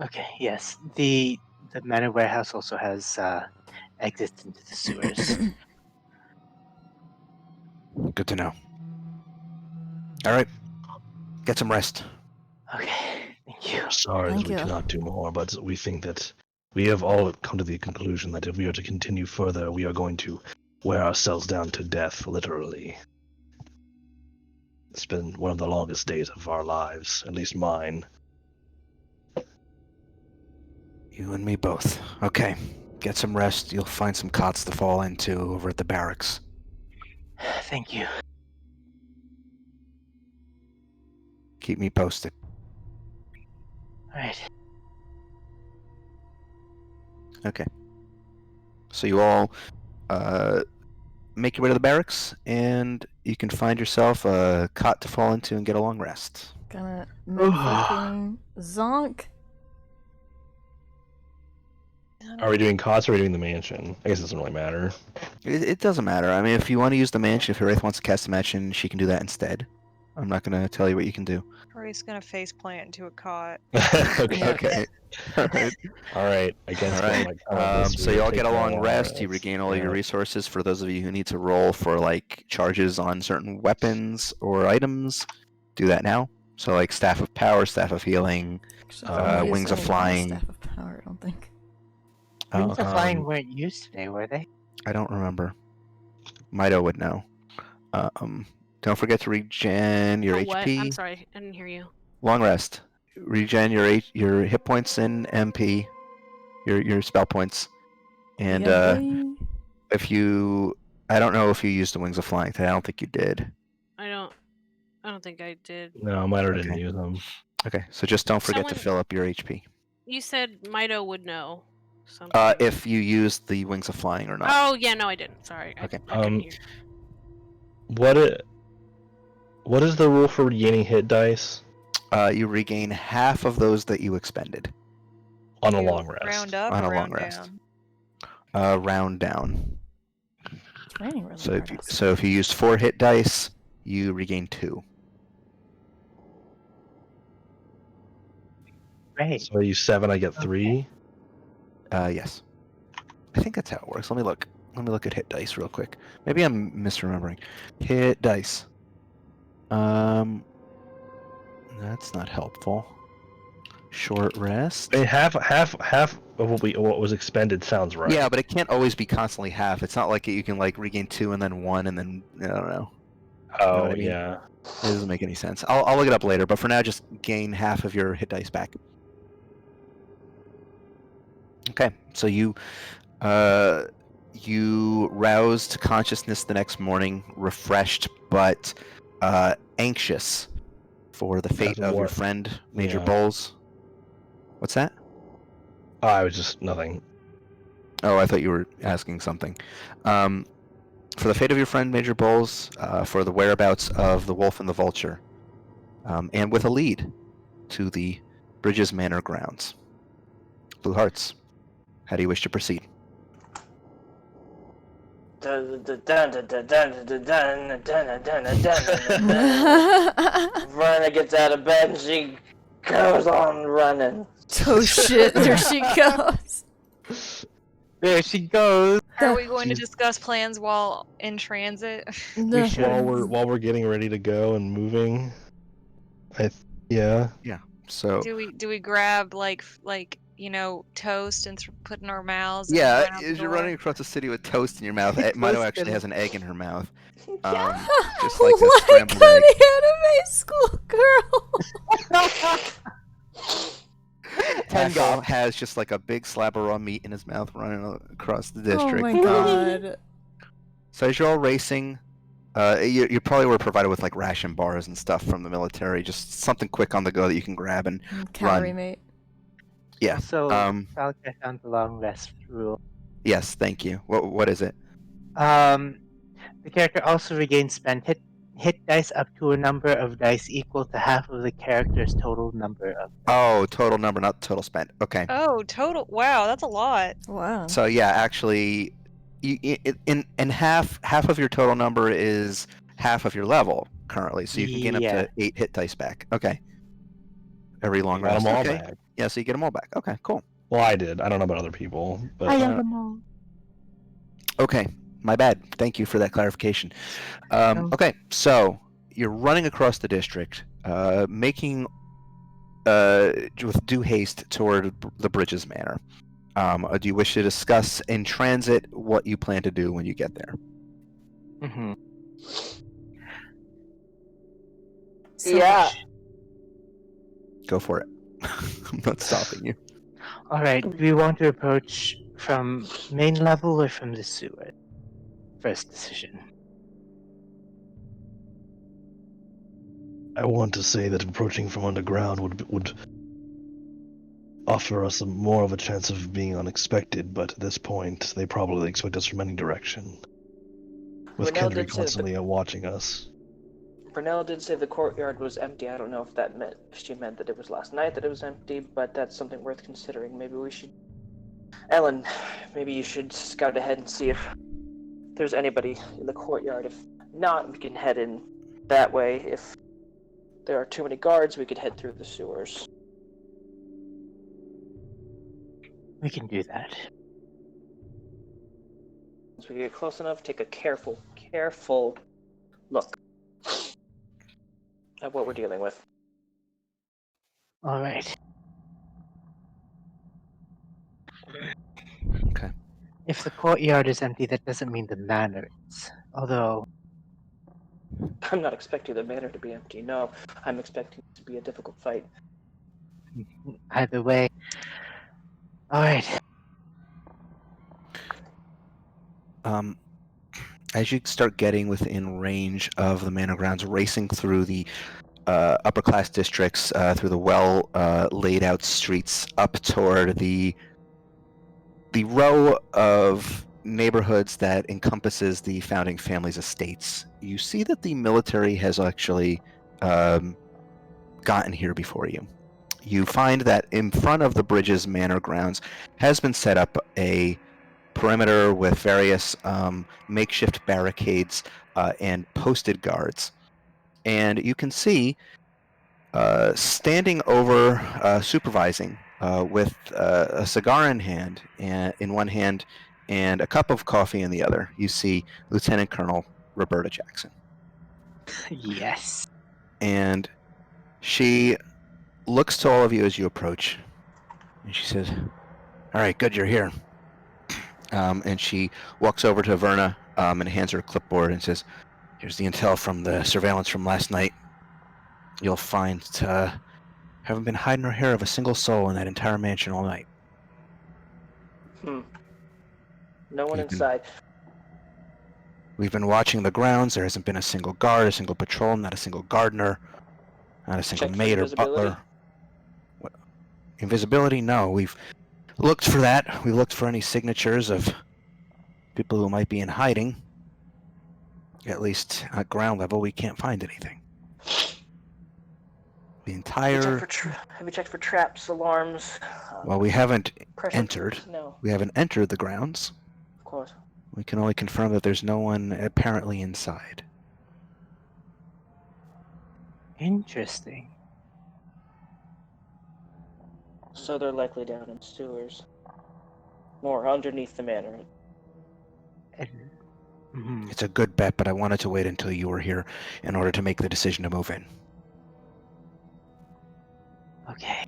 Okay. Yes. The manor warehouse also has exits into the sewers. Good to know. All right. Get some rest. Okay. Thank you. Sorry Thank that we you. cannot do more, but we think that we have all come to the conclusion that if we are to continue further, we are going to wear ourselves down to death, literally. It's been one of the longest days of our lives, at least mine. You and me both. Okay. Get some rest. You'll find some cots to fall into over at the barracks. Thank you. Keep me posted. All right. Okay. So you all make your way to the barracks, and you can find yourself a cot to fall into and get a long rest. Gonna fucking zonk. Are we doing cots or are we doing the mansion? I guess it doesn't really matter. It doesn't matter. I mean, if you want to use the mansion, if your Wraith wants to cast the mansion, she can do that instead. I'm not going to tell you what you can do. Wraith's gonna face plant into a cot. Okay. Okay. All right. All right. Against All right. what my comment is, So we you are all get a taking long rest. You regain all your Yeah. resources. For those of you who need to roll for like charges on certain weapons or items, do that now. So like Staff of Power, Staff of Healing, Actually, I haven't used Wings of any Flying. Staff of Power, I don't think. Wings of Flying Um, weren't used today, were they? I don't remember. Mido would know. Don't forget to regen your Oh, what? I'm HP. sorry, I didn't hear you. Long rest. Regen your hit points in MP, your spell points, and Yeah, boy. if you, I don't know if you used the Wings of Flying today. I don't think you did. I don't think I did. No, Miter didn't Okay. use them. Okay, so just don't forget to Someone- fill up your HP. You said Mido would know something. If you used the Wings of Flying or not. Oh yeah, no, I didn't. Sorry. Okay. I couldn't hear. What is the rule for regaining hit dice You regain half of those that you expended. on a You long rest? Round up On or a long round rest. down? Round down. It's raining really So hard if outside. so if you used 4 hit dice, you regain 2. Great. So I use 7, I get 3. Yes. I think that's how it works. Let me look. Let me look at hit dice real quick. Maybe I'm misremembering. Hit dice. That's not helpful. Short rest. I mean, half of what was expended sounds right. Yeah, but it can't always be constantly half. It's not like you can like regain 2 and then 1 and then I don't know. Oh, what I mean? yeah. It doesn't make any sense. I'll look it up later, but for now, just gain half of your hit dice back. Okay, so you rouse to consciousness the next morning, refreshed but anxious for the fate As in of your what? friend Major Yeah. Bowles. What's that? Oh, I was just nothing. Oh, I thought you were asking something. For the fate of your friend Major Bowles, for the whereabouts of the Wolf and the Vulture, and with a lead to the Bridges Manor grounds. Blue Hearts, how do you wish to proceed? Verna gets out of bed and she goes on running. Oh shit, there she goes. There she goes. Are we going to She's- discuss plans while in transit? We should. While we're getting ready to go and moving, yeah. So Do we grab like toast and put in our mouths and yeah, run out the as you're door? running across the city with toast in your mouth, Mino actually has an egg in her mouth. Just like a What scrambled kind egg. of anime school girl? Tango has just like a big slab of raw meat in his mouth running across the Oh district. my god. So as you're all racing, you probably were provided with like ration bars and stuff from the military, just something quick on the go that you can grab and Calorie run. mate. Yeah. Also, Um. Falca found the long rest rule. Yes. Thank you. What is it? The character also regains spent hit dice up to a number of dice equal to half of the character's total number of dice. Oh, total number, not total spent. Okay. Oh, total! Wow, that's a lot. Wow. So yeah, actually, in half of your total number is half of your level currently, so you can gain up Yeah. to 8 hit dice back. Okay. Every long Got rest. them all Okay. back. Yeah, so you get them all back. Okay, cool. Well, I did. I don't know about other people, but I have them all. Okay, my bad. Thank you for that clarification. No. Okay, so you're running across the district, making with due haste toward the Bridges Manor. Do you wish to discuss in transit what you plan to do when you get there? Mm-hmm. Yeah. Go for it. I'm not stopping you. All right. Do we want to approach from main level or from the sewer? First decision. I want to say that approaching from underground would offer us more of a chance of being unexpected, but at this point, they probably expect us from any direction. With Brunel Kendry did say that constantly watching us. Brunel did say the courtyard was empty. I don't know if she meant that it was last night that it was empty, but that's something worth considering. Maybe we should... Ellen, maybe you should scout ahead and see if there's anybody in the courtyard. If not, we can head in that way. If there are too many guards, we could head through the sewers. We can do that. Once we get close enough, take a careful look at what we're dealing with. All right. Okay. If the courtyard is empty, that doesn't mean the manor is. Although, I'm not expecting the manor to be empty, no. I'm expecting it to be a difficult fight. either way. All right. As you start getting within range of the manor grounds, racing through the upper class districts, through the well laid out streets, up toward the row of neighborhoods that encompasses the founding family's estates, you see that the military has actually gotten here before you. You find that in front of the Bridges Manor grounds has been set up a perimeter with various makeshift barricades and posted guards. And you can see standing over, supervising, with a cigar in hand, in one hand, and a cup of coffee in the other, you see Lieutenant Colonel Roberta Jackson. Yes. And she looks to all of you as you approach, and she says, "All right, good, you're here." And she walks over to Verna and hands her a clipboard and says, Here's the intel from the surveillance from last night. You'll find haven't been hiding or hair of a single soul in that entire mansion all night. No one We've been- inside. We've been watching the grounds. There hasn't been a single guard, a single patrol, not a single gardener, not a single Checked for maid or invisibility? butler. What? Invisibility? No, we've looked for that. We looked for any signatures of people who might be in hiding. At least at ground level, we can't find anything. The entire... Have you checked for traps, alarms? Well, we haven't pressure entered. tubes? No, We haven't entered the grounds. of course. We can only confirm that there's no one apparently inside. Interesting. So they're likely down in sewers. Or underneath the manor. Mhm. It's a good bet, but I wanted to wait until you were here in order to make the decision to move in. Okay.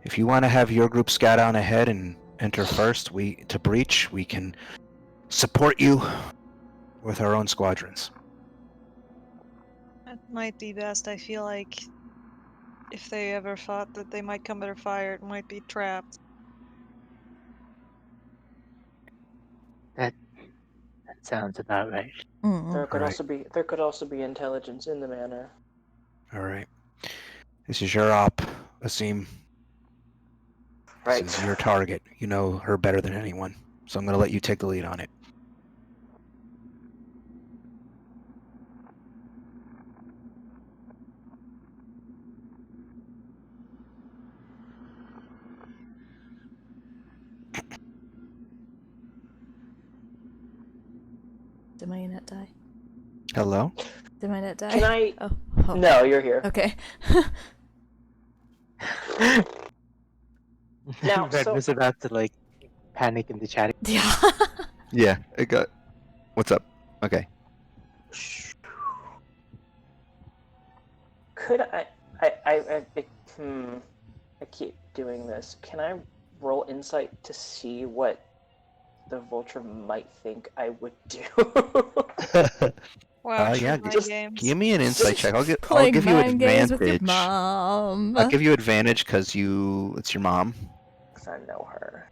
If you want to have your group scout on ahead and enter first, to breach, we can support you with our own squadrons. That might be best. I feel like if they ever thought that they might come under fire, it might be trapped. That sounds about right. There could Alright. also be intelligence in the manor. All right. This is your op, Asim. Right. This is your target. You know her better than anyone, so I'm going to let you take the lead on it. Did my internet die? Hello? Did my net die? Can I? Oh. No, you're here. Okay. Now, Red so- was about to like panic in the chat. Yeah. Yeah, it got. What's up? Okay. Could I keep doing this. Can I roll insight to see what the vulture might think I would do? Wow, Yeah, mind just games. Give me an insight check. I'll give Playing you mind games with your advantage. mom. I'll give you advantage because it's your mom. 'Cause I know her.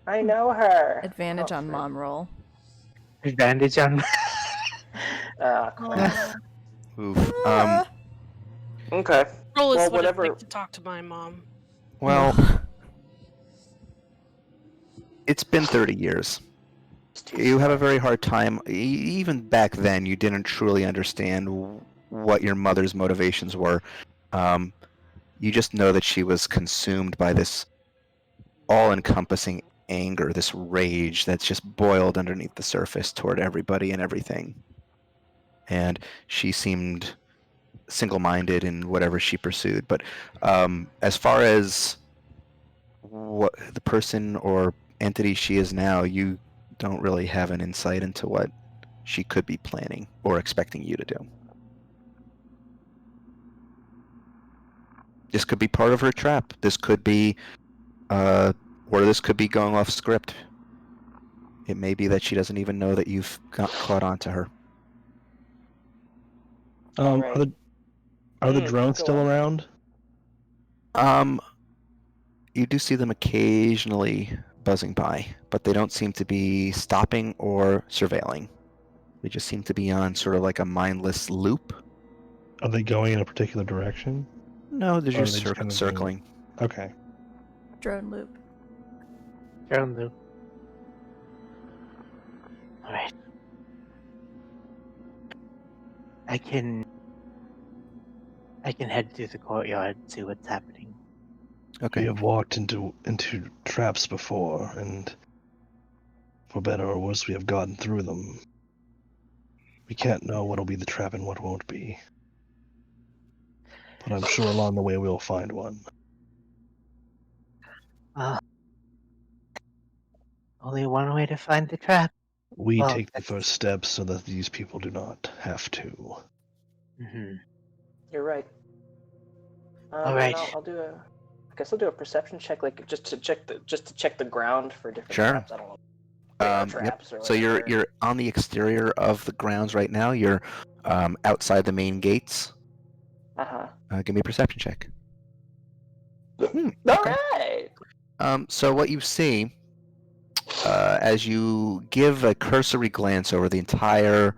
I know her. Advantage Oh, on frick. mom roll. Advantage on. Ah, crap. Oof. Okay. Roll is Well, what it's whatever. like to talk to my mom. Well, it's been 30 years. It's too You have a smart. very hard time. Even back then, you didn't truly understand what your mother's motivations were. You just know that she was consumed by this all-encompassing anger, this rage that's just boiled underneath the surface toward everybody and everything. And she seemed single-minded in whatever she pursued. But as far as what the person or entity she is now, you don't really have an insight into what she could be planning or expecting you to do. This could be part of her trap. This could be, or this could be going off script. It may be that she doesn't even know that you've caught on to her. Alright. Are the drones go still on. around? You do see them occasionally buzzing by, but they don't seem to be stopping or surveilling. They just seem to be on sort of like a mindless loop. Are they going in a particular direction? No, they're Or are just they just kind of circling. Okay. Drone loop. Drone loop. Alright. I can head to the courtyard and see what's happening. We Okay. have walked into traps before, and for better or worse, we have gotten through them. We can't know what'll be the trap and what won't be. But I'm sure along the way we'll find one. Only one way to find the trap. We Well, take the first steps so that these people do not have to. Mm-hmm. You're right. All right. I guess I'll do a perception check, like just to check the ground for different Sure. traps. I don't know. radar Yep. traps or So whatever. you're on the exterior of the grounds right now. You're outside the main gates. Uh-huh. Give me a perception check. All Okay. right. So what you see as you give a cursory glance over the entire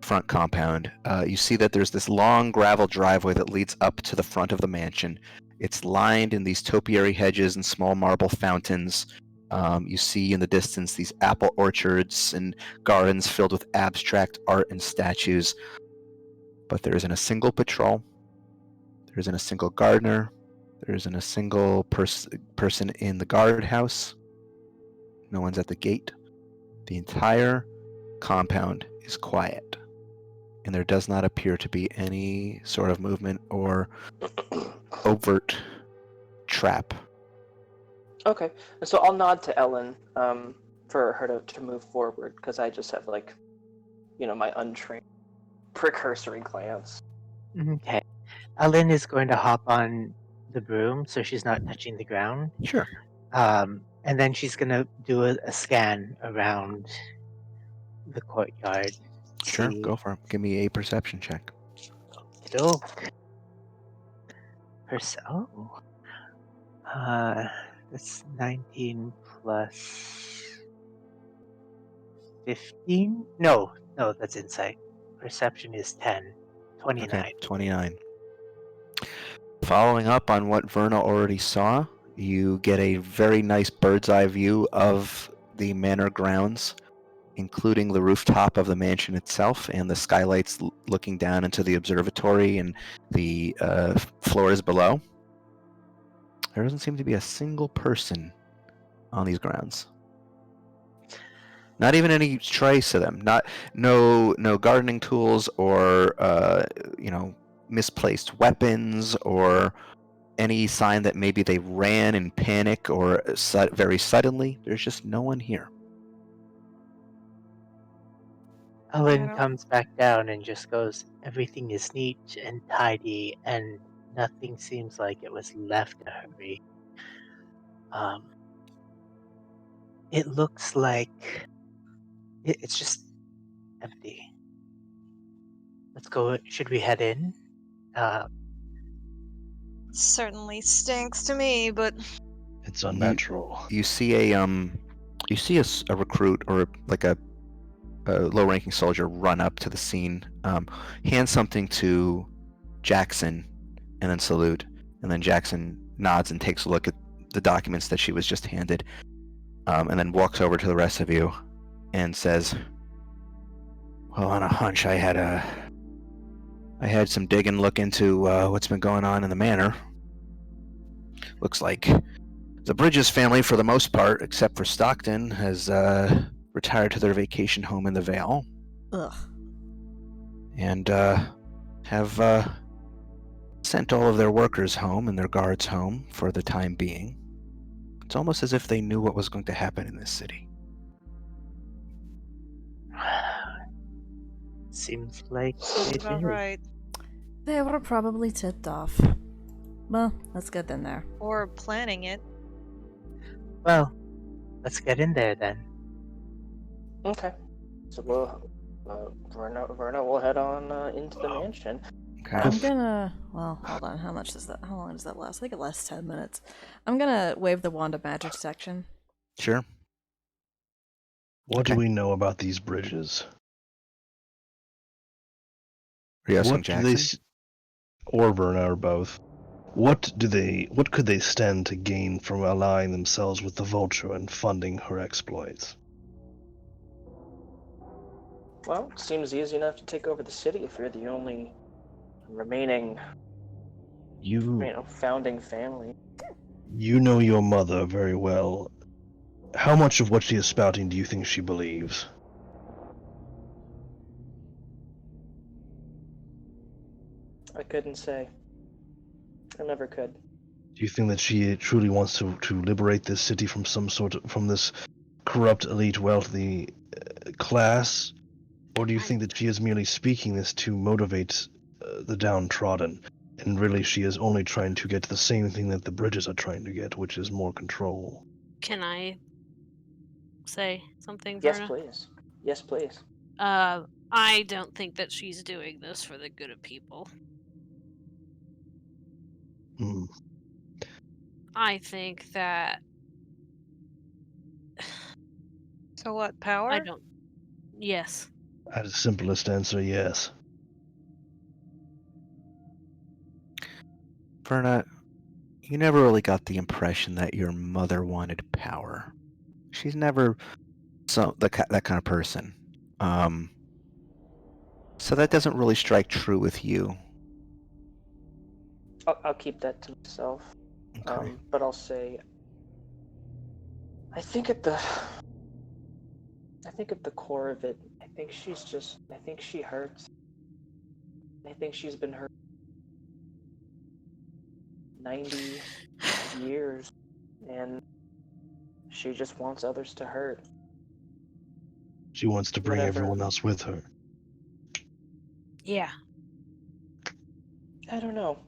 front compound, you see that there's this long gravel driveway that leads up to the front of the mansion. It's lined in these topiary hedges and small marble fountains. You see in the distance these apple orchards and gardens filled with abstract art and statues. But there isn't a single patrol. There isn't a single gardener. There isn't a single person in the guardhouse. No one's at the gate. The entire compound is quiet, and there does not appear to be any sort of movement or overt trap. Okay, so I'll nod to Ellen for her to move forward, because I just have, like, my untrained precursory glance. Okay. Ellen is going to hop on the broom so she's not touching the ground. Sure. And then she's going to do a scan around the courtyard. Sure, See. go for it. Give me a perception check. Okey-doke. That's 19 plus 15? No, that's insight. Perception is 10. 29. Okay, 29. Following up on what Verna already saw, you get a very nice bird's eye view of the manor grounds, including the rooftop of the mansion itself and the skylights looking down into the observatory and the floors below. There doesn't seem to be a single person on these grounds. Not even any trace of them. No gardening tools or misplaced weapons or any sign that maybe they ran in panic or very suddenly. There's just no one here. Ellen comes back down and just goes, everything is neat and tidy and nothing seems like it was left in a hurry. It looks like it's just empty. Let's go. Should we head in? Certainly stinks to me, but It's unnatural. You see a recruit or like a low-ranking soldier run up to the scene, hand something to Jackson, and then salute. And then Jackson nods and takes a look at the documents that she was just handed, and then walks over to the rest of you and says, "Well, on a hunch, I had some digging look into what's been going on in the manor. Looks like the Bridges family, for the most part, except for Stockton, has retired to their vacation home in the Vale. Ugh. And have sent all of their workers home and their guards home for the time being. It's almost as if they knew what was going to happen in this city." Seems like they about did. right. They were probably tipped off. Well, let's get in there. Or planning it. Well, let's get in there then. Okay, so Verna will head on into the mansion. Okay. I'm gonna. Well, hold on. How long does that last? I think it lasts 10 minutes. I'm gonna wave the wand of magic detection. Sure. What Okay. do we know about these bridges? Are you asking What do they, Jackson? or Verna, or both? What could they stand to gain from allying themselves with the Vulture and funding her exploits? Well, it seems easy enough to take over the city if you're the only remaining, founding family. You know your mother very well. How much of what she is spouting do you think she believes? I couldn't say. I never could. Do you think that she truly wants to liberate this city from from this corrupt, elite, wealthy class? Or do you think that she is merely speaking this to motivate the downtrodden, and really she is only trying to get the same thing that the Bridges are trying to get, which is more control? Can I say something, Yes, Verna? please. Yes, please. I don't think that she's doing this for the good of people. Hmm. I think that So what, I power? don't. Yes. At its simplest answer, yes. Verna, you never really got the impression that your mother wanted power. She's never that kind of person. So that doesn't really strike true with you. I'll keep that to myself. Okay. But I'll say, I think at the core of it, I think she hurts. I think she's been hurt 90 years, and she just wants others to hurt. She wants to bring Whatever. everyone else with her. Yeah. I don't know.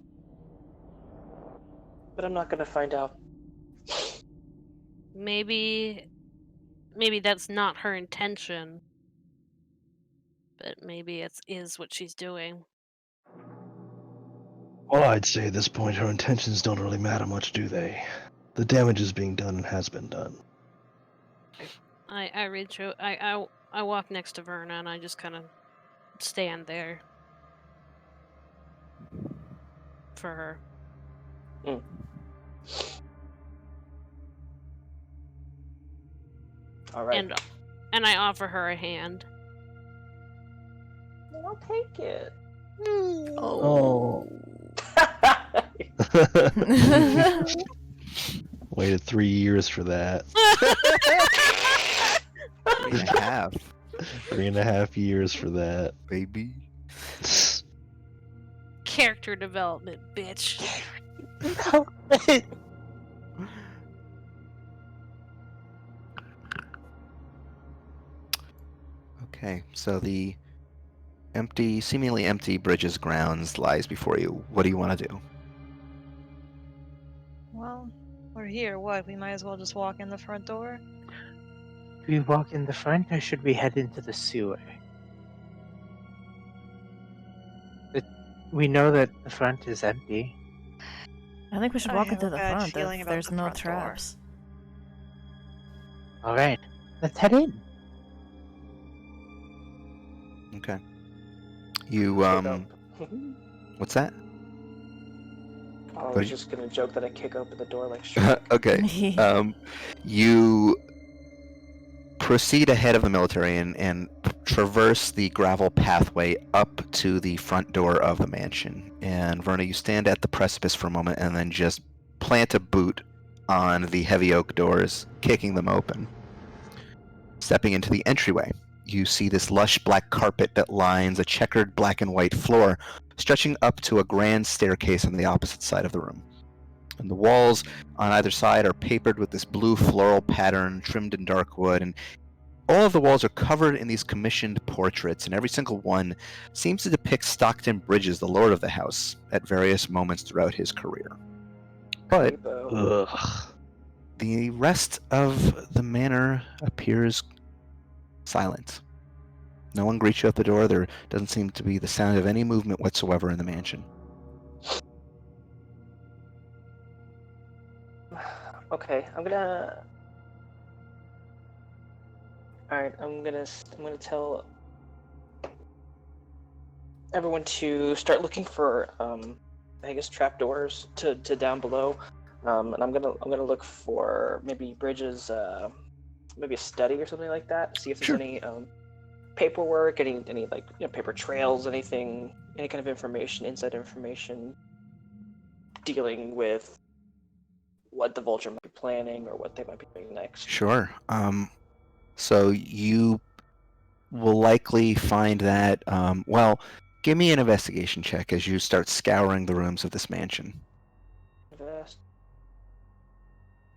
But I'm not gonna find out. Maybe that's not her intention, but maybe it is what she's doing. Well, I'd say at this point her intentions don't really matter much, do they? The damage is being done and has been done. I read through. I walk next to Verna and I just kind of stand there for her. All right. And I offer her a hand. I'll take it. Oh. Waited 3 years for that. 3.5, 3.5 years for that. baby. Character development, bitch. Okay, so the seemingly empty bridge's grounds lies before you. What do you want to do? Well, we're here. What? We might as well just walk in the front door? Do we walk in the front or should we head into the sewer? We know that the front is empty. I think we should I walk have into a the bad front feeling if about there's the no front door. traps. Alright, let's head in. Okay. You Kick up. what's that? I was just gonna joke that I kick open the door like Okay. Shrek. You proceed ahead of the military and traverse the gravel pathway up to the front door of the mansion. And Verna, you stand at the precipice for a moment and then just plant a boot on the heavy oak doors, kicking them open. Stepping into the entryway, you see this lush black carpet that lines a checkered black and white floor, stretching up to a grand staircase on the opposite side of the room. And the walls on either side are papered with this blue floral pattern trimmed in dark wood, and all of the walls are covered in these commissioned portraits, and every single one seems to depict Stockton Bridges, the lord of the house, at various moments throughout his career. But the rest of the manor appears silent. No one greets you at the door. There doesn't seem to be the sound of any movement whatsoever in the mansion. Okay, I'm gonna tell everyone to start looking for I guess trapdoors to down below. And I'm gonna look for maybe Bridges maybe a study or something like that. See if there's any paperwork, any like paper trails, anything, any kind of information, inside information dealing with what the Vulture might be planning or what they might be doing next. Sure. So you will likely find that, well, give me an investigation check as you start scouring the rooms of this mansion. Invest.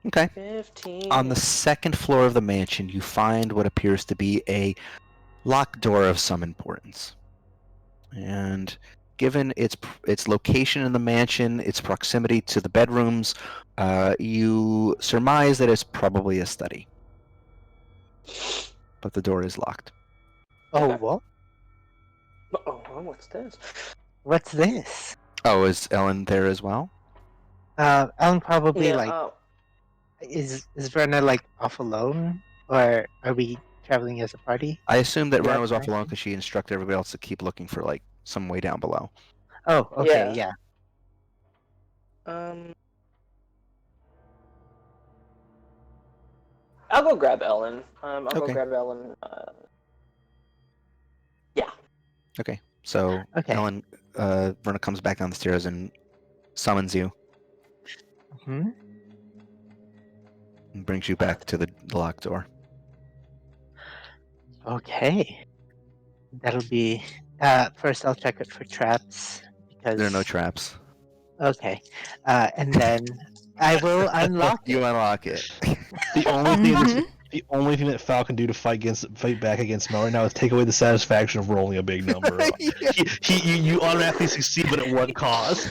Okay. 15. On the second floor of the mansion, you find what appears to be a locked door of some importance. And given its location in the mansion, its proximity to the bedrooms, you surmise that it's probably a study. but the door is locked. Oh, Okay. what? Oh, what's this? What's this? Oh, is Ellen there as well? Ellen probably Yeah. like is Verna like off alone, or are we traveling as a party? I assume that You Verna have was an off alone idea? because she instructed everybody else to keep looking for like some way down below. Oh, okay, Yeah. yeah. I'll go grab Ellen. I'll go Okay. grab Ellen. Yeah. Okay. So Okay. Ellen, Verna comes back down the stairs and summons you Hmm. and brings you back to the locked door. Okay. That'll be. First, I'll check it for traps because. There are no traps. Okay. And then I will unlock You it. unlock it. The only thing Mhm. the only thing that Fal can do to fight back against Mel right now is take away the satisfaction of rolling a big number. You automatically succeed, but at what cost?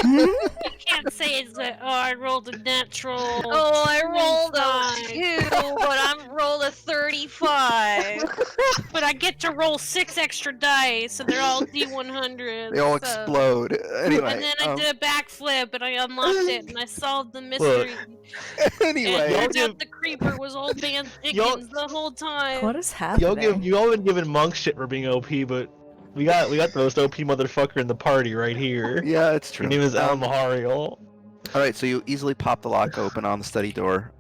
You can't say it's like, oh, I rolled a natural. Oh, I rolled a 2, 25. but I'm rolled a 35. But I get to roll 6 extra dice, and they're all D100s. They all so- explode. Anyway. And then I did a backflip, and I unlocked it, and I solved the mystery. And Anyway. it turns Y'all out the creeper was old man Y'all- Dickens the whole time. What is happening? you all been giving Monk shit for being OP, but we got the most OP motherfucker in the party right here. Yeah, it's true. Your name is Alan Mahariel. All right, so you easily pop the lock open on the study door,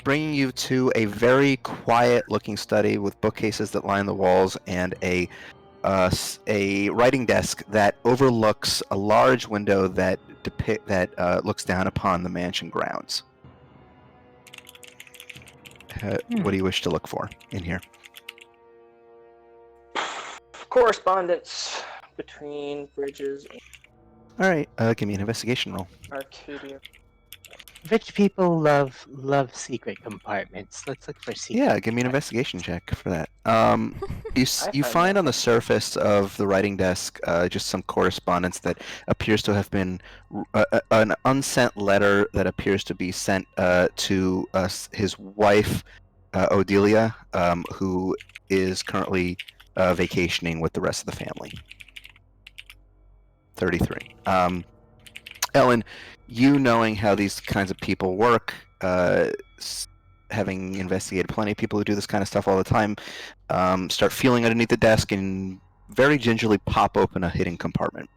bringing you to a very quiet-looking study with bookcases that line the walls and a writing desk that overlooks a large window that looks down upon the mansion grounds. What do you wish to look for in here? Correspondence between Bridges and All right, give me an investigation roll. Arcadia. Rich people love secret compartments. Let's look for secret. Yeah, give me an investigation check for that. You I find find on the nothing. surface of the writing desk just some correspondence that appears to have been an unsent letter that appears to be sent to his wife, Odelia, who is currently vacationing with the rest of the family. 33. Ellen, you knowing how these kinds of people work, having investigated plenty of people who do this kind of stuff all the time, start feeling underneath the desk and very gingerly pop open a hidden compartment.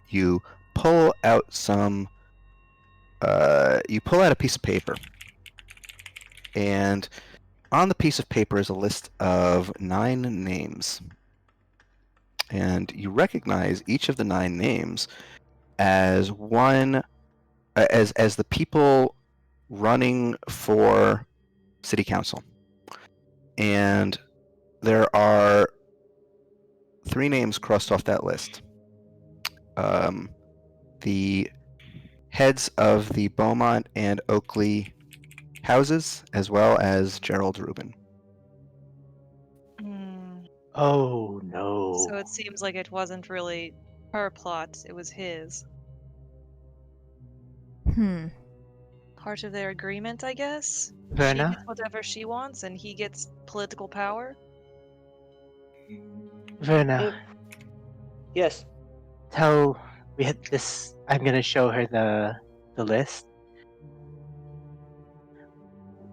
You pull out a piece of paper, and on the piece of paper is a list of 9 names. And you recognize each of the 9 names as as the people running for city council. And there are 3 names crossed off that list. The heads of the Beaumont and Oakley houses, as well as Gerald Rubin. Oh no. So it seems like it wasn't really her plot, it was his. Part of their agreement, I guess? She Verna? gets whatever she wants, and he gets political power? Verna, Yes. we had this. I'm gonna show her the list.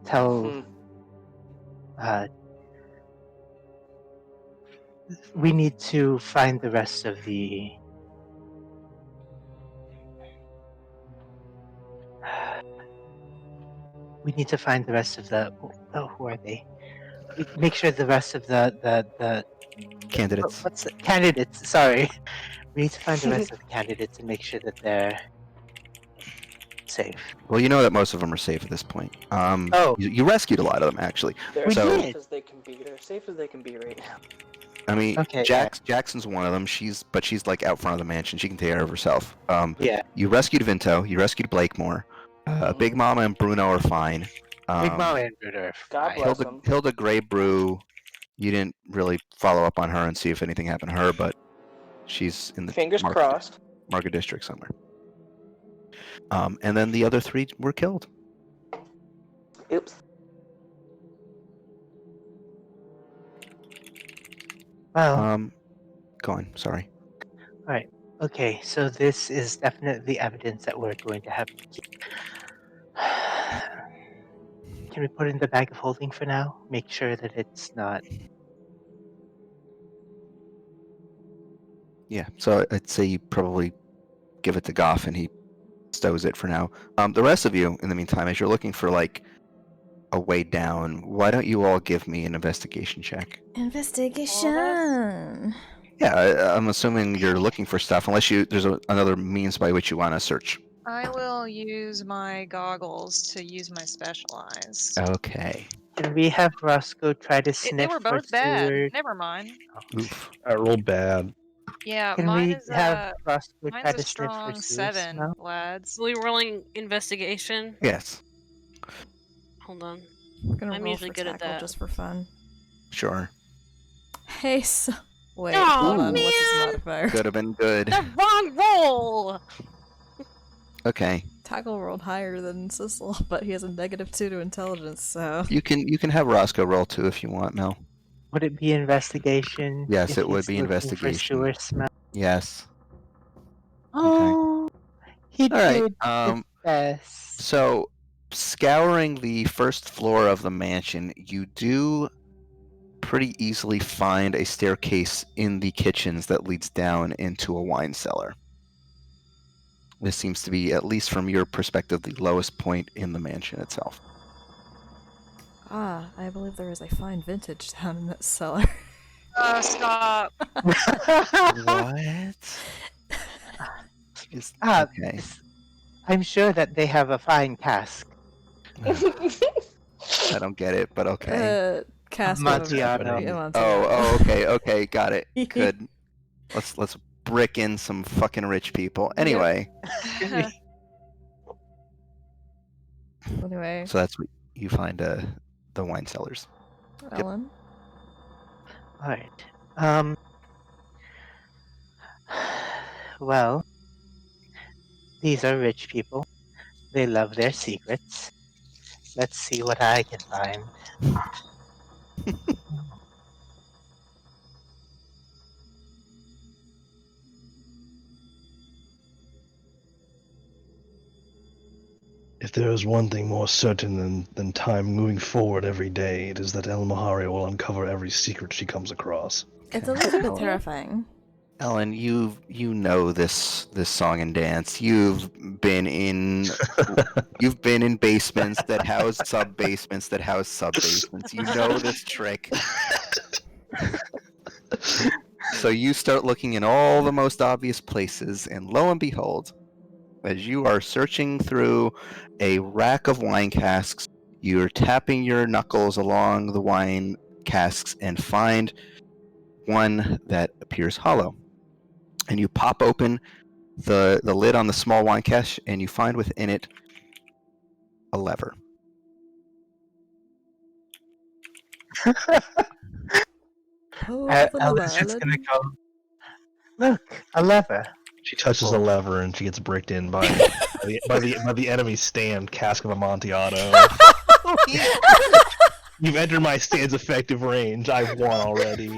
Tell we need to find the rest of the. We need to find the rest of the. Oh, who are they? Make sure the rest of the Candidates. what's the, candidates? Sorry, we need to find the rest of the candidates and make sure that they're safe. Well, you know that most of them are safe at this point. You rescued a lot of them, actually. They're So- safe as they can be. They're safe as they can be right now. I mean, Okay, Jackson's one of them. She's like out front of the mansion. She can take care of herself. Yeah. You rescued Vinto. You rescued Blakemore. Big Mama and Bruno are fine. Big Mama and Bruno are God fine. bless them. Hilda Grey Brew, you didn't really follow up on her and see if anything happened to her, but she's in the Fingers Market, crossed. Market District somewhere. And then the other 3 were killed. Oops. Well, Go on. Sorry. alright. Okay, so this is definitely evidence that we're going to have to keep. Can we put it in the bag of holding for now? Make sure that it's not. Yeah. So I'd say you probably give it to Goff, and he stows it for now. The rest of you, in the meantime, as you're looking for like a way down, why don't you all give me an investigation check? Investigation. Yeah, I'm assuming you're looking for stuff, unless there's another means by which you want to search. I will use my goggles to use my specialized. Okay. Can we have Roscoe try to They sniff were for both bad. sewers? Never mind. Oof. I rolled bad. Yeah, Can mine we is have Roscoe mine's try a to sniff for strong sewer 7, smell? lads. Are we rolling investigation? Yes. Hold on. I'm gonna I'm roll usually for good at tackle that. just for fun. Sure. Hey, so wait, Aw, hold on. man! What's his modifier? Could have been good. The wrong roll! Okay. Tackle rolled higher than Sissel, but he has a -2 to intelligence, so. You can have Roscoe roll too if you want, Mel. Would it be investigation Yes, if it would he's be looking for investigation. sewer smell? Yes. Okay. Oh, he All right. did his best. So, scouring the first floor of the mansion, you do pretty easily find a staircase in the kitchens that leads down into a wine cellar. This seems to be, at least from your perspective, the lowest point in the mansion itself. Ah, I believe there is a fine vintage down in that cellar. Stop. What? Okay. I'm sure that they have a fine cask. I don't get it, but okay. Cask of Amontillado. Oh, okay, got it. Good. Let's brick in some fucking rich people. Anyway. Anyway. So that's what you find the wine cellars. Ellen? Alright. Well, these are rich people. They love their secrets. Let's see what I can find. If there is one thing more certain than time moving forward every day, it is that El Mahari will uncover every secret she comes across. It's a little bit terrifying. Ellen, you know this song and dance. You've been in basements that house sub basements that house sub basements. You know this trick. So you start looking in all the most obvious places, and lo and behold, as you are searching through a rack of wine casks, you're tapping your knuckles along the wine casks and find one that appears hollow. And you pop open the lid on the small wine cask, and you find within it a lever. Ellen's just gonna go, look, a lever. She touches a lever and she gets bricked in by the enemy stand, Cask of Amontillado. You've entered my stand's effective range. I've won already.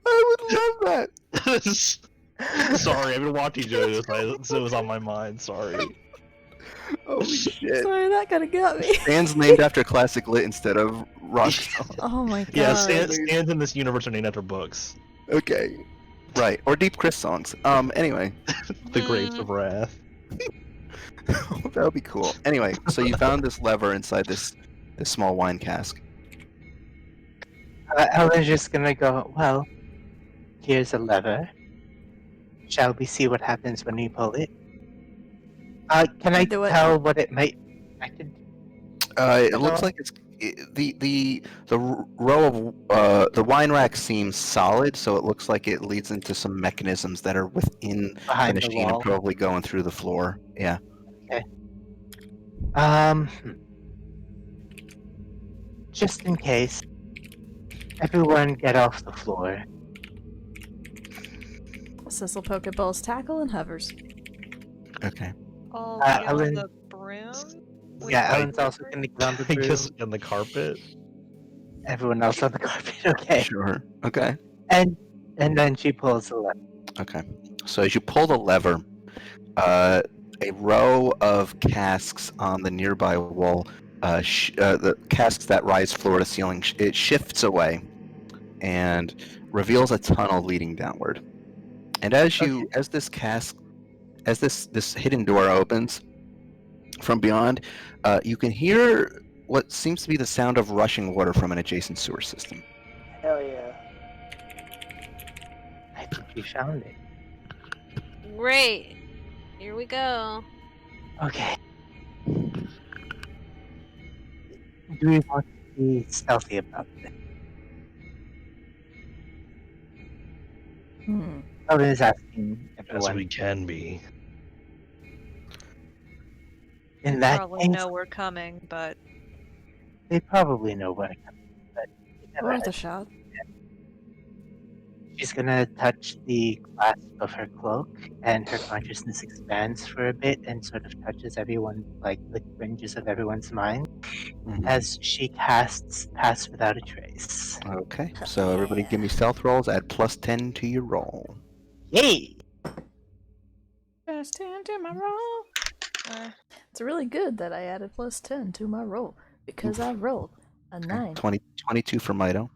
I would love that. Sorry, I've been watching JoJo's, so it was on my mind. Sorry. Holy shit. Sorry, that kinda got me. Stand's named after classic lit instead of Rockstone. Oh my god. Yeah, stands in this universe are named after books. Okay. Right. Or Deep Chris songs. Anyway. The Grapes of Wrath. That would be cool. Anyway, so you found this lever inside this small wine cask. Ellen's just gonna go, well, here's a lever. Shall we see what happens when we pull it? Can I tell what it might be connected to? It looks like it's the row of the wine rack seems solid, so it looks like it leads into some mechanisms that are within Behind the the machine wall? and probably going through the floor. Yeah. Okay. Just in case, everyone get off the floor. Sissel Pokeballs tackle and hovers. Okay. I'll get on Ellen- the broom. Yeah, Ellen's also gonna get on the broom. Because on the carpet. everyone else on the carpet. Okay. Sure. Okay. And then she pulls the lever. Okay. So as you pull the lever, a row of casks on the nearby wall, the casks that rise floor to ceiling, it shifts away and reveals a tunnel leading downward. And as this hidden door opens from beyond, you can hear what seems to be the sound of rushing water from an adjacent sewer system. Hell yeah. I think we found it. Great. Here we go. Okay. Do we want to be stealthy about this? Owen is asking As everyone. we can be. In They that probably case, know we're coming, but they probably know we're coming, but you never Worth had- a shot. She's gonna touch the clasp of her cloak, and her consciousness expands for a bit and sort of touches everyone, like the fringes of everyone's mind, as she casts Pass Without a Trace. Okay, so everybody give me stealth rolls, add +10 to your roll. Yay! Just 10 to my roll. It's really good that I added +10 to my roll because I rolled a 9. 22 for Mito,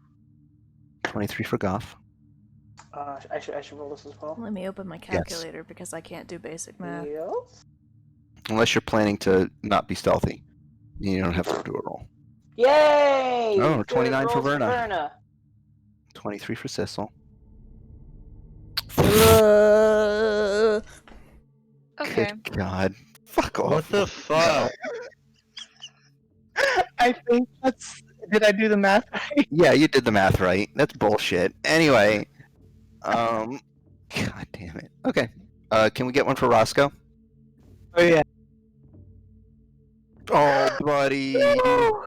23 for Goff. I should roll this as well. Let me open my calculator because I can't do basic math. Yes. Unless you're planning to not be stealthy, you don't have to do a roll. Yay! Oh, Good 29 for rolls Verna. Verna. 23 for Sissel. okay. Good God. Fuck off. What the fuck? I think that's. Did I do the math right? Yeah, you did the math right. That's bullshit. Anyway, God damn it. Okay. Can we get one for Roscoe? Oh, yeah. Oh, buddy. No!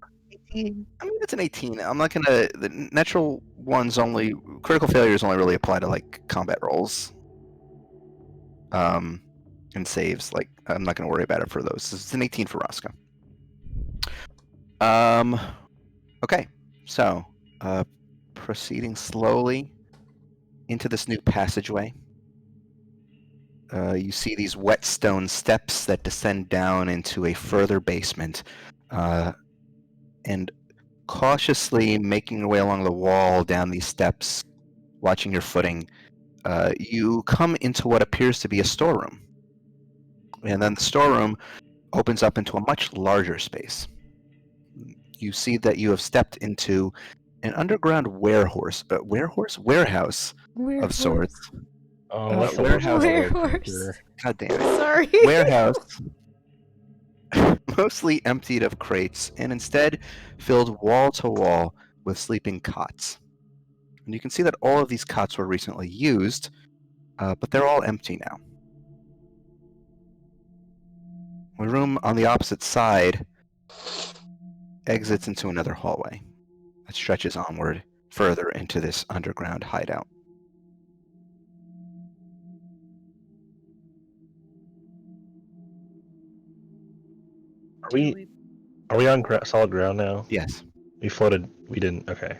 I mean, it's an 18. I'm not gonna. The natural ones only. Critical failures only really apply to like combat rolls. And saves. Like, I'm not gonna worry about it for those. It's an 18 for Roscoe. Okay. So, proceeding slowly into this new passageway. You see these wet stone steps that descend down into a further basement, and cautiously making your way along the wall down these steps, watching your footing, you come into what appears to be a storeroom. And then the storeroom opens up into a much larger space. You see that you have stepped into an underground warehouse of sorts. Oh, what's the warehouse. Werehorse. God damn it. Sorry. Warehouse mostly emptied of crates and instead filled wall to wall with sleeping cots. And you can see that all of these cots were recently used, but they're all empty now. The room on the opposite side exits into another hallway that stretches onward further into this underground hideout. Are we on solid ground now? Yes. We floated. We didn't. Okay.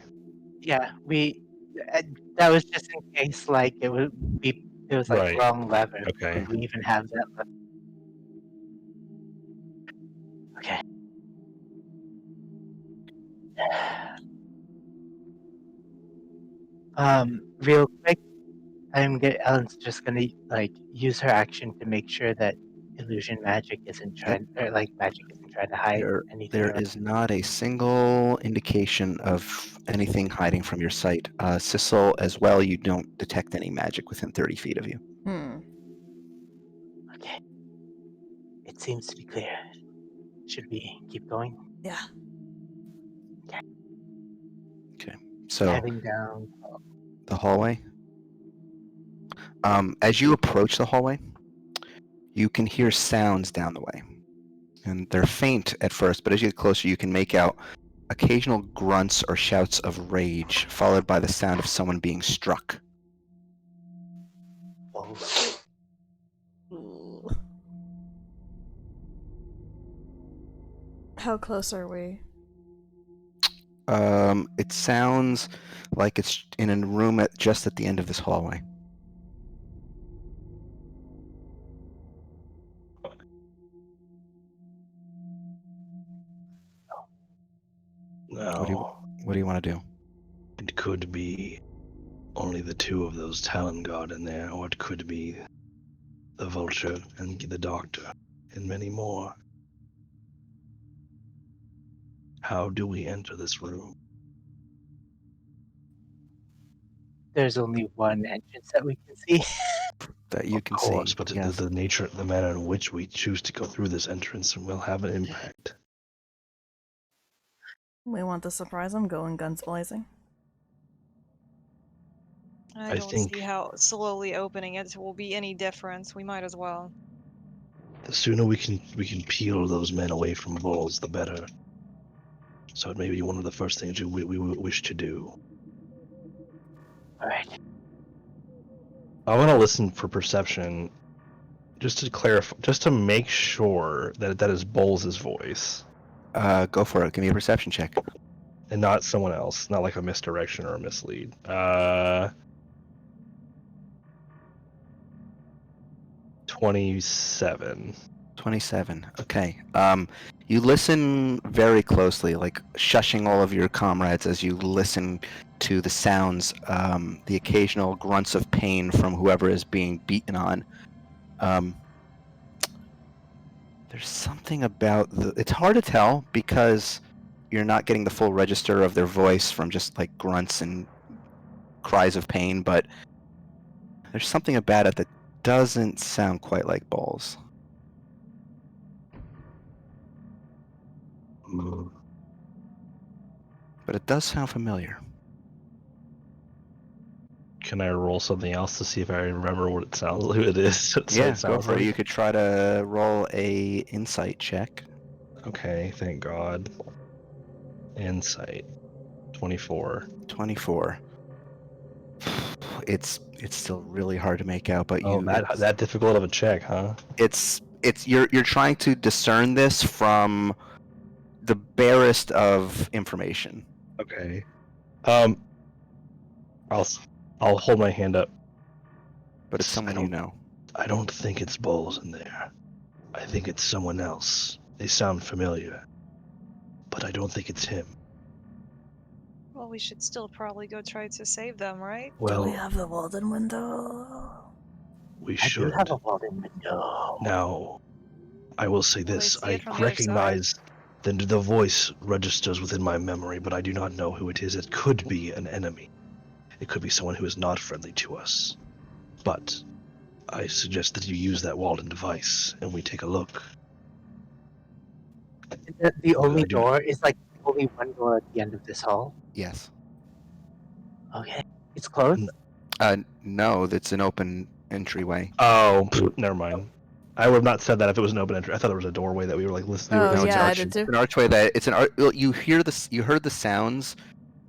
Yeah, that was just in case, like, it was like Right. wrong lever. Okay. Did we even have that lever? Okay. Real quick, Ellen's just gonna like use her action to make sure that illusion magic isn't trying, or like magic isn't trying to hide anything. There is not a single indication of anything hiding from your sight. Sissel, as well, you don't detect any magic within 30 feet of you. Okay. It seems to be clear. Should we keep going? Yeah. Okay. So Heading down the hallway. As you approach the hallway, you can hear sounds down the way. And they're faint at first, but as you get closer, you can make out occasional grunts or shouts of rage, followed by the sound of someone being struck. How close are we? It sounds like it's in a room just at the end of this hallway. No, What do you want to do? it could be only the two of those Talon God in there, or it could be the Vulture and the Doctor, and many more. How do we enter this room? There's only one entrance that we can see. That you Of can course, see. but Yes. the nature, the manner in which we choose to go through this entrance will have an impact. We want to surprise them, going guns blazing. I I don't think see how slowly opening it will be any difference. We might as well. the sooner we can peel those men away from Vols, the better. So it may be one of the first things we would wish to do. All right. I want to listen for perception, just to clarify, just to make sure that that is Bowles' voice Go for it. Give me a perception check. and not someone else, not like a misdirection or a mislead. 27. 27. Okay. You listen very closely, like shushing all of your comrades as you listen to the sounds, the occasional grunts of pain from whoever is being beaten on. There's something about it's hard to tell because you're not getting the full register of their voice from just like grunts and cries of pain, but there's something about it that doesn't sound quite like balls. Mm. But it does sound familiar. Can I roll something else to see if I remember what it sounds like? Who it is? So Yeah, it go sounds for it. like. You could try to roll a insight check. Okay, thank God. Insight. 24. 24. It's still really hard to make out, but Oh, that difficult of a check, huh? it's you're trying to discern this from the barest of information. Okay. I'll hold my hand up. But it's someone you know. I don't think it's Bowles in there. I think it's someone else. They sound familiar, but I don't think it's him. Well, we should still probably go try to save them, right? Do we Well, have the Walden window? we I do should. have a Walden window. Now, I will say Will they this: see I it from the other side? recognize the voice registers within my memory, but I do not know who it is. It could be an enemy. It could be someone who is not friendly to us. But I suggest that you use that Walden device and we take a look. The only I do. door is like only one door at the end of this hall. Yes. Okay. It's closed? No, that's an open entryway. Oh, never mind. I would have not said that if it was an open entry. I thought there was a doorway that we were like listening. Oh, No, it's yeah, an I arch. did too. It's an archway that it's an arch. You heard the sounds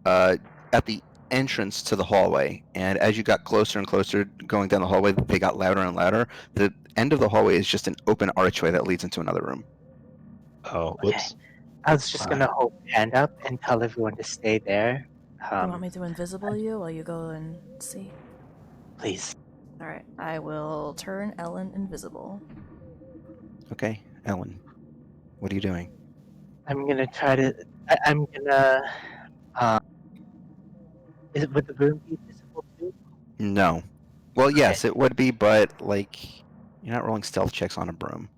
at the entrance to the hallway, and as you got closer and closer going down the hallway, they got louder and louder. The end of the hallway is just an open archway that leads into another room. Oh, whoops. I was just gonna hold my hand up and tell everyone to stay there. You want me to invisible you while you go and see? Please. Alright, I will turn Ellen invisible. Okay, Ellen, what are you doing? I'm gonna try to. I'm gonna. Would the room be visible too? No. Well, yes, it would be, but like you're not rolling stealth checks on a broom.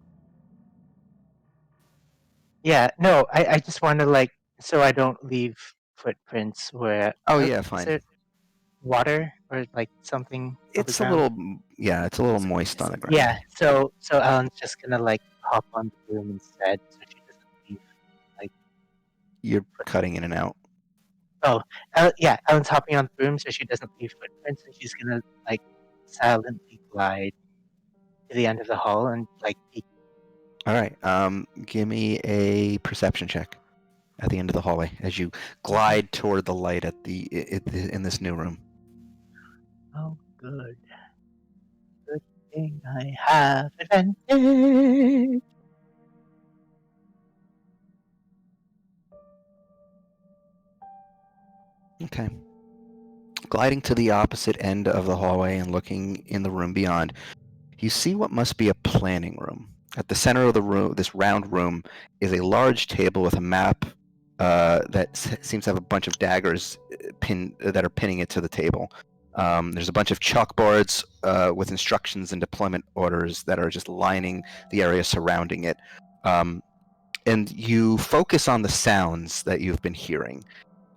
Yeah. No. I just want to like so I don't leave footprints where. Oh yeah, Is fine. there water or like something on the It's a ground? little moist on the ground. Yeah. So Ellen's just gonna like hop on the broom instead, so she doesn't leave. You're cutting in and out. Oh, yeah. Ellen's hopping on the broom so she doesn't leave footprints, and she's gonna like silently glide to the end of the hall and like peek. All right. Give me a perception check at the end of the hallway as you glide toward the light in this new room. Oh, good. Good thing I have advantage. Okay. Gliding to the opposite end of the hallway and looking in the room beyond, you see what must be a planning room. At the center of the room, this round room, is a large table with a map that seems to have a bunch of daggers that are pinning it to the table. There's a bunch of chalkboards with instructions and deployment orders that are just lining the area surrounding it. And you focus on the sounds that you've been hearing.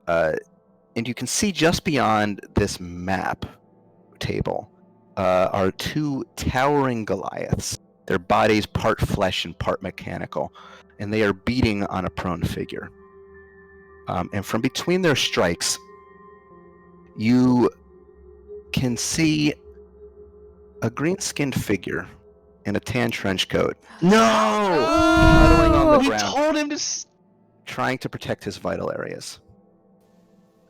And you can see just beyond this map table are two towering Goliaths. Their bodies part flesh and part mechanical, and they are beating on a prone figure. And from between their strikes, you can see a green-skinned figure in a tan trench coat. No! Huddling on the Oh! We ground, told him to. trying to protect his vital areas.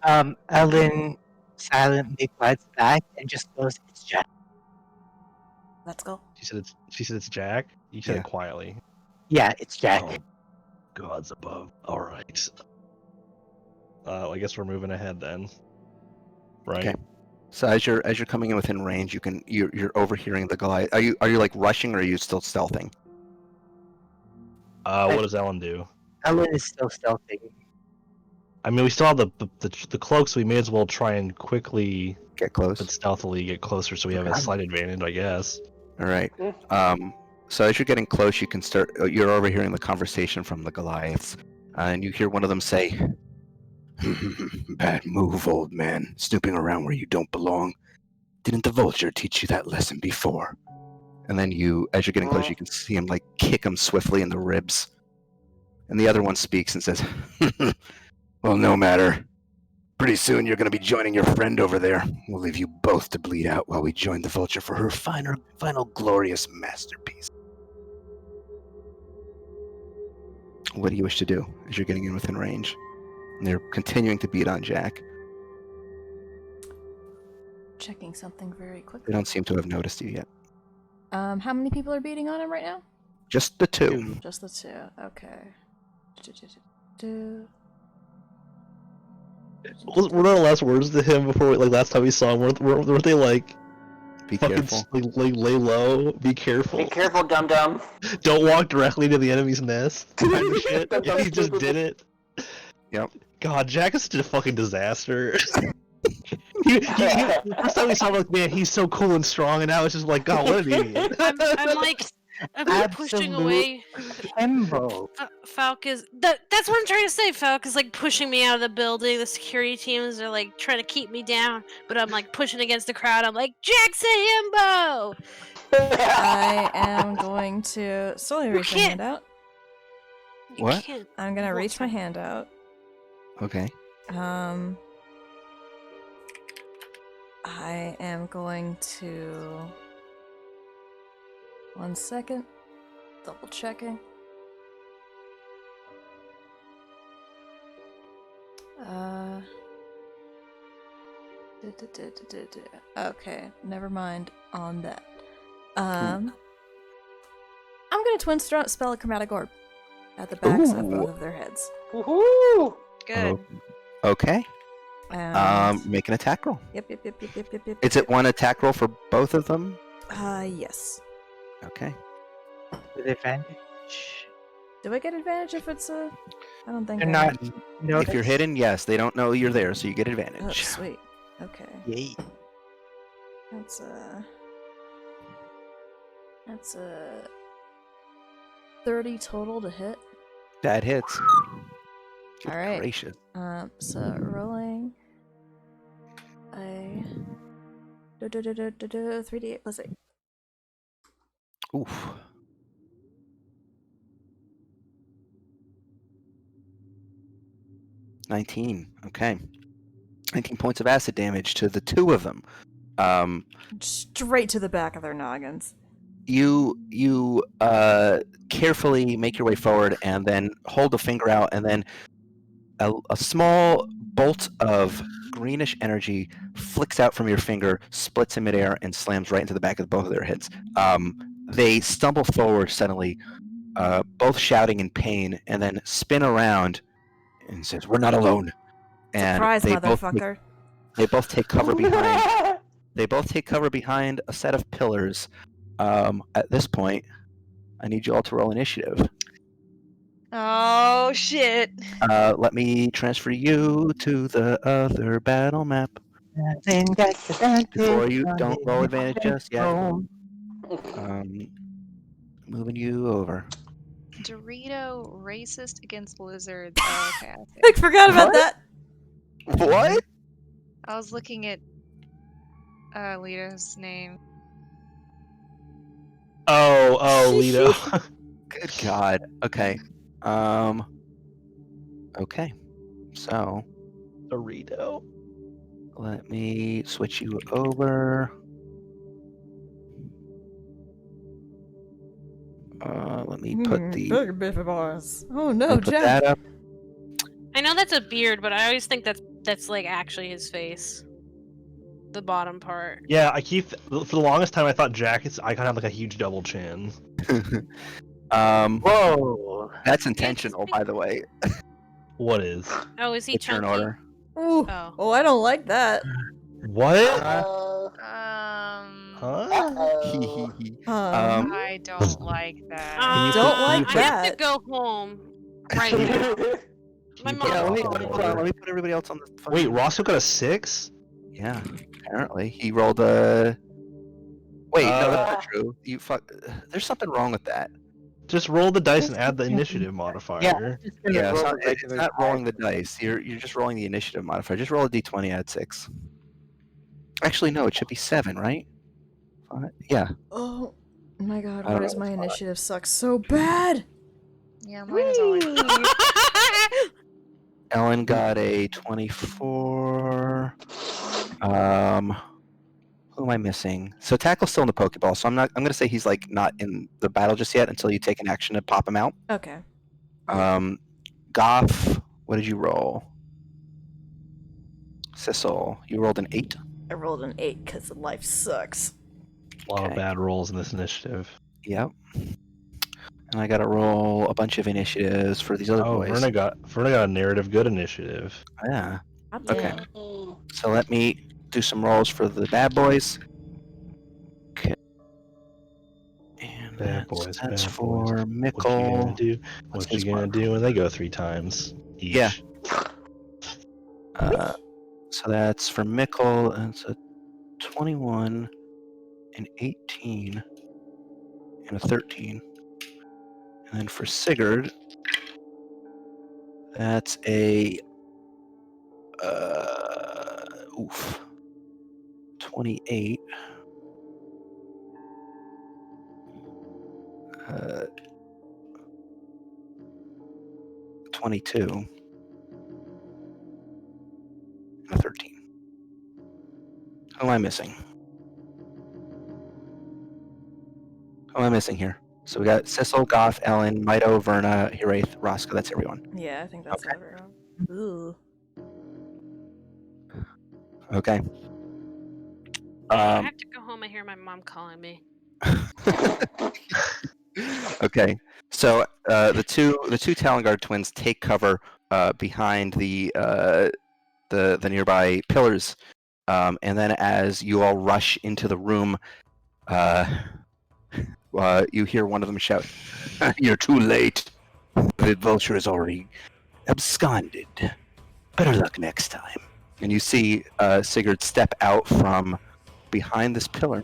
Ellen silently glides back and just goes, "It's Jack." Let's go. She said it's Jack. You said Yeah. it quietly. Yeah, it's Jack. Oh, gods above. All right. I guess we're moving ahead then. Right. Okay. So as you're coming in within range, you're overhearing the Goliath. Are you like rushing, or are you still stealthing? What does Ellen do? Ellen is still stealthing. I mean, we still have the cloak, so we may as well try and quickly Get close. but stealthily get closer, so we have a Okay. slight advantage, I guess. All right. Mm. So as you're getting close, you can start. You're overhearing the conversation from the Goliaths, and you hear one of them say, "Bad move, old man. Snooping around where you don't belong. Didn't the vulture teach you that lesson before?" And then as you're getting close, you can see him like kick him swiftly in the ribs. And the other one speaks and says, "Well, no matter. Pretty soon you're going to be joining your friend over there. We'll leave you both to bleed out while we join the vulture for her final glorious masterpiece." What do you wish to do as you're getting in within range? And they're continuing to beat on Jack. Checking something very quickly. They don't seem to have noticed you yet. How many people are beating on him right now? Just the two. Just the two. Okay. Do. Were there last words to him before, like last time we saw him? Weren't they like, Be fucking careful. like lay low, be careful, Be careful, dum dum. don't walk directly to the enemy's nest, kind of shit. He just did it. Yep. God, Jack is such a fucking disaster. The first time we saw him, like, man, he's so cool and strong, and now it's just like, God, what an idiot. I'm like pushing away. Himbo. Falk is that's what I'm trying to say. Falk is like pushing me out of the building. The security teams are like trying to keep me down, but I'm like pushing against the crowd. I'm like, Jackson Himbo! I am going to slowly reach my hand out. You What? can't. I'm gonna reach my hand out. Okay. I am going to. 1 second. Double checking. Okay, never mind on that. I'm gonna twin spell a chromatic orb at the backs of both of their heads. Woohoo! Good. Okay. And Make an attack roll. Yep. Is it one attack roll for both of them? Yes. Okay. With advantage. Do I get advantage if it's a? I don't think. They're I- not. No, If you're hidden, yes, they don't know you're there, so you get Oh, advantage. sweet. Okay. Yay. That's a 30 total to hit. That hits. Good All right. gracious. So rolling a 3d8 plus 8. Oof. $19. Okay. 19 points of acid damage to the two of them. Straight to the back of their noggins. You carefully make your way forward and then hold a finger out, and then a small bolt of greenish energy flicks out from your finger, splits in midair, and slams right into the back of both of their heads. They stumble forward suddenly, both shouting in pain, and then spin around and says, "We're not alone." and Surprise, they both motherfucker. take cover behind. They both take cover behind a set of pillars. At this point, I need you all to roll initiative. Oh shit. Let me transfer you to the other battle map. Before you don't roll advantage just yet. Moving you over. Dorito racist against lizards. Oh, okay. I forgot about that. What? I was looking at Lito's name. Oh, Lito. Good God. Okay. Okay. So Dorito. let me switch you over. Let me put the Big beefy boys. Oh let no, me put Jack. that up. I know that's a beard, but I always think that's like actually his face. The bottom part. Yeah, for the longest time I thought Jack's icon had like a huge double chin. Whoa! That's intentional, by the way. What is? Oh, is he The turn chunky? order. Ooh. Oh. Oh, I don't like that. What? Uh-oh. I don't like that. Don't I like have to that. go home right now. My you mom's put Yeah, Ross let on me order? let me put everybody else on the phone. Wait, Roscoe got a 6? Yeah, apparently he rolled a. Wait, no, that's Uh, not true. You fuck. There's something wrong with that. Just roll the dice and add the initiative modifier. Yeah, I'm just gonna Yeah, roll it's the regular not die. rolling the dice. You're just rolling the initiative modifier. Just roll a d20, add 6. Actually, no, it should be 7, right? Yeah. Oh my god, I why don't does know my what's going on. initiative suck so bad? Yeah, mine is always. Ellen got a 24. Who am I missing? So Tackle's still in the Pokeball, so I'm gonna say he's like not in the battle just yet until you take an action to pop him out. Okay. Goff, what did you roll? Sissel, you rolled an 8. I rolled an 8 because life sucks. A lot of Okay. bad rolls in this initiative. Yep. And I gotta roll a bunch of initiatives for these other boys. Verna got a narrative good initiative. Yeah. God Okay. damn. So let me do some rolls for the bad boys. Okay. And Bad boys, that's bad for boys. Mickle. What you gonna do? What's What you his gonna mark? do when they go 3 times each? Yeah. So that's for Mickle, and it's a 21, an 18, and a 13. And then for Sigurd, that's a 28, 22, and a 13. Who am I missing? Who am I missing here? So we got Sissel, Goth, Ellen, Mito, Verna, Hiraeth, Roscoe. That's everyone. Yeah, I think that's Okay. everyone. Ooh. Okay. I have to go home. I hear my mom calling me. Okay. So the two Talonguard twins take cover behind the nearby pillars, and then as you all rush into the room, you hear one of them shout, "You're too late. The vulture has already absconded. Better luck next time." And you see Sigurd step out from behind this pillar,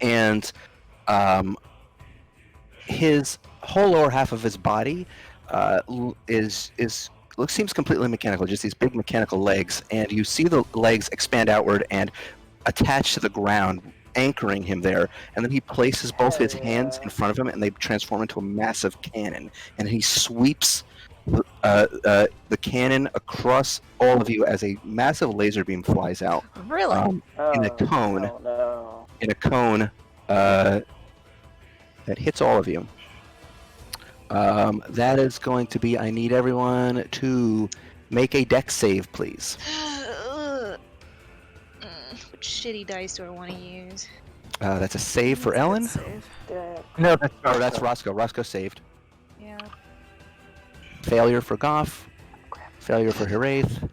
and his whole lower half of his body seems completely mechanical, just these big mechanical legs, and you see the legs expand outward and attach to the ground, anchoring him there, and then he places both his hands in front of him and they transform into a massive cannon, and he sweeps the cannon across all of you as a massive laser beam flies out Really? in a cone. Oh no. In a cone that hits all of you. That is going to be, I need everyone to make a dex save, please. What shitty dice do I want to use? That's a save for That's a good Ellen. save. No, that's Oh, that's Roscoe. Roscoe saved. Yeah. Failure for Goff. Failure for Hiraeth.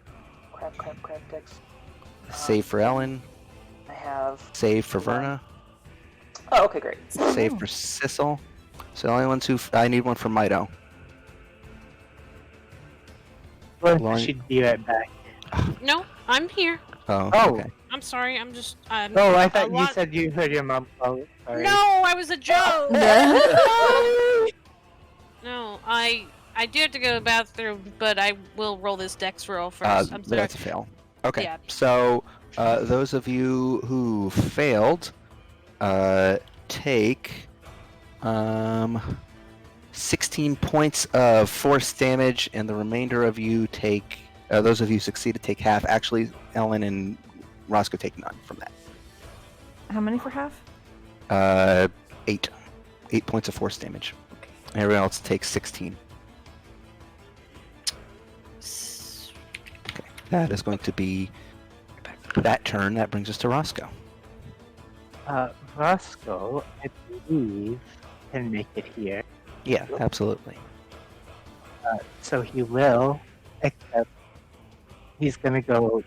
crap decks. Save for Ellen. I have. Save for one. Verna. Oh, okay, great. Save for Sissel. So the only ones who I need one for Mito. Well, Lauren- she'd be right back. No, I'm here. Oh, Oh. okay. I'm sorry. I'm just. Oh, I thought a you lot- said you heard your mom call. Sorry. No, I was a joke. No. No, I do have to go to the bathroom, but I will roll this dex roll first. I'm sorry. That's a fail. Okay. Yeah. So those of you who failed take 16 points of force damage, and the remainder of you take. Those of you who succeeded take half. Actually, Ellen and Roscoe take none from that. How many for half? 8. 8 points of force damage. Everyone else takes 16. Okay. That is going to be that turn. That brings us to Roscoe. Roscoe, I believe, can make it here. Yeah, absolutely. So he will, except he's gonna go.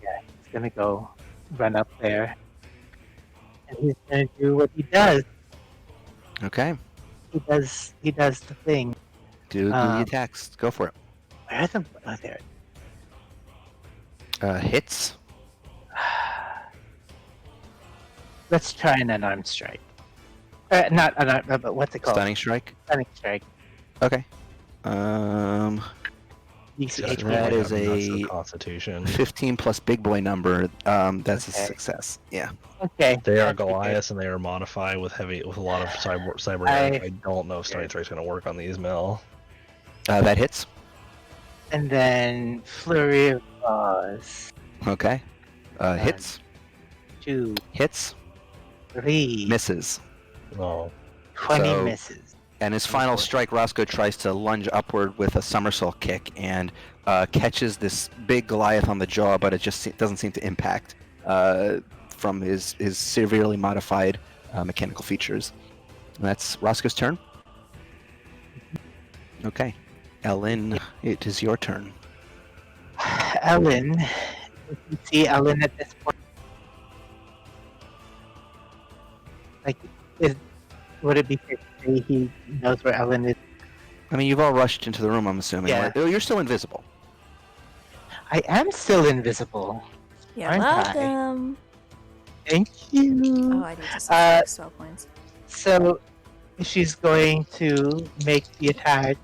Yeah, he's gonna go run up there, and he's gonna do what he does. Okay. He does the thing. Do the attacks. Go for it. Where are the? Oh, there. Hits. Let's try an unarmed strike. Not unarmed, but what's it called? Stunning strike. Stunning strike. Okay. DC So 8 that is That's a the Constitution. 15 plus big boy number. That's a Okay. success. Yeah. Okay. They are that's okay. Goliath, and they are modified with a lot of cyber. I don't know if Stunning Strike's going to work on these, Mel. That hits. And then flurry of claws. Okay. Hits. 2, Hits. 3, Misses. Oh. 20 So- misses. And his final strike, Roscoe tries to lunge upward with a somersault kick and catches this big Goliath on the jaw, but it just doesn't seem to impact from his severely modified mechanical features. And that's Roscoe's turn. Okay. Ellen, it is your turn. Ellen, you can see Ellen at this point. Like, would it be fair to say he knows where Ellen is? I mean, you've all rushed into the room, I'm assuming. Yeah. Right? Oh, you're still invisible. I am still invisible. You're Aren't I? welcome. Thank you. Oh, I need to subtract spell points. So she's going to make the attack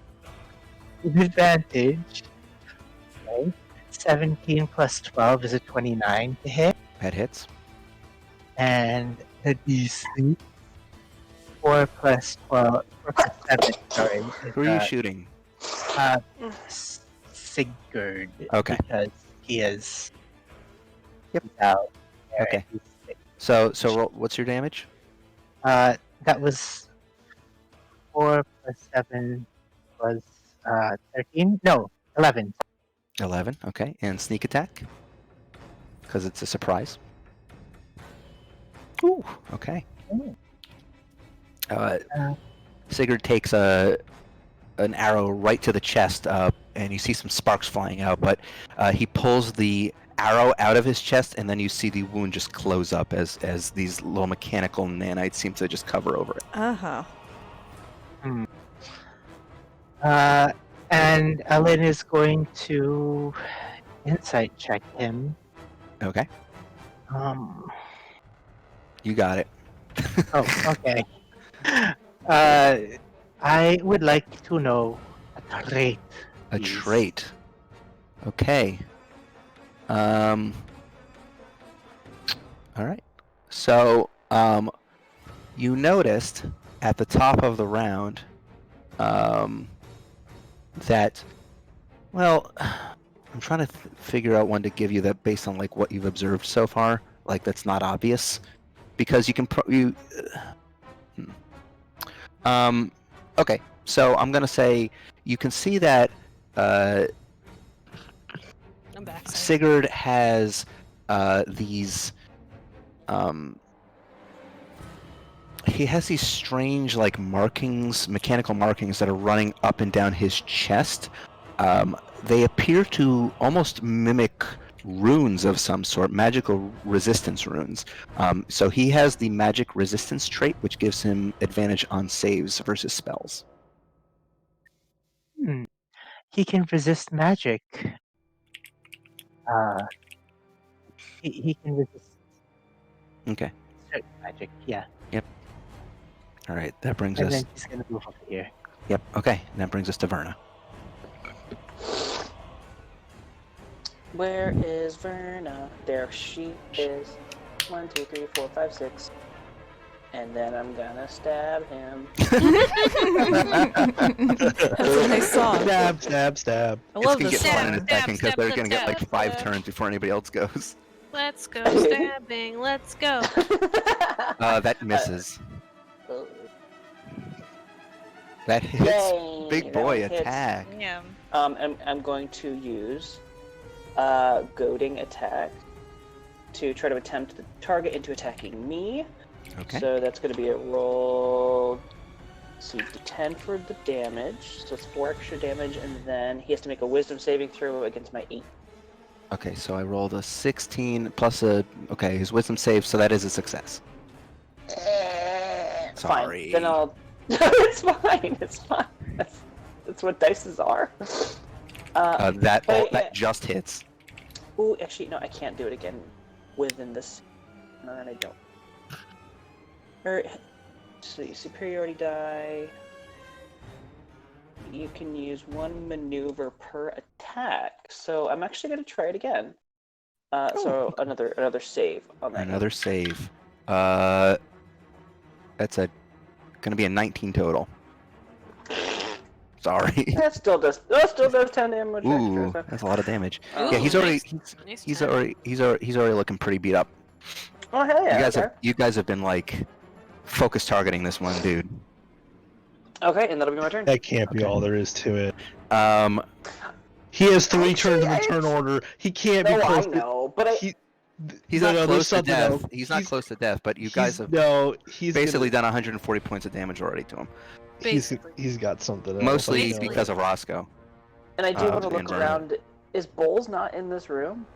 with advantage. Okay. 17 plus 12 is a 29 to hit. That hits. And the DC 4 plus 12, 4 plus 7, sorry. Who are you shooting? Sigurd. Okay. Because he is. Yep. he's out there Okay. and he's sick. So what's your damage? That was 4 plus 7 was 13? No, 11. 11. Okay. And sneak attack? Because it's a surprise. Ooh. Okay. Ooh. Sigurd takes an arrow right to the chest, and you see some sparks flying out, but he pulls the arrow out of his chest, and then you see the wound just close up as these little mechanical nanites seem to just cover over it. Uh-huh. And Ellen is going to insight check him. Okay. Um. You got it. Oh, okay. I would like to know a trait. A please. trait. Okay. All right. So, you noticed at the top of the round, that, well, I'm trying to figure out one to give you that based on like what you've observed so far, like that's not obvious, because you can okay. So I'm gonna say you can see that I'm back. Sorry. Sigurd has these he has these strange like markings, mechanical markings that are running up and down his chest. they appear to almost mimic runes of some sort, magical resistance runes. So he has the magic resistance trait, which gives him advantage on saves versus spells. He can resist magic. He can resist Okay. certain magic. Yeah, All right. That brings and us. then he's gonna move over here. Yep. Okay. And that brings us to Verna. Where is Verna? There she is. 1, 2, 3, 4, 5, 6. And then I'm gonna stab him. That's a nice song. Stab, stab, stab. I It's love gonna this get fun in song. a second because they're stab, gonna get like stab, 5 stab. turns before anybody else goes. Let's go stabbing. Let's go. That misses. That hits. Yay! Big That boy one hits. attack. Yeah. I'm going to use goading attack to try to attempt the target into attacking me. Okay. So that's going to be a roll. Let's see, d10 for the damage. So it's 4 extra damage, and then he has to make a Wisdom saving throw against my 8. Okay, so I rolled a 16 plus a. Okay, his wisdom save, so that is a success. Sorry. Fine. Then I'll. It's fine. It's fine. That's what dices are. That just hits. Ooh, actually, no, I can't do it again within this. No, I don't. Let's see, superiority die. You can use 1 maneuver per attack. So I'm actually going to try it again. So another save on that. Another save. That's gonna be a 19 total. Sorry. That still does 10 damage. Ooh, extra, so. that's a lot of damage. Ooh, Yeah, he's already nice he's 10. already looking pretty beat up. Oh hell yeah! You guys have been like focus targeting this one dude. Okay, and that'll be my turn. That can't be all there is to it. Um, He has 3 Actually, turns in the I turn actually- order. He can't No, be I close. know, but I. he's No, not no, there's close to something death. else. He's not He's- close to death, but you guys have he's basically gonna, done 140 points of damage already to him. he's got something else. Mostly I know. because of Roscoe. And I do want to and look Vernon. around. Is Bowles not in this room?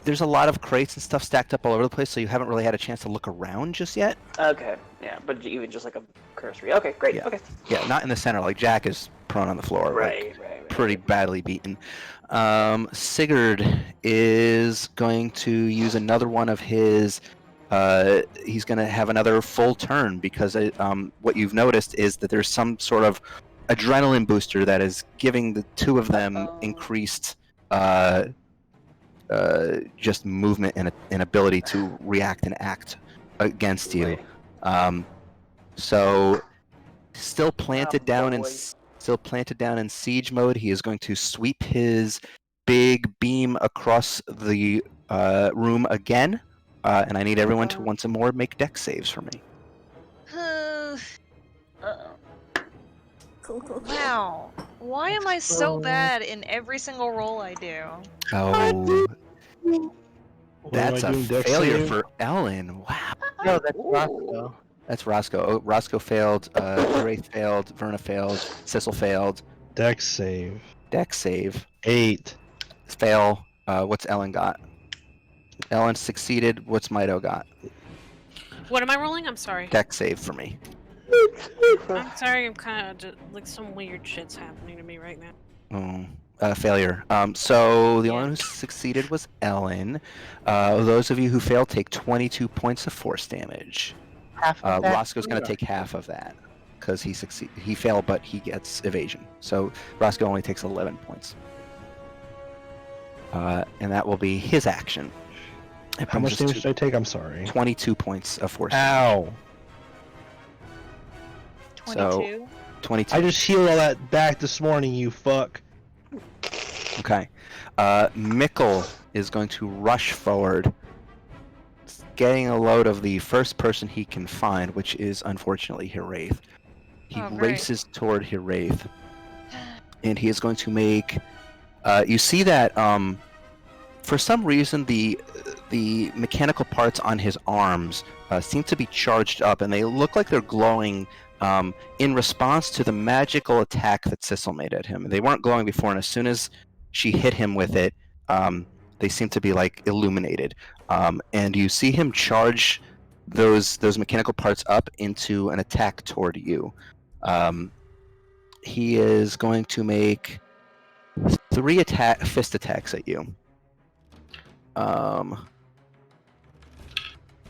There's a lot of crates and stuff stacked up all over the place, so you haven't really had a chance to look around just yet. Okay, yeah, but even just like a cursory. Okay, great. Yeah. Okay. Yeah, not in the center. Like Jack is prone on the floor. Right. Pretty badly beaten. Sigurd is going to use another one of his. He's going to have another full turn because what you've noticed is that there's some sort of adrenaline booster that is giving the two of them increased just movement and ability to react and act against you. So still planted down in siege mode. He is going to sweep his big beam across the room again, and I need everyone to once more make dex saves for me. Cool. Wow. Why am I so bad in every single roll I do? Oh, What that's am I a doing, dex failure save? for Ellen. Wow. No, that's Roscoe. That's Roscoe. Oh, Roscoe failed. Wraith failed. Verna failed. Sissel failed. Dex save. Dex save. 8. Fail. What's Ellen got? Ellen succeeded. What's Mito got? What am I rolling? I'm sorry. Dex save for me. I'm sorry. I'm kind of just like some weird shit's happening to me right now. Failure. So the Yeah. only one who succeeded was Ellen. Those of you who failed take 22 points of force damage. Half of that. Roscoe's going to take half of that because he failed, but he gets evasion. So Roscoe only takes 11 points. And that will be his action. It How brings much us damage to did I take? I'm sorry. 22 points of force. Ow. 22? 22. I just healed all that back this morning, you fuck. Okay. Mikkel is going to rush forward, getting a load of the first person he can find, which is unfortunately Hiraeth. He Oh, great. races toward Hiraeth, and he is going to make. You see that for some reason the mechanical parts on his arms seem to be charged up, and they look like they're glowing in response to the magical attack that Sissel made at him. They weren't glowing before, and as soon as she hit him with it, they seem to be like illuminated. And you see him charge those mechanical parts up into an attack toward you. He is going to make 3 fist attacks at you.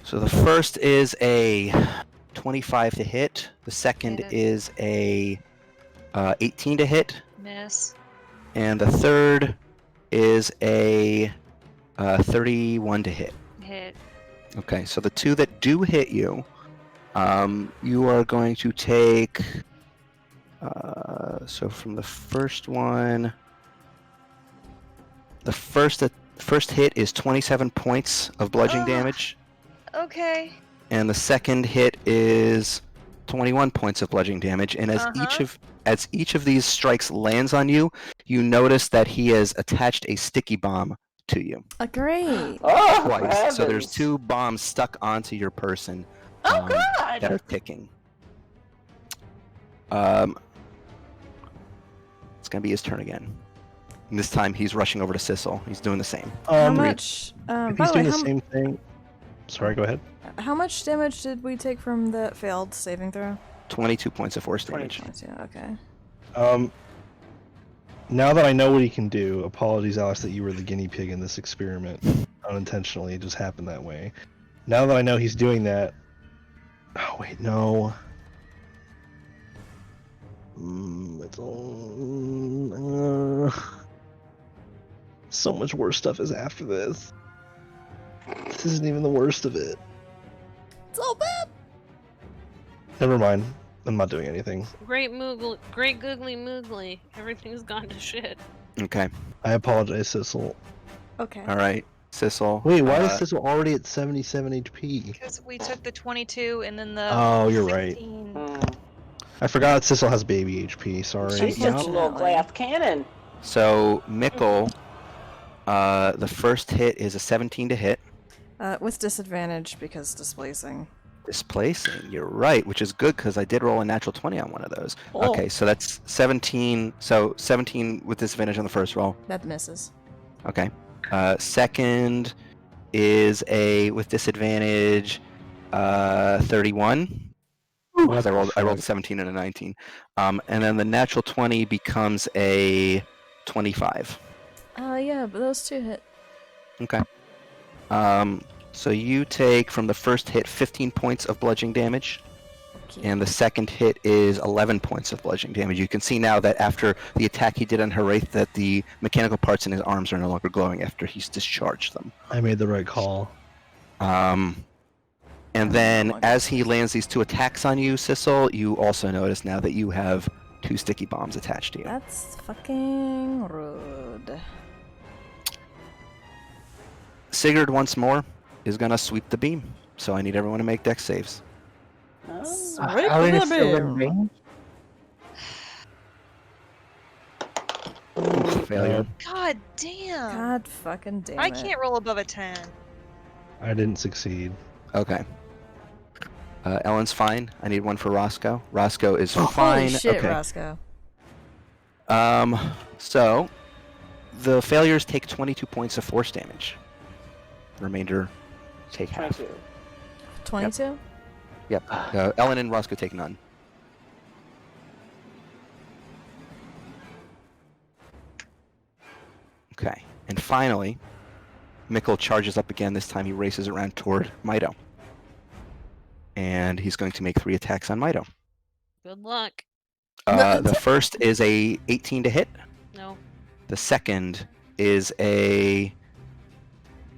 So the first is a 25 to hit. The second Hit. is a 18 to hit. Miss. And the third is a 31 to hit. Hit. Okay, so the 2 that do hit you, you are going to take... so from the first one... The first hit is 27 points of bludgeoning damage. Okay. And the second hit is 21 points of bludgeoning damage. And as each of these strikes lands on you, you notice that he has attached a sticky bomb to you. Great. Oh, Twice. heavens. So there's 2 bombs stuck onto your person. Oh, God! That are ticking. It's gonna be his turn again. And this time he's rushing over to Sissel. He's doing the same. How much? If By he's the way, doing the same thing. Sorry, go ahead. how much damage did we take from the failed saving throw? 22 points of force damage. 22. Okay. Now that I know what he can do, apologies, Alex, that you were the guinea pig in this experiment. Unintentionally, it just happened that way. Now that I know he's doing that... Oh, wait, no. It's all... So much worse stuff is after this. This isn't even the worst of it. It's all bad. Never mind. I'm not doing anything. Great googly moogly. Everything's gone to shit. Okay. I apologize, Sissel. Okay. All right. Sissel. Wait, why is Sissel already at 77 HP? Because we took the 22 and then the. Oh, you're right. 16. I forgot Sissel has baby HP, sorry. She's such a little glass cannon. So, Mikkel, the first hit is a 17 to hit. With disadvantage because displacing. Displacing, you're right, which is good because I did roll a natural 20 on one of those. Oh. Okay, so that's 17. So 17 with disadvantage on the first roll. That misses. Okay. Second is a with disadvantage 31. Because I rolled a 17 and a 19. And then the natural 20 becomes a 25. Yeah, but those 2 hit. Okay. So you take from the first hit 15 points of bludgeoning damage. Okay. And the second hit is 11 points of bludgeoning damage. You can see now that after the attack he did on Haraith that the mechanical parts in his arms are no longer glowing after he's discharged them. I made the right call. And then as he lands these 2 attacks on you, Sissel, you also notice now that you have 2 sticky bombs attached to you. That's fucking rude. Sigurd once more is going to sweep the beam. So I need everyone to make dex saves. Sweep Are we the still in beam. range? Failure. God damn. God fucking damn it. I can't roll above a 10. I didn't succeed. Okay. Ellen's fine. I need one for Roscoe. Roscoe is Holy fine. shit, Okay. Roscoe. So the failures take 22 points of force damage. Remainder take half. 22. 22? Yep. Ellen and Roscoe take none. Okay. And finally, Mikkel charges up again. This time he races around toward Mito. And he's going to make 3 attacks on Mito. Good luck. The first is a 18 to hit. No. The second is a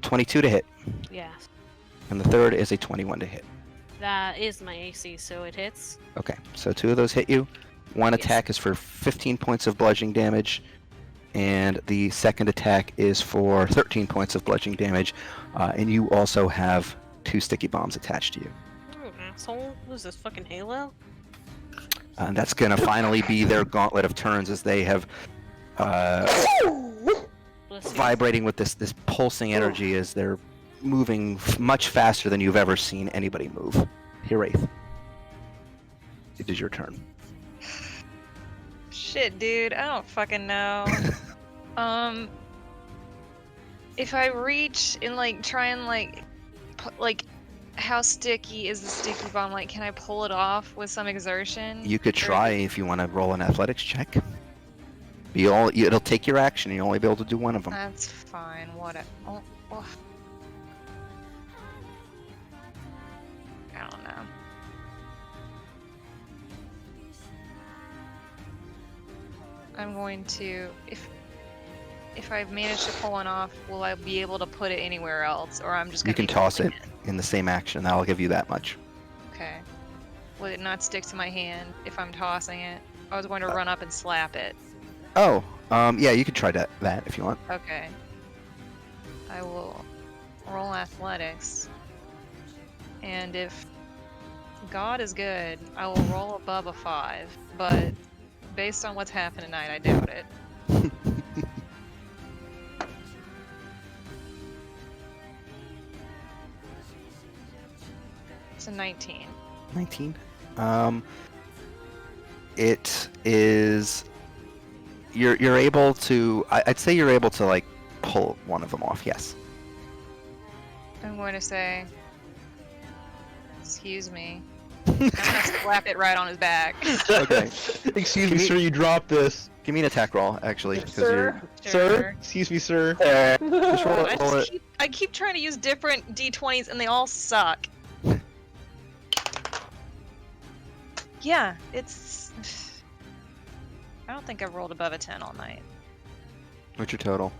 22 to hit. Yeah. And the third is a 21 to hit. That is my AC, so it hits. Okay, so 2 of those hit you. One Yes. attack is for 15 points of bludgeoning damage, and the second attack is for 13 points of bludgeoning damage, and you also have 2 sticky bombs attached to you. Oh, asshole. What is this, fucking Halo? And that's going to finally be their gauntlet of turns as they have Bless you. vibrating with this pulsing energy as they're moving much faster than you've ever seen anybody move. Hiraeth. It is your turn. Shit, dude, I don't fucking know. If I reach and like try and like, how sticky is the sticky bomb? Like, can I pull it off with some exertion? You could Or is try it- if you want to roll an athletics check. It'll take your action. You'll only be able to do one of them. That's fine. What? Oh. I don't know. I'm going to if I've managed to pull one off, will I be able to put it anywhere else, or I'm just gonna You can be toss holding it in the same action. That'll give you that much. Okay. Will it not stick to my hand if I'm tossing it? I was going to run up and slap it. Oh, yeah, you can try that if you want. Okay. I will roll athletics. And if God is good, I will roll above a 5. But based on what's happened tonight, I doubt it. It's a 19. 19. It is. You're able to. I'd say you're able to like pull one of them off. Yes. I'm going to say, excuse me. I'm going to slap it right on his back. Okay. Excuse Can me, you- sir, you dropped this. Give me an attack roll, actually, because you're. Sir? Excuse me, sir. Just roll it. Roll it. I keep trying to use different d20s and they all suck. Yeah, it's... I don't think I've rolled above a 10 all night. What's your total?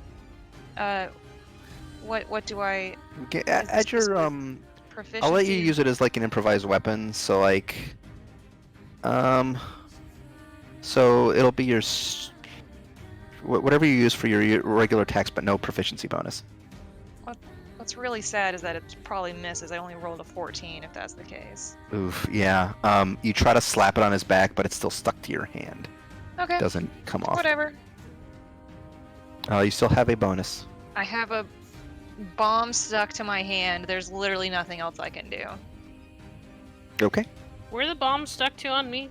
What do I... Okay, Is add this your just proficiency? I'll let you use it as like an improvised weapon. So like, so it'll be your whatever you use for your regular attacks, but no proficiency bonus. What's really sad is that it probably misses. I only rolled a 14 if that's the case. Oof, yeah. You try to slap it on his back, but it's still stuck to your hand. Okay, Doesn't come off. whatever. You still have a bonus. I have a bomb stuck to my hand. There's literally nothing else I can do. Okay. Were the bombs stuck to on me?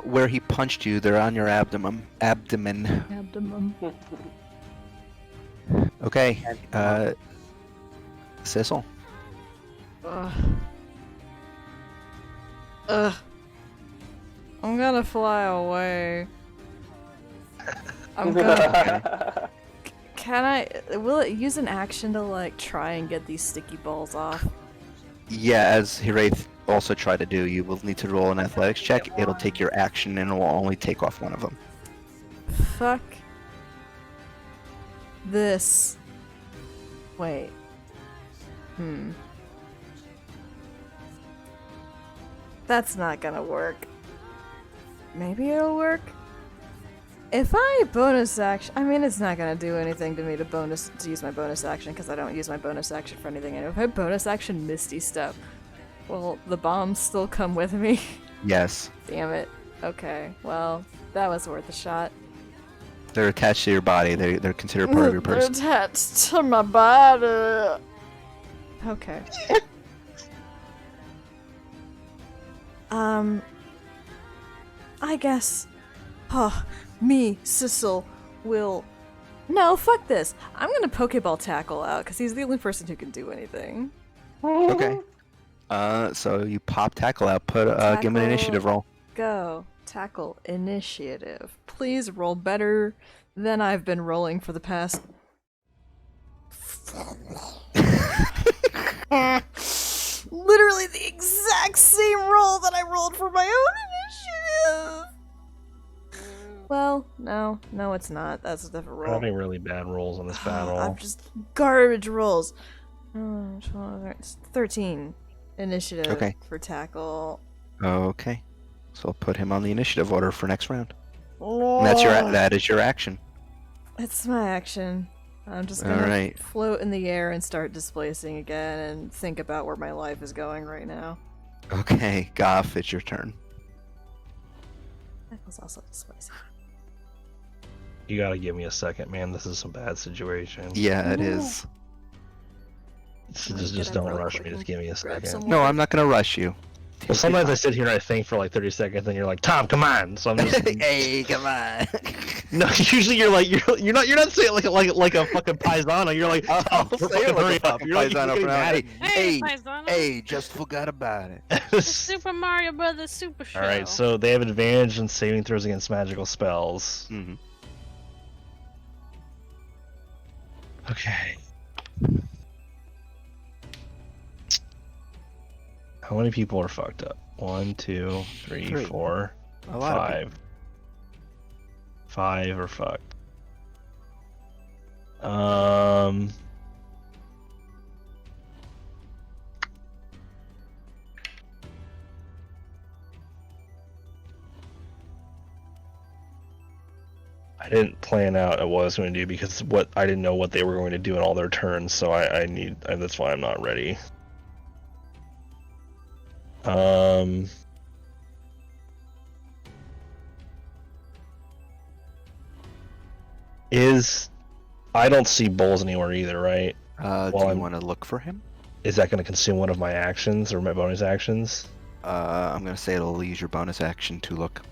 Where he punched you, they're on your abdomen. Abdomen. Okay. Sissel. Ugh. I'm gonna fly away. I'm gonna. Can I? Will it use an action to like try and get these sticky balls off? Yeah, as Hiraeth also tried to do, you will need to roll an athletics check. It'll take your action and it will only take off one of them. Fuck. This. Wait. That's not gonna work. Maybe it'll work? If I bonus action, I mean, it's not gonna do anything to me to use my bonus action because I don't use my bonus action for anything. And if I bonus action Misty Step, will the bombs still come with me? Yes. Damn it. Okay, well, that was worth a shot. They're attached to your body. They're considered part of your person. They're attached to my body. Okay. I guess, me, Sissel, will... No, fuck this. I'm gonna Pokeball Tackle out, because he's the only person who can do anything. Okay. So you pop tackle out. Give him an initiative roll. Go. Tackle initiative. Please roll better than I've been rolling for the past... Literally the exact same roll that I rolled for my own initiative! Well, no, it's not. That's a different We're roll. having really bad rolls on this battle. I'm just garbage rolls. 13 initiative Okay. for tackle. Okay. So I'll put him on the initiative order for next round. And that is your action. It's my action. I'm just gonna Alright. float in the air and start displacing again and think about where my life is going right now. Okay, Goff, it's your turn. That was also displacing. You gotta give me a second, man. This is a bad situation. Yeah, it is. Just don't rush me. Just give me a second. No, I'm not gonna rush you. Well, sometimes I sit here and I think for like 30 seconds, and you're like, "Tom, come on!" So I'm just, Hey, come on. no. Usually you're like, you're not saying it like a fucking paisano. You're like, I'll "Tom, say fucking it like hurry a up!" fucking You're like, you're paisano getting for now. mad Hey, at me. Hey, hey, Paisano. hey, just forgot about it. The Super Mario Brothers Super Show. All right, so they have advantage in saving throws against magical spells. Mm-hmm. Okay. How many people are fucked up? 1, 2, 3, Three. 4, A lot of 5. 5 are fucked. I didn't plan out what I was going to do because I didn't know what they were going to do in all their turns, so that's why I'm not ready. I don't see Bowls anywhere either, right? Do you want to look for him? Is that going to consume one of my actions or my bonus actions? I'm going to say it'll use your bonus action to look.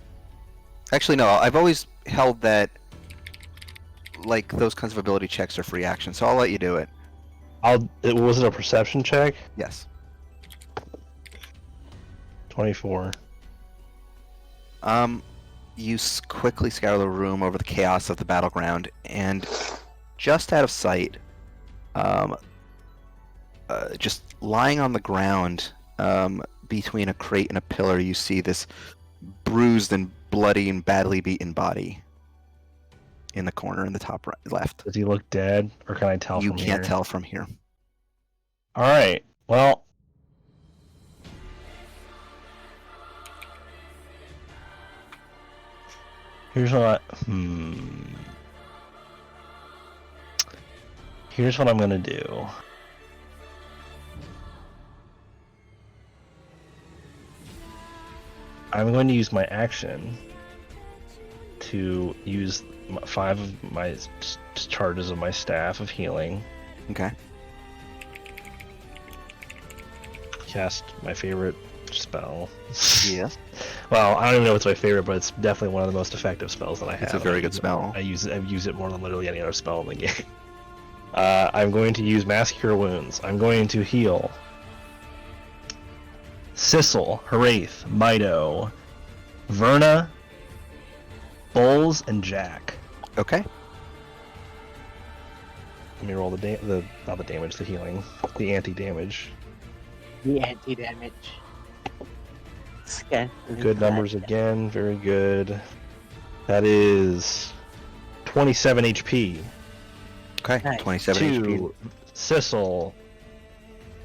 Actually, no. I've always held that, like, those kinds of ability checks are free action, so I'll let you do it. Was it a perception check? Yes. 24. You quickly scour the room over the chaos of the battleground, and just out of sight, just lying on the ground, between a crate and a pillar, you see this bruised and bloody and badly beaten body in the corner in the top right, left. Does he look dead, or can I tell You from here? can't tell from here. All right. Well, here's what Here's what I'm gonna do. I'm going to use my action to use 5 of my charges of my staff of healing. Okay. Cast my favorite spell. Yeah. Well, I don't even know if it's my favorite, but it's definitely one of the most effective spells that I have. It's a very good spell. I've used it more than literally any other spell in the game. I'm going to use Mass Cure Wounds. I'm going to heal Sissel, Haraith, Mido, Verna, Bowls, and Jack. Okay. Let me roll not the damage, the healing, the anti-damage. The anti-damage. Scan. Good numbers again, very good. That is 27 HP. Okay. Nice. 27 HP. To Sissel,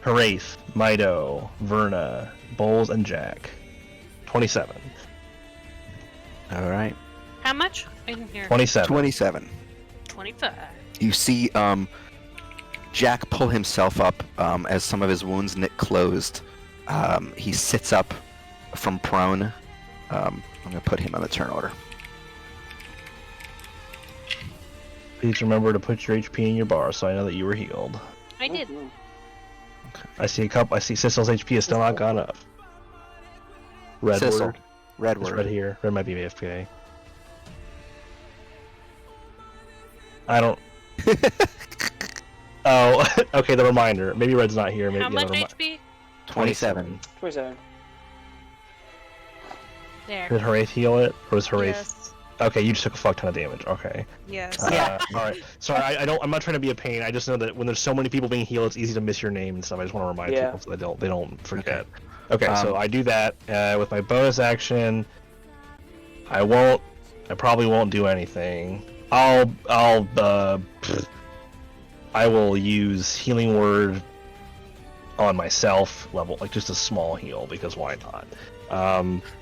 Haraith, Mido, Verna, Bowls, and Jack. 27. All right. How much? I didn't hear. 27. 27. 25. You see Jack pull himself up as some of his wounds knit closed. He sits up from prone. I'm going to put him on the turn order. Please remember to put your HP in your bar so I know that you were healed. I did. I see Sissel's HP is still not gone up. Red Sissel. word. Red It's word. red here. Red might be AFK. I don't. Oh, okay. The reminder. Maybe red's not here. Maybe How much HP? 27. 27. There. Did Haraith heal it, or was Haraith? Yes. Okay, you just took a fuck ton of damage. Okay. Yes. Yeah. All right. Sorry, I'm not trying to be a pain. I just know that when there's so many people being healed, it's easy to miss your name and stuff. I just want to remind Yeah. people so they don't forget. Okay, Okay. so I do that with my bonus action. I probably won't do anything. I will use Healing Word on myself level, like just a small heal, because why not?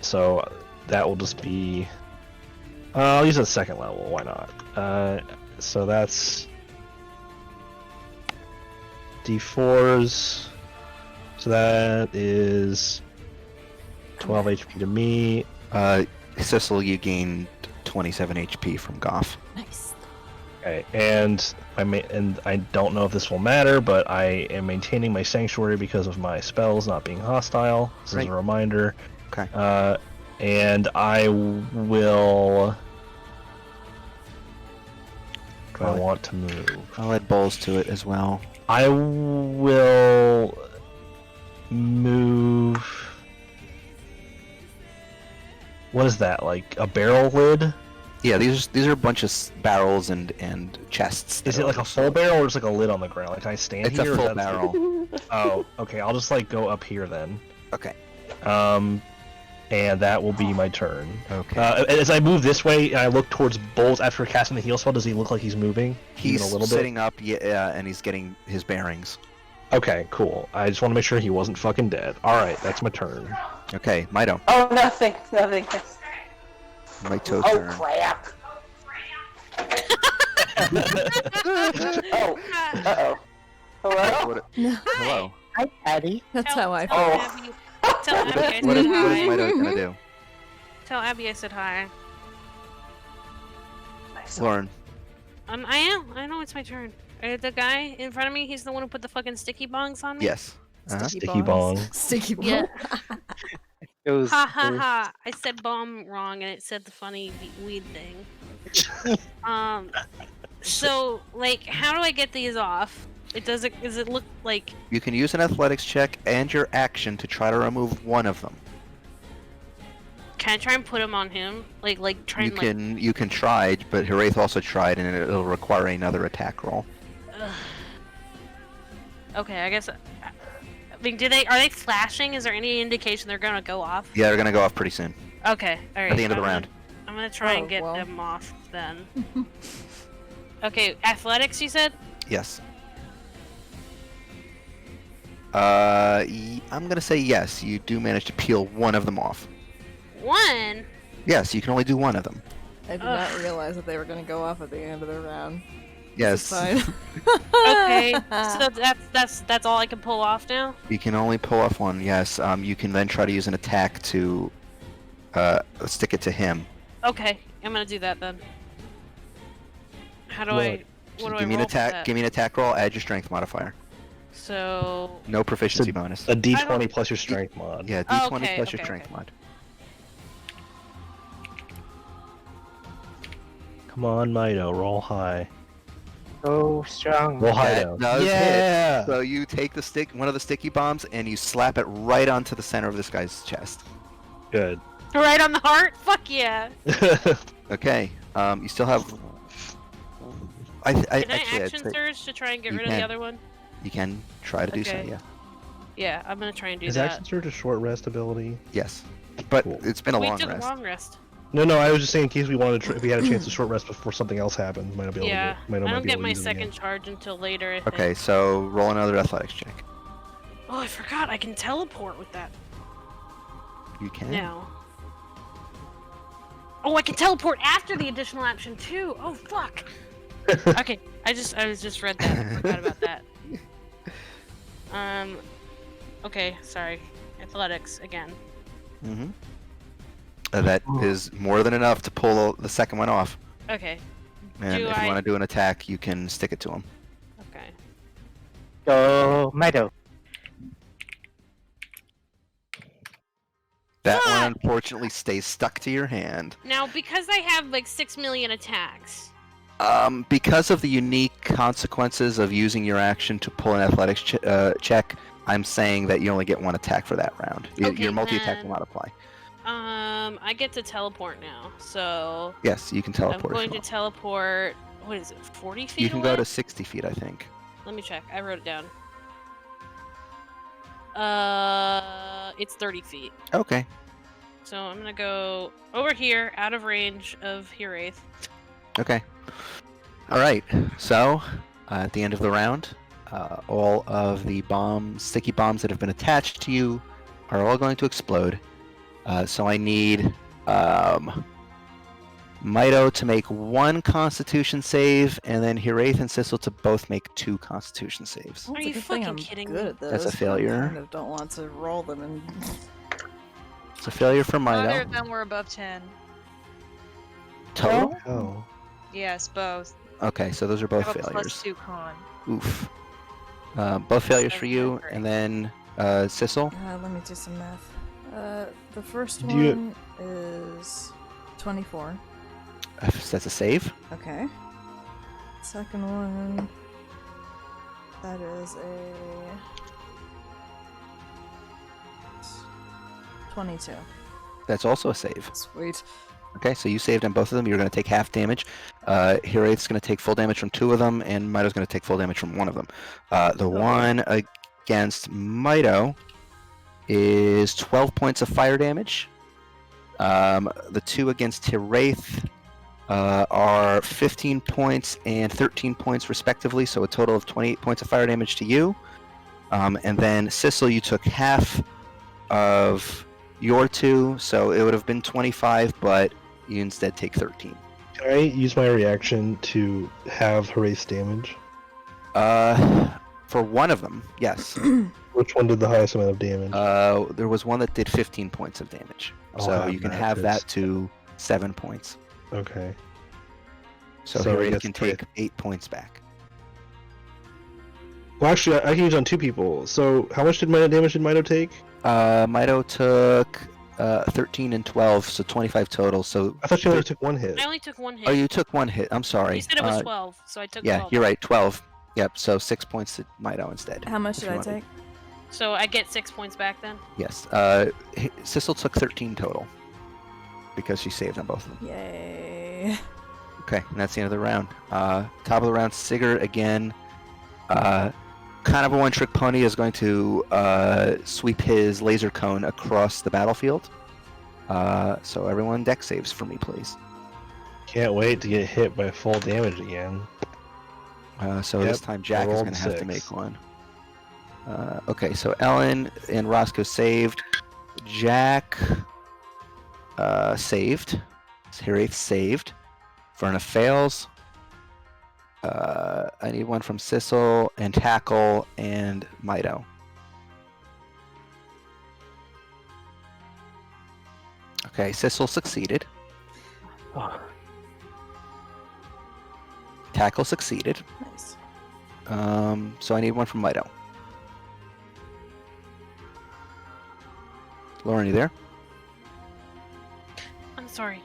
So that will just be. I'll use it at second level. Why not? So that's D4s. So that is 12 HP to me. Sissel, you gained 27 HP from Goff. Nice. Okay, and I don't know if this will matter, but I am maintaining my sanctuary because of my spells not being hostile. This is a reminder. Okay. And I will. Do I want to move? I'll add balls to it as well. I will move. What is that? Like a barrel lid? Yeah, these are a bunch of barrels and chests. Is it like a full barrel or just like a lid on the ground? Like can I stand It's here? a or is full that- barrel. Oh, okay. I'll just like go up here then. Okay. And that will be my turn. Okay. As I move this way, and I look towards Bowles after casting the heal spell. Does he look like he's moving? He's even a little sitting up, yeah, and he's getting his bearings. Okay, cool. I just want to make sure he wasn't fucking dead. All right, that's my turn. Okay, Mito. Oh, nothing. Mito's Oh, turn. crap. Oh. Uh-oh. Hello? Hello. Hi, Patty. That's how I feel. Oh. Tell Abby I What said is hi. Mito gonna do? Tell Abby I said hi. Lauren. I know it's my turn. The guy in front of me, he's the one who put the fucking sticky bongs on me? Yes. Sticky bong. Sticky bong. Yeah. Those, Ha ha ha. I said bomb wrong and it said the funny weed thing. So, like, how do I get these off? Does it look like... You can use an athletics check and your action to try to remove one of them. Can I try and put them on him? Like try You and can try, but Hiraeth also tried, and it'll require another attack roll. Okay, I guess... I mean, are they flashing? Is there any indication they're gonna go off? Yeah, they're gonna go off pretty soon. Okay, alright. At the end of the round. I'm gonna try and get them off then. Okay, athletics you said? Yes. I'm gonna say yes. You do manage to peel one of them off. One? Yes, you can only do one of them. I did not realize that they were going to go off at the end of the round. Yes. Fine. Okay, so that's all I can pull off now? You can only pull off one. Yes. You can then try to use an attack to stick it to him. Okay, I'm gonna do that then. How do I... What do I Give me an roll for attack. that? Give me an attack roll. Add your strength modifier. So... No proficiency bonus. A D20 plus your strength mod. Yeah, Oh, D20 okay, plus your okay, strength okay. mod. Come on, Mito, roll high. so strong. Roll high That down. does Yeah. hit. So you take one of the sticky bombs, and you slap it right onto the center of this guy's chest. Good. Right on the heart? Fuck yeah! Okay. You still have. Can I actually, I'd action say surge to try and get you rid of the can. other one? you can try to do so. Okay. Yeah. Yeah, I'm gonna try and do Is that. action surge a short rest ability? Yes. But Cool. it's been a We long took a rest. long rest. No, I was just saying in case we wanted to, if we had a chance to short rest before something else happens, might not be able Yeah, to. Might I not don't be get able to my use it second again. charge until later, I think. Okay, so roll another athletics check. Oh, I forgot, I can teleport with that You can. now. Oh, I can teleport after the additional action too! Oh, fuck! Okay, I just read that, I forgot about that. Okay, sorry. Athletics, again. Mm-hmm. That is more than enough to pull the second one off. Okay, And Do if you I- want to do an attack, you can stick it to him. okay. Go, Mito. That Fuck! one unfortunately stays stuck to your hand. Now, because I have like 6 million attacks, Because of the unique consequences of using your action to pull an athletics check, I'm saying that you only get one attack for that round. Okay, Your multi-attack then- will not apply. I get to teleport now, so Yes, you can I'm teleport. going if to you want. teleport. What is it? 40 feet You can away? go to 60 feet, I think. Let me check. I wrote it down. It's 30 feet. Okay. So I'm gonna go over here, out of range of Hiraeth. Okay. All right. So, at the end of the round, all of the sticky bombs that have been attached to you, are all going to explode. So I need Mito to make 1 Constitution save, and then Hiraeth and Sissel to both make 2 Constitution saves. Well, Are it's a you good thing fucking I'm kidding good me? at those. That's a but I failure. kind of don't want to roll them and. It's a failure for Neither Mito. of them were above 10. Total. Oh. Yes, both. Okay, so those are I both have a failures. +2 con. Oof. Both failures So for you, great. and then Sissel. Let me do some math. The first Do you- one is 24. That's a save. Okay. Second one, that is a 22. That's also a save. Sweet. Okay, so you saved on both of them. You're going to take half damage. Hiraeth's going to take full damage from 2 of them, and Mito's going to take full damage from 1 of them. The one against Mito is 12 points of fire damage. The 2 against Hiraeth are 15 points and 13 points respectively, so a total of 28 points of fire damage to you. And then Sissel, you took half of your 2, so it would have been 25, but you instead take 13. Can I use my reaction to have Haraeth's damage? For one of them, yes. Which one did the highest amount of damage? There was one that did 15 points of damage, so you can have that to 7 points. Okay. So So I Hiraeth guess can take 8 points back. Well, actually, I can use on 2 people. So how much damage did Mito take? Mito took 13 and 12, so 25 total. So I thought she only took 1 hit. I only took 1 hit. Oh, you took 1 hit. I'm sorry. You said it was 12, so I took yeah, 12. you're right. 12. Yep. So 6 points to Mito instead. How much if did you I wanted. take? So I get 6 points back then? Yes. Sissel took 13 total because she saved on both of them. Yay. Okay, and that's the end of the round. Top of the round, Sigurd again. Kind of a one-trick pony is going to sweep his laser cone across the battlefield. So everyone deck saves for me, please. Can't wait to get hit by full damage again. So Yep, this time Jack is rolled going to have to 6. make one. Okay, so Ellen and Roscoe saved. Jack saved. Hiraeth saved. Verna fails. I need one from Sissel and Tackle and Mito. Okay, Sissel succeeded. Oh, Tackle succeeded. Nice. So I need one from Mito. Lauren, you there? I'm sorry.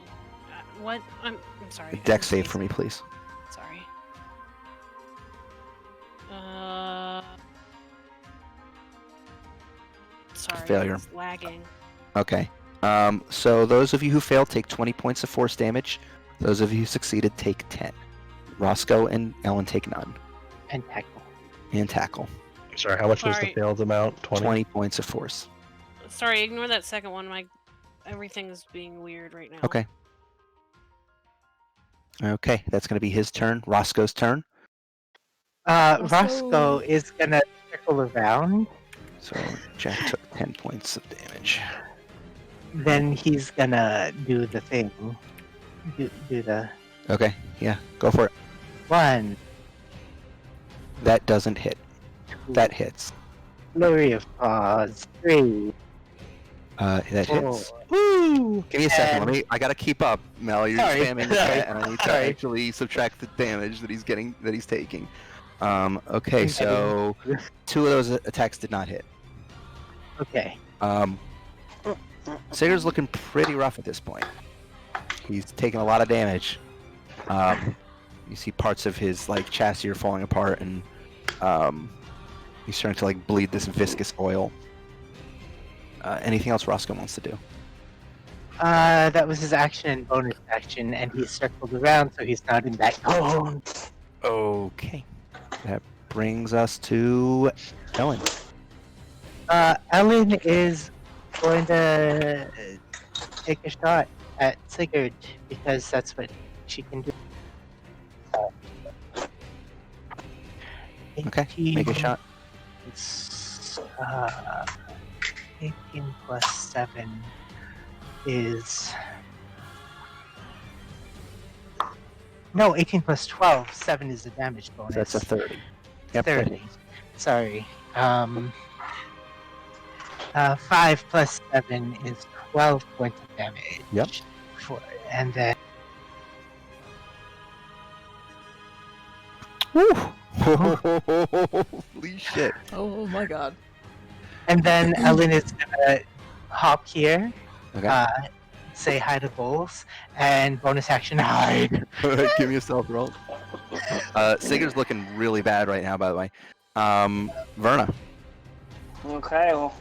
What? I'm sorry. Deck save for me, please. Sorry. Sorry. Failure. It's lagging. Okay. So those of you who failed take 20 points of force damage. Those of you who succeeded take 10. Roscoe and Ellen take none. and tackle. And Tackle. Sorry, how much was the Sorry. failed amount? 20 points of force. Sorry, ignore that second one. Everything is being weird right now. Okay. Okay, that's going to be his turn. Roscoe's turn. Roscoe is gonna circle around. So Jack took 10 points of damage. Then he's gonna do the thing. Do the Okay, yeah, go for it. 1, That doesn't hit. 2, That hits. flurry of paws, 3, That 4. hits. Woo! Give me a second. And- I gotta keep up, Mel. You're Sorry. spamming the chat, and I need to Sorry. actually subtract the damage that he's taking. Okay, so 2 of those attacks did not hit. Okay. Sigurd's looking pretty rough at this point. He's taking a lot of damage. You see parts of his chassis are falling apart, and he's starting to bleed this viscous oil. Anything else Roscoe wants to do? That was his action and bonus action, and he circled around, so he's not in that cone. Okay. That brings us to Ellen. Ellen is going to take a shot at Sigurd because that's what she can do. Okay, make a shot. It's, 18 plus 7 is... No, 18 plus 12. 7 is the damage bonus. That's a 30. Yep, that 30. Sorry. 5 plus 7 is 12 points of damage. Yep. And then Holy shit. Oh my god. And then Ellen is gonna hop here, Okay. say hi to Bowles, and bonus action hide. Give me a stealth roll. Sigurd's looking really bad right now, by the way. Verna. Okay, well,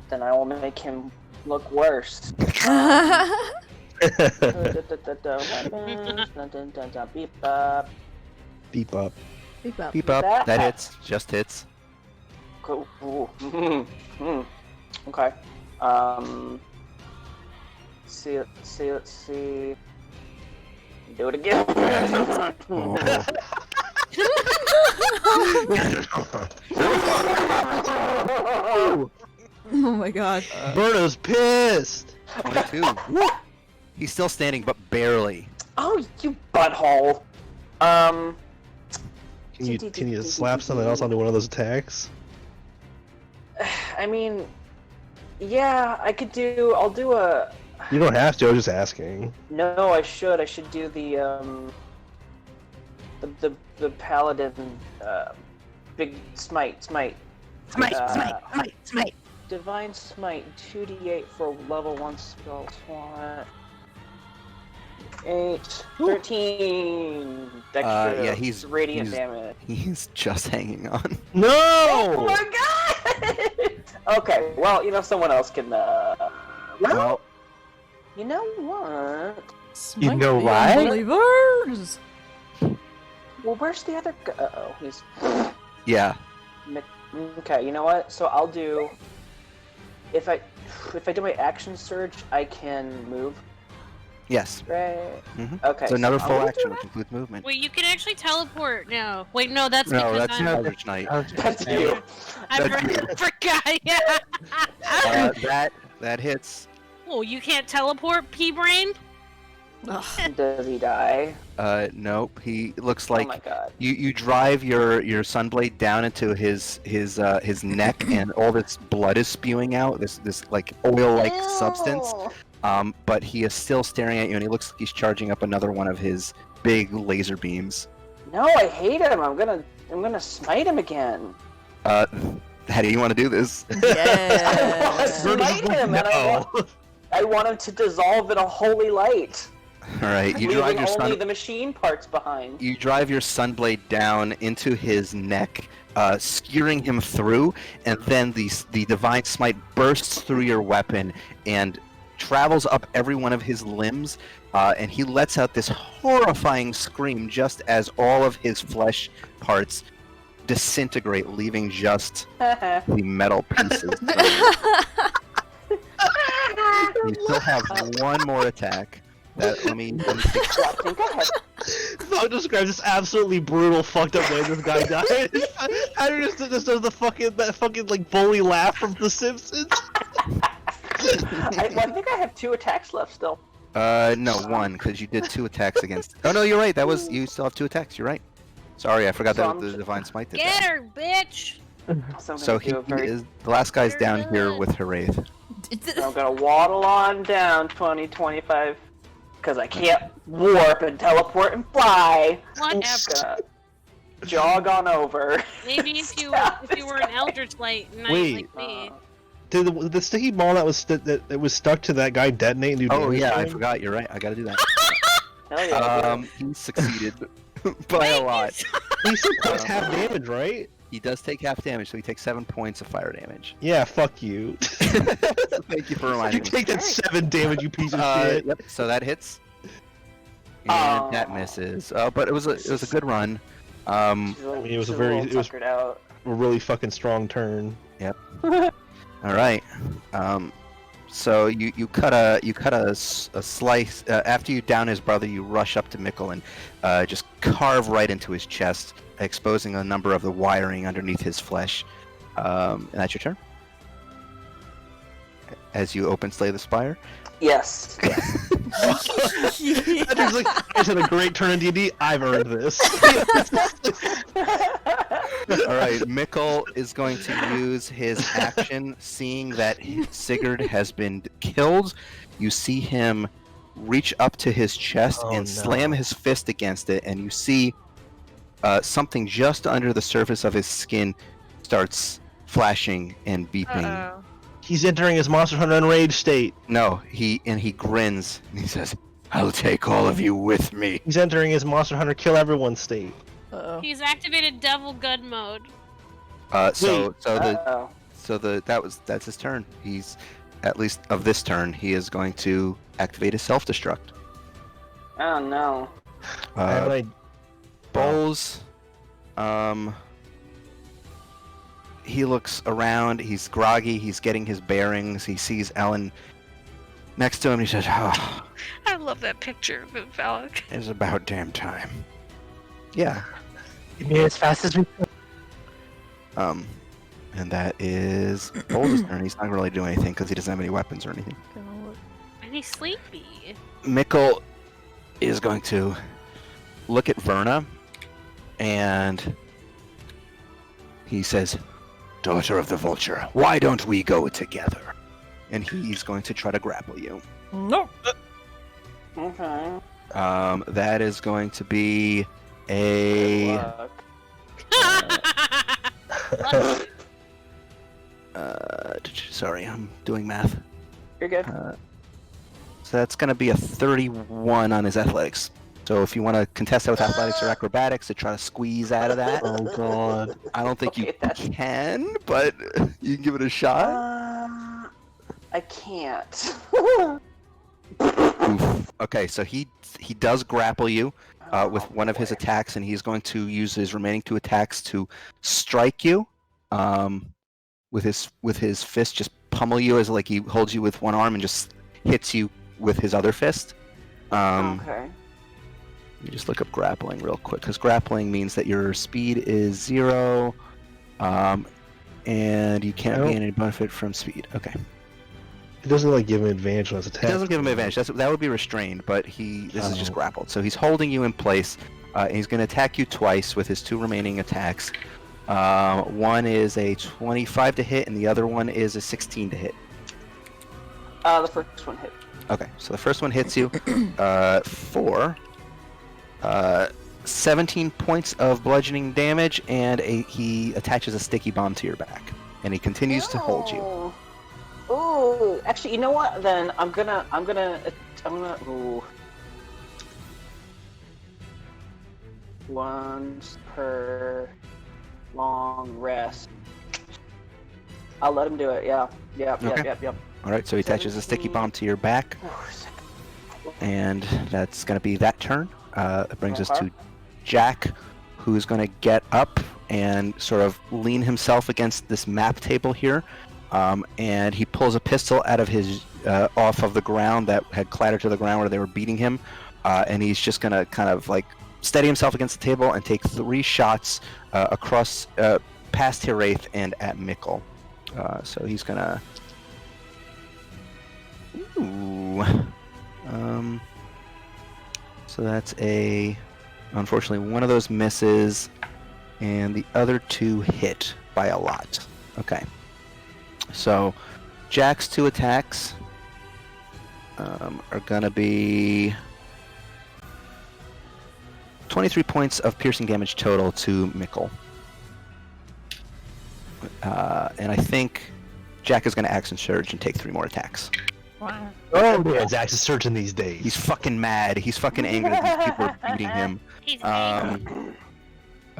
then I will make him look worse. Beep up. Beep up. Beep up. Beep up. That hits. Just hits. Cool. Okay. Let's see. Do it again. Oh my god. Berna's pissed. 22. He's still standing, but barely. Oh, you butthole. Can you slap something else onto one of those attacks? I mean, yeah, I could do. I'll do a. You don't have to. I was just asking. No, I should. I should do the paladin big smite. Smite. Divine smite 2d8 for level 1 spell slot. 8, 13. Extra yeah, he's radiant damage. He's just hanging on. No! Oh my god! Okay, well, someone else can. Well, You know what? You know the what? Unbelievers! Well, where's the other guy? Uh-oh, he's. yeah. Okay, you know what? So I'll do. If I do my action surge, I can move. Yes. Right. Mm-hmm. Okay. So another I'm full gonna action, do which includes movement. Wait, you can actually teleport now. Wait, no, that's No, because that's I'm. Eldritch Knight. That's you. I that's forgot. Yeah. That hits. Oh, you can't teleport, P-brain? Ugh. Does he die? Nope. He looks Oh like my god. you drive your sunblade down into his neck, and all this blood is spewing out. This like oil-like substance. But he is still staring at you, and he looks like he's charging up another one of his big laser beams. No, I hate him. I'm gonna smite him again. How do you want to do this? I want to Yeah. smite him, and I want him to dissolve in a holy light. All right, you drive leaving your only the machine parts behind. You drive your sunblade down into his neck, skewering him through, and then the divine smite bursts through your weapon and travels up every one of his limbs, and he lets out this horrifying scream just as all of his flesh parts disintegrate, leaving just the metal pieces. You still have one more attack. Let me take... I think I have. Thug describes this absolutely brutal, fucked up way this guy died. Andrew just does that fucking like bully laugh from The Simpsons. I think I have 2 attacks left still. No, one, because you did 2 attacks against... Oh, no, you're right. You still have 2 attacks. You're right. Sorry, I forgot So that I'm the just- Divine Smite did Get that. her, bitch! So he is... The last guy's down here with Heraith. So I'm gonna waddle on down 20, 25, because I can't warp and teleport and fly. Whatever. Gonna jog on over. Maybe if you were an Eldritch Light Knight Wait. like me. Did the sticky ball that was stuck to that guy detonate and do Oh, damage yeah, to I him? forgot. You're right. I gotta do that. Hell yeah. He succeeded by a lot. He still takes half damage, right? He does take half damage, so he takes 7 points of fire damage. Yeah, fuck you. Thank you for You reminding me. take that 7 damage, you piece of shit. Yep. So that hits, and that misses. But it was a good run. I mean, it was out. a really fucking strong turn. All right. So you cut a slice after you down his brother. You rush up to Mikkel and just carve right into his chest, exposing a number of the wiring underneath his flesh. And that's your turn. As you open Slay the Spire. Yes. Andrew's like, I just had a great turn in D&D. I've earned this. All right, Mikkel is going to use his action, seeing that Sigurd has been killed. You see him reach up to his chest and slam his fist against it, and you see something just under the surface of his skin starts flashing and beeping. Uh-oh. He's entering his Monster Hunter Enraged state. No, he grins and he says, "I'll take all of you with me." He's entering his Monster Hunter Kill Everyone state. Uh-oh. He's activated Devil Gun mode. That's Uh-oh. his turn. He's, at least of this turn, he is going to activate his self-destruct. Oh no. Bowles, he looks around. He's groggy. He's getting his bearings. He sees Ellen next to him. He says, "Oh, I love that picture of Alec. it's about damn time." Yeah. Give me as fast as we can. And that is Bowles' turn. He's not really doing anything because he doesn't have any weapons or anything. And he's sleepy. Mikkel is going to look at Verna, and he says, "Daughter of the Vulture, why don't we go together?" And he's going to try to grapple you. No. Okay. That is going to be Good a... luck. Sorry, I'm doing math. You're good. So that's going to be a 31 on his athletics. So if you want to contest that with athletics or acrobatics to try to squeeze out of that, Oh god. I don't think you Okay, that's- can, but you can give it a shot. I can't. Oof. Okay, so he does grapple you with one of his attacks, and he's going to use his remaining 2 attacks to strike you with his fist, just pummel you as like he holds you with one arm and just hits you with his other fist. Okay. Let me just look up grappling real quick, because grappling means that your speed is 0, and you can't gain any benefit from speed. Okay. It doesn't like give him advantage on his attack. It doesn't give him advantage. That would be restrained, but this is just grappled. So he's holding you in place, and he's going to attack you twice with his 2 remaining attacks. One is a 25 to hit, and the other one is a 16 to hit. The first one hit. Okay, so the first one hits you for 17 points of bludgeoning damage, and he attaches a sticky bomb to your back, and he continues to hold you. Oh, actually, you know what? Then I'm gonna. Ooh. Once per long rest. I'll let him do it. Yeah. Yep. All right, so he attaches a sticky bomb to your back, and that's going to be that turn. It brings us to Jack, who's going to get up and sort of lean himself against this map table here, and he pulls a pistol out of his off of the ground that had clattered to the ground where they were beating him, and he's just going to kind of like steady himself against the table and take 3 shots across past Hiraeth and at Mikkel. So he's going to... Ooh. So that's unfortunately one of those misses, and the other 2 hit by a lot. Okay. So Jack's 2 attacks are gonna be 23 points of piercing damage total to Mikkel. And I think Jack is gonna action surge and take 3 more attacks. Wow. Oh, man, Zach's a surgeon these days. He's fucking mad. He's fucking angry that these people are beating him. He's angry.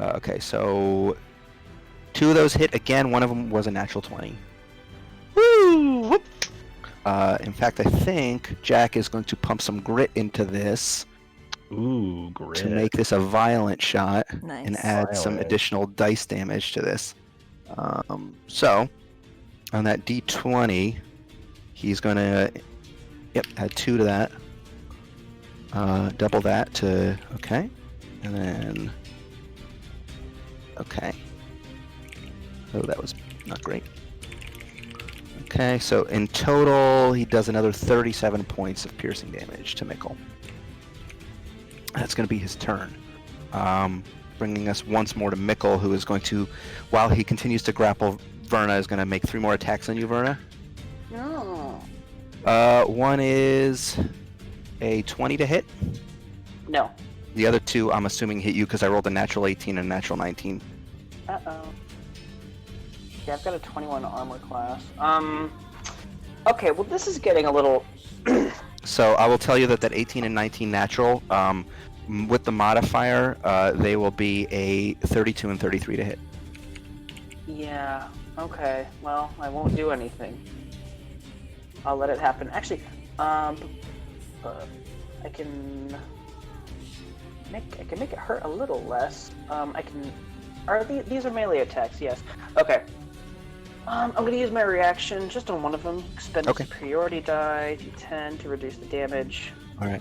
Okay, so 2 of those hit again. One of them was a natural 20. Woo! Whoop. In fact, I think Jack is going to pump some grit into this. Ooh, grit. To make this a violent shot Nice. and add some Violent. additional dice damage to this. So, on that d20, he's going to add 2 to that. Double that to, okay. And then, okay. Oh, that was not great. Okay, so in total, he does another 37 points of piercing damage to Mikkel. That's going to be his turn. Bringing us once more to Mikkel, who is going to, while he continues to grapple, Verna is going to make 3 more attacks on you, Verna. No. One is a 20 to hit. No. The other two, I'm assuming, hit you because I rolled a natural 18 and a natural 19. Uh-oh. Yeah, I've got a 21 armor class. Okay, well this is getting a little... So I will tell you that 18 and 19 natural, with the modifier, they will be a 32 and 33 to hit. Yeah, okay. Well, I won't do anything. I'll let it happen. Actually, I can make it hurt a little less. These are melee attacks? Yes. Okay. I'm gonna use my reaction just on one of them. Expend a superiority die, d10 to reduce the damage. All right.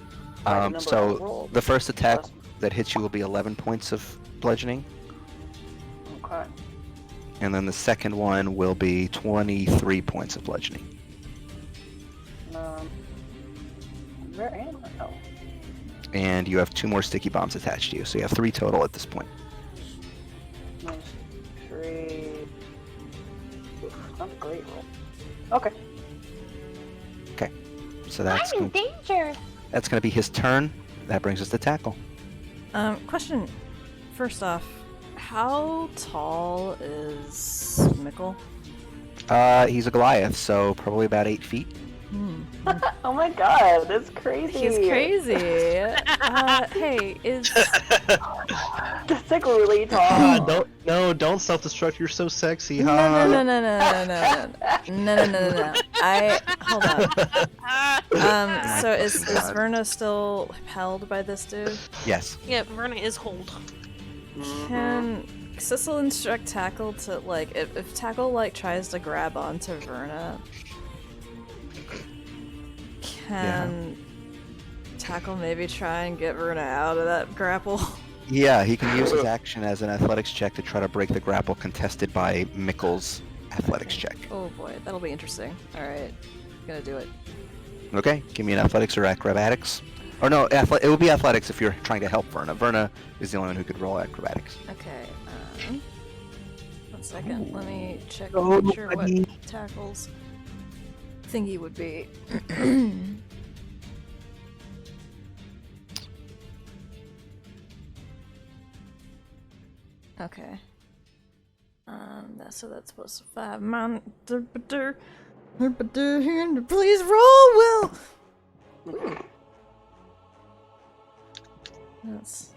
So the first attack that hits you will be 11 points of bludgeoning. Okay. And then the second one will be 23 points of bludgeoning. Where am I? Oh. And you have 2 more sticky bombs attached to you, so you have 3 total at this point. Minus 3. Oof, not a great roll. Okay. Okay. So that's I'm in danger. That's going to be his turn. That brings us to tackle. Question. First off, how tall is Mikkel? He's a Goliath, so probably about 8 feet. Oh my god, that's crazy. He's crazy. Hey, is... That's like really tall. Don't self-destruct. You're so sexy. No. Hold on. So is Verna still held by this dude? Yes. Yeah, Verna is hold. Can Sissel instruct Tackle to, like, if Tackle, like, tries to grab onto Verna, can Tackle maybe try and get Verna out of that grapple? Yeah, he can use his action as an athletics check to try to break the grapple contested by Mikkel's athletics check. Oh boy, that'll be interesting. Alright, gonna do it. Okay, give me an athletics or acrobatics. Or no, it would be athletics if you're trying to help Verna. Verna is the only one who could roll acrobatics. Okay, 1 second, let me check Oh, make sure buddy. what Tackle's thingy would be. Okay. That's plus 5. Please roll, Will! Ooh. That's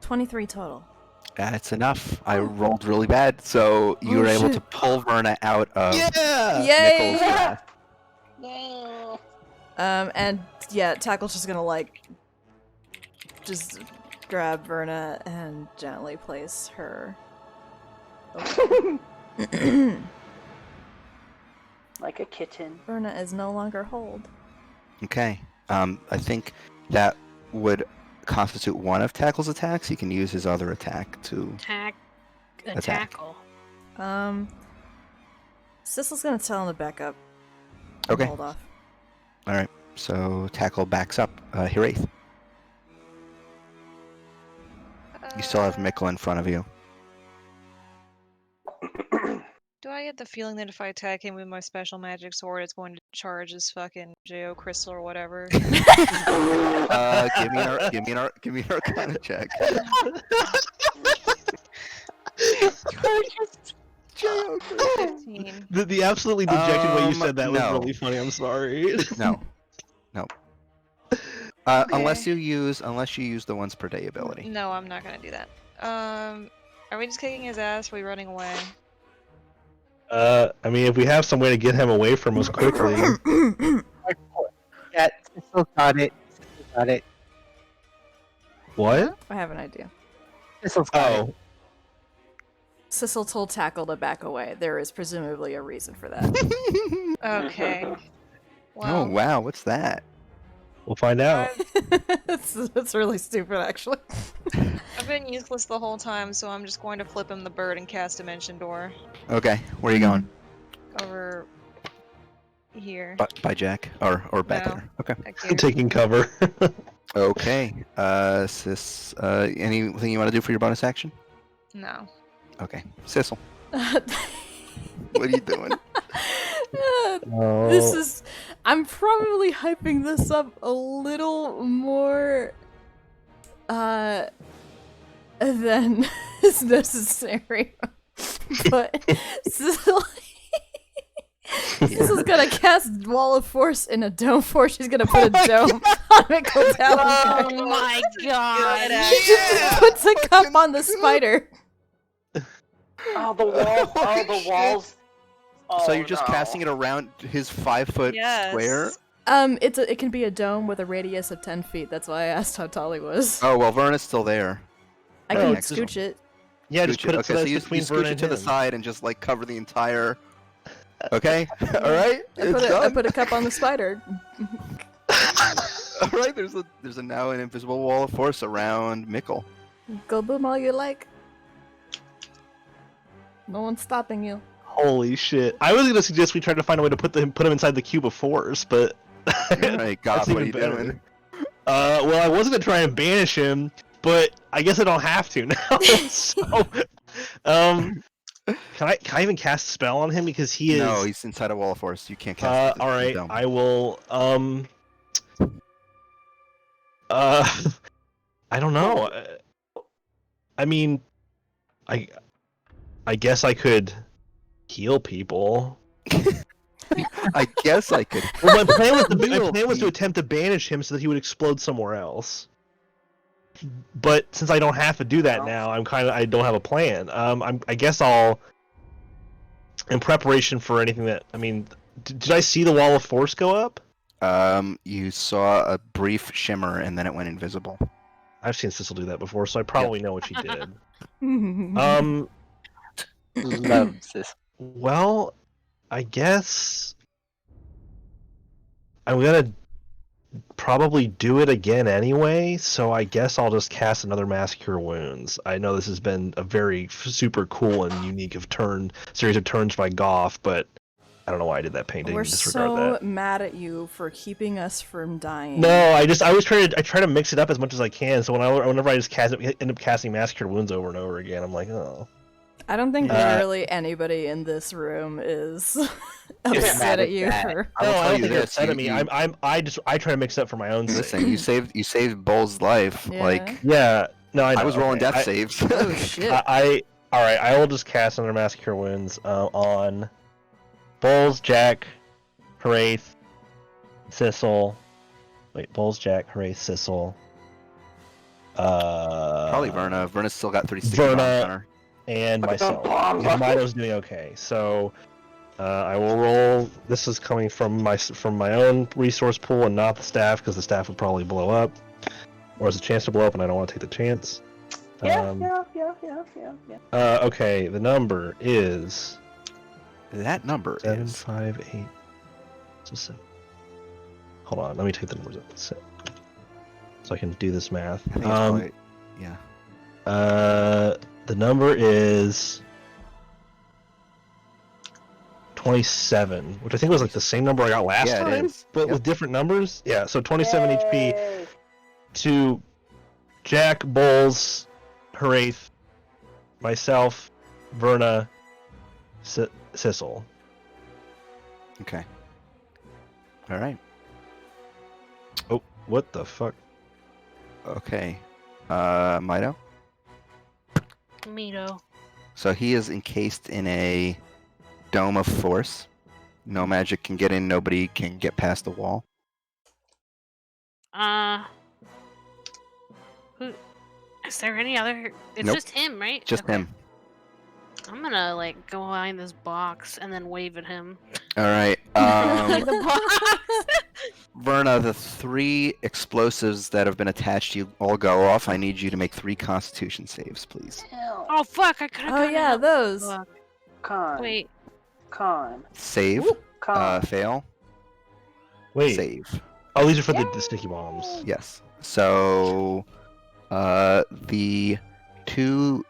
23 total. That's enough. I rolled really bad, so you were able to pull Verna out of Yay! Mikkel's grasp. Yeah. And yeah, Tackle's just gonna, like, just grab Verna and gently place her. Like a kitten. Verna is no longer hold. Okay. I think that would constitute one of Tackle's attacks. He can use his other attack to attack. Tackle. Sissel's gonna tell him to back up. Okay. Hold off. Alright. So Tackle backs up. Hiraeth. You still have Mikkel in front of you. Do I get the feeling that if I attack him with my special magic sword, it's going to charge his fucking Jo crystal or whatever? Give me an Arcana check. Joke. 15. The absolutely dejected way you said that was no. really funny. I'm sorry. No. Okay. Unless you use the once per day ability. No, I'm not gonna do that. Are we just kicking his ass? Are we running away? I mean, if we have some way to get him away from us quickly. Yeah, Sissel got it. Sissel got it. What? I have an idea. Sissel's got it. Oh, Sissel told Tackle to back away. There is presumably a reason for that. Okay. Oh Well, wow, what's that? we'll find out. it's really stupid, actually. I've been useless the whole time, so I'm just going to flip him the bird and cast Dimension Door Okay, where are you going? over here. By Jack or back No. there. Okay. Back here. Taking cover. Okay. Sis, anything you want to do for your bonus action? No. Okay. Sissel, what are you doing? This Oh, is. I'm probably hyping this up a little more than is necessary. But this is gonna cast Wall of Force in a dome force. She's gonna put a dome on Mickle down there. Oh my god! She just puts a cup on the spider. Oh, the wall. Oh, the Shit. walls. Oh, So you're just no. casting it around his 5-foot Yes. square? It can be a dome with a radius of 10 feet. That's why I asked how tall he was. Oh, well, Verna's still there. I Oh, can just- scooch it. yeah, just Scooch put it okay, so so that's you between scooch Verna it and to the him. side and just, like, cover the entire... Okay? Alright? I It's I done? put a cup on the spider. Alright, there's a now an invisible wall of force around Mickle. Go boom all you like. No one's stopping you. Holy shit! I was gonna suggest we try to find a way to put him inside the cube of force, but Alright, Goth, that's what are even you better. doing? Well, I was gonna try and banish him, but I guess I don't have to now. So, can I even cast a spell on him because he is? No, he's inside a wall of force. You can't cast all right, dome. I will. I don't know. I mean, I guess I could heal people. I guess I could. Well, my plan was Heal to people. attempt to banish him so that he would explode somewhere else. But since I don't have to do that now, I don't have a plan. I guess I'll, in preparation for anything that I mean, did I see the wall of force go up? You saw a brief shimmer and then it went invisible. I've seen Sissel do that before, so I probably know what she did. Love this. Well, I guess I'm gonna probably do it again anyway, so I guess I'll just cast another Mass Cure Wounds. I know this has been a very super cool and unique series of turns by Goff, but I don't know why I did that painting. We're Disregard so that. mad at you for keeping us from dying. No, I try to mix it up as much as I can. So whenever I just end up casting Mass Cure Wounds over and over again, I'm like, oh. I don't think Uh, literally anybody in this room is mad upset at at you that. for. I will No, I tell don't you think they're this, upset at me. you- I try to mix it up for my own sake. Listen, you saved Bull's life. Yeah. Like Yeah, no, I know. I was rolling okay. death saves. Oh shit. All right. I will just cast another Mass Cure Wounds on Bowles, Jack, Haraith, Sissel. Wait, Bowles, Jack, Haraith, Sissel. Probably Verna. Verna's still got 3 sticky Verna. bombs on her. And Look at them myself. bombs. Because Milo's doing okay. So I will roll. This is coming from my own resource pool and not the staff, because the staff would probably blow up, or has a chance to blow up, and I don't want to take the chance. Yeah. Okay, the number is That number 7, is 5, 8. So 7. Hold on, let me take the numbers up so I can do this math. I think it's probably, yeah. The number is 27, which I think was like the same number I got last Yeah, it time, is. but Yep. with different numbers. Yeah, so 27 HP to Jack, Bowles, Haraith, myself, Verna, Sissel. Okay. All right. Oh, what the fuck? Okay. Mido. Mito. So he is encased in a dome of force. No magic can get in. Nobody can get past the wall. Who? Is there any other? It's Nope. just him, right? Just Okay. him. I'm gonna like go behind this box and then wave at him. All right. The box. Verna, the 3 explosives that have been attached to you all go off. I need you to make 3 Constitution saves, please. Oh fuck! I could have. Oh yeah, those. Con. Wait. Con. Save. Con. Fail. Wait. Save. Oh, these are for the sticky bombs. Yes. So, the 2.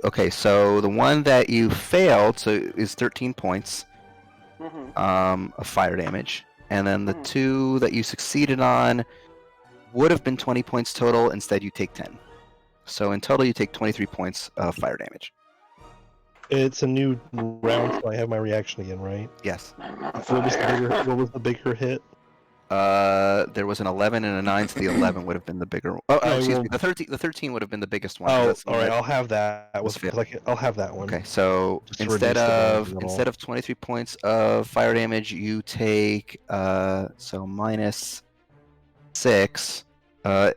Okay. So the one that you failed is 13 points. Of fire damage, and then the 2 that you succeeded on would have been 20 points total. Instead, you take 10. So in total, you take 23 points of fire damage. It's a new round, so I have my reaction again, right? Yes. What was the bigger hit? There was an 11 and a 9, so the 11 would have been the bigger one. Oh, No, excuse well- me. The 13 would have been the biggest one. 'cause Oh, that's the all one right. that I'll have that. was failed. I'll have that one. Okay, so Just to instead reduce the damage of a little. 23 points of fire damage, you take so minus 6.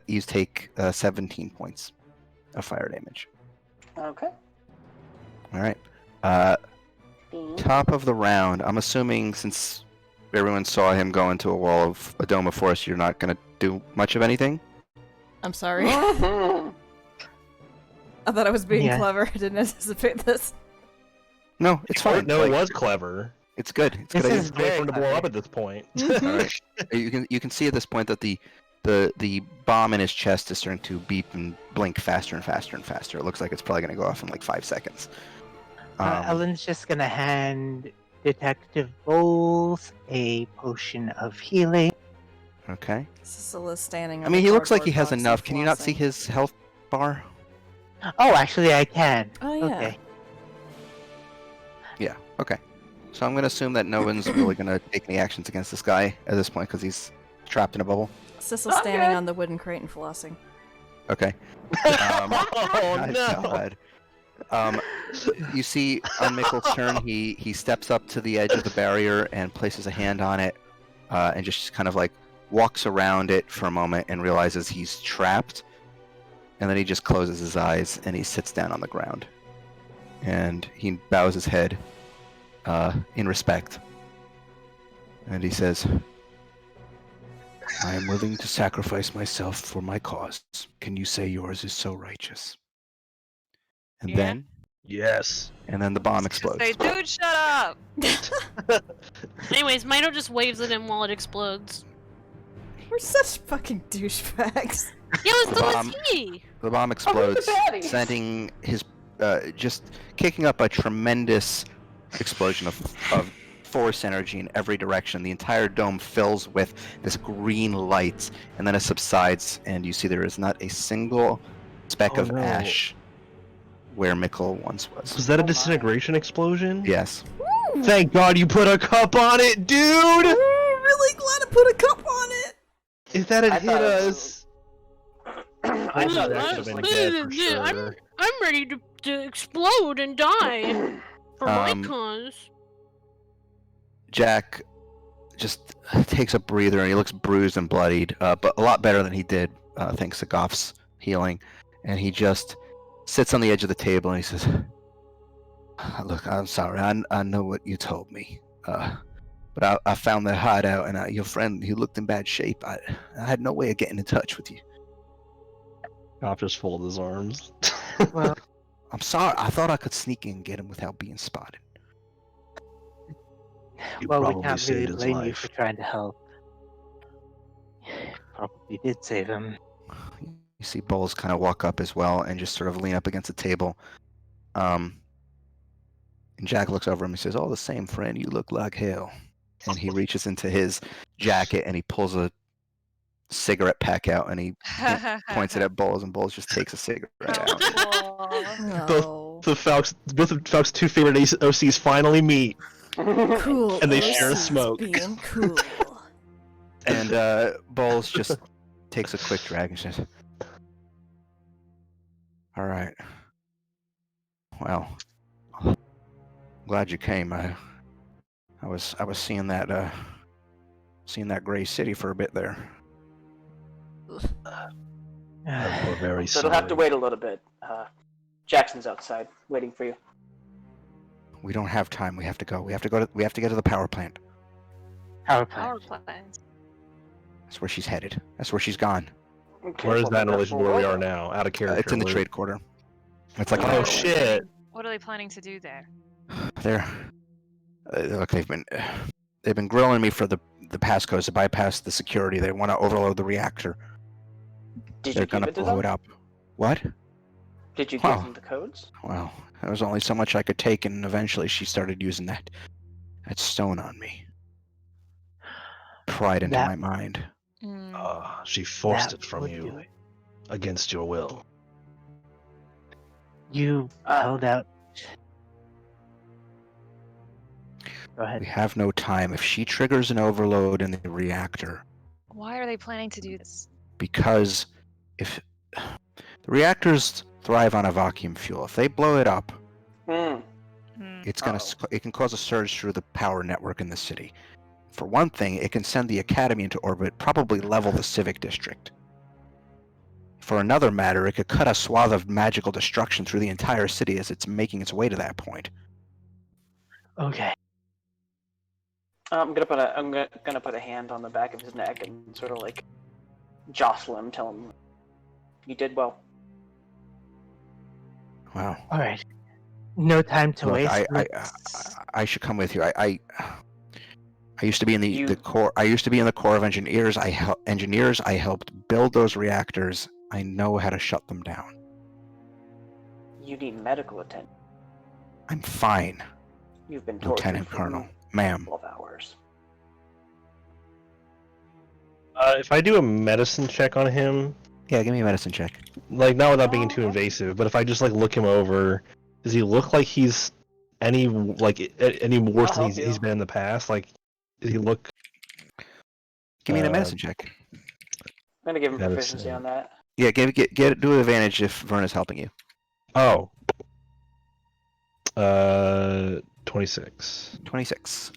You take 17 points of fire damage. Okay. All right. Top of the round. I'm assuming since everyone saw him go into a dome of force, you're not gonna do much of anything. I'm sorry. I thought I was being Yeah. clever. I didn't anticipate this. No, it's fine. No, Like, it was clever. It's good. It's This good. is Wait for him to blow clever. up at this point. All right. You can see at this point that the bomb in his chest is starting to beep and blink faster and faster and faster. It looks like it's probably going to go off in like 5 seconds. Ellen's just gonna hand Detective Bowles a potion of healing. Okay. Cecil is standing. I on mean, the he looks like he cardboard has box and enough. Can you not see flossing. his health bar? Oh, actually, I can. Oh yeah. Okay. Yeah. Okay. So I'm going to assume that no one's really going to take any actions against this guy at this point because he's trapped in a bubble. Cecil standing on the wooden crate and flossing. Okay. Oh no! God. You see on Mikkel's turn, he steps up to the edge of the barrier and places a hand on it, and just kind of like walks around it for a moment and realizes he's trapped, and then he just closes his eyes and he sits down on the ground, and he bows his head in respect, and he says, "I am willing to sacrifice myself for my cause. Can you say yours is so righteous?" And Yeah. then Yes. the bomb explodes. Say, dude, shut up! Anyways, Mito just waves at him while it explodes. We're such fucking douchebags. Yeah, The so bomb- was he. The bomb explodes, baddies. sending his just kicking up a tremendous explosion of force energy in every direction. The entire dome fills with this green light, and then it subsides, and you see there is not a single speck Oh, of no. ash where Mikkel once was. Was that a disintegration explosion? Yes. Thank God you put a cup on it, dude! Really glad I put a cup on it. If that had I hit thought it us, I thought that it could was have been like, dead for Yeah, sure. I'm ready to explode and die for my Um, cause. Jack just takes a breather, and he looks bruised and bloodied, but a lot better than he did thanks to Goff's healing. And he just sits on the edge of the table and he says, "Look, I'm sorry. I know what you told me, but I found their hideout, and your friend, he looked in bad shape. I had no way of getting in touch with you. Cop just folded his arms. Well, I'm sorry. I thought I could sneak in and get him without being spotted." You well, we probably can't really saved his blame you life. for trying to help. Probably did save him. You see Bowles kind of walk up as well and just sort of lean up against the table. And Jack looks over him and says, "All the same, friend, you look like hell." And he reaches into his jacket and he pulls a cigarette pack out and he points it at Bowles, and Bowles just takes a cigarette out. No. Both of Falk's two favorite OCs finally meet. Cool. And they share a OCs smoke. Being cool. And Bowles just takes a quick drag and says, "All right. Well, glad you came. I was seeing that gray city for a bit there." We're very so sorry. it'll have to wait a little bit. Jackson's outside waiting for you. "We don't have time. We have to go. We have to get to the power plant. Power Power plant. plants. That's where she's headed. That's where she's gone. Where is that in relation to where we are now? Out of character. It's in the Where- trade quarter. It's like Oh shit! What are they planning to do there? They're look. They've been grilling me for the passcodes to bypass the security. They want to overload the reactor. Did They're you give gonna it to blow them? it up. What? Did you Wow. give them the codes? Well, there was only so much I could take, and eventually she started using that stone on me. Pried into That- my mind. Mm. She forced That it from would do you it. against your will. You Uh, held out Go ahead. We have no time. If she triggers an overload in the reactor, Why are they planning to do this? because if the reactors thrive on a vacuum fuel, if they blow it up, Hmm. it can cause a surge through the power network in the city. For one thing, it can send the academy into orbit, probably level the civic district. For another matter, it could cut a swath of magical destruction through the entire city as it's making its way to that point. Okay. I'm gonna put a hand on the back of his neck and sort of like jostle him, tell him you did well. Wow. All right. No time to Look, waste. I should come with you. I used to be in the You- Corps. I used to be in the Corps of Engineers. I helped build those reactors. I know how to shut them down. You need medical attention. I'm fine, You've been tortured Lieutenant for Colonel. Ma'am. 12 hours. If I do a medicine check on him, Yeah, give me a medicine check. like not without being too invasive, but if I just like look him over, does he look like he's any worse I'll than help you. he's been in the past? Like, does he look? Give me a medicine check. I'm gonna give him Medicine. proficiency on that. Yeah, do an advantage if Verna's helping you. Oh. 26. 26.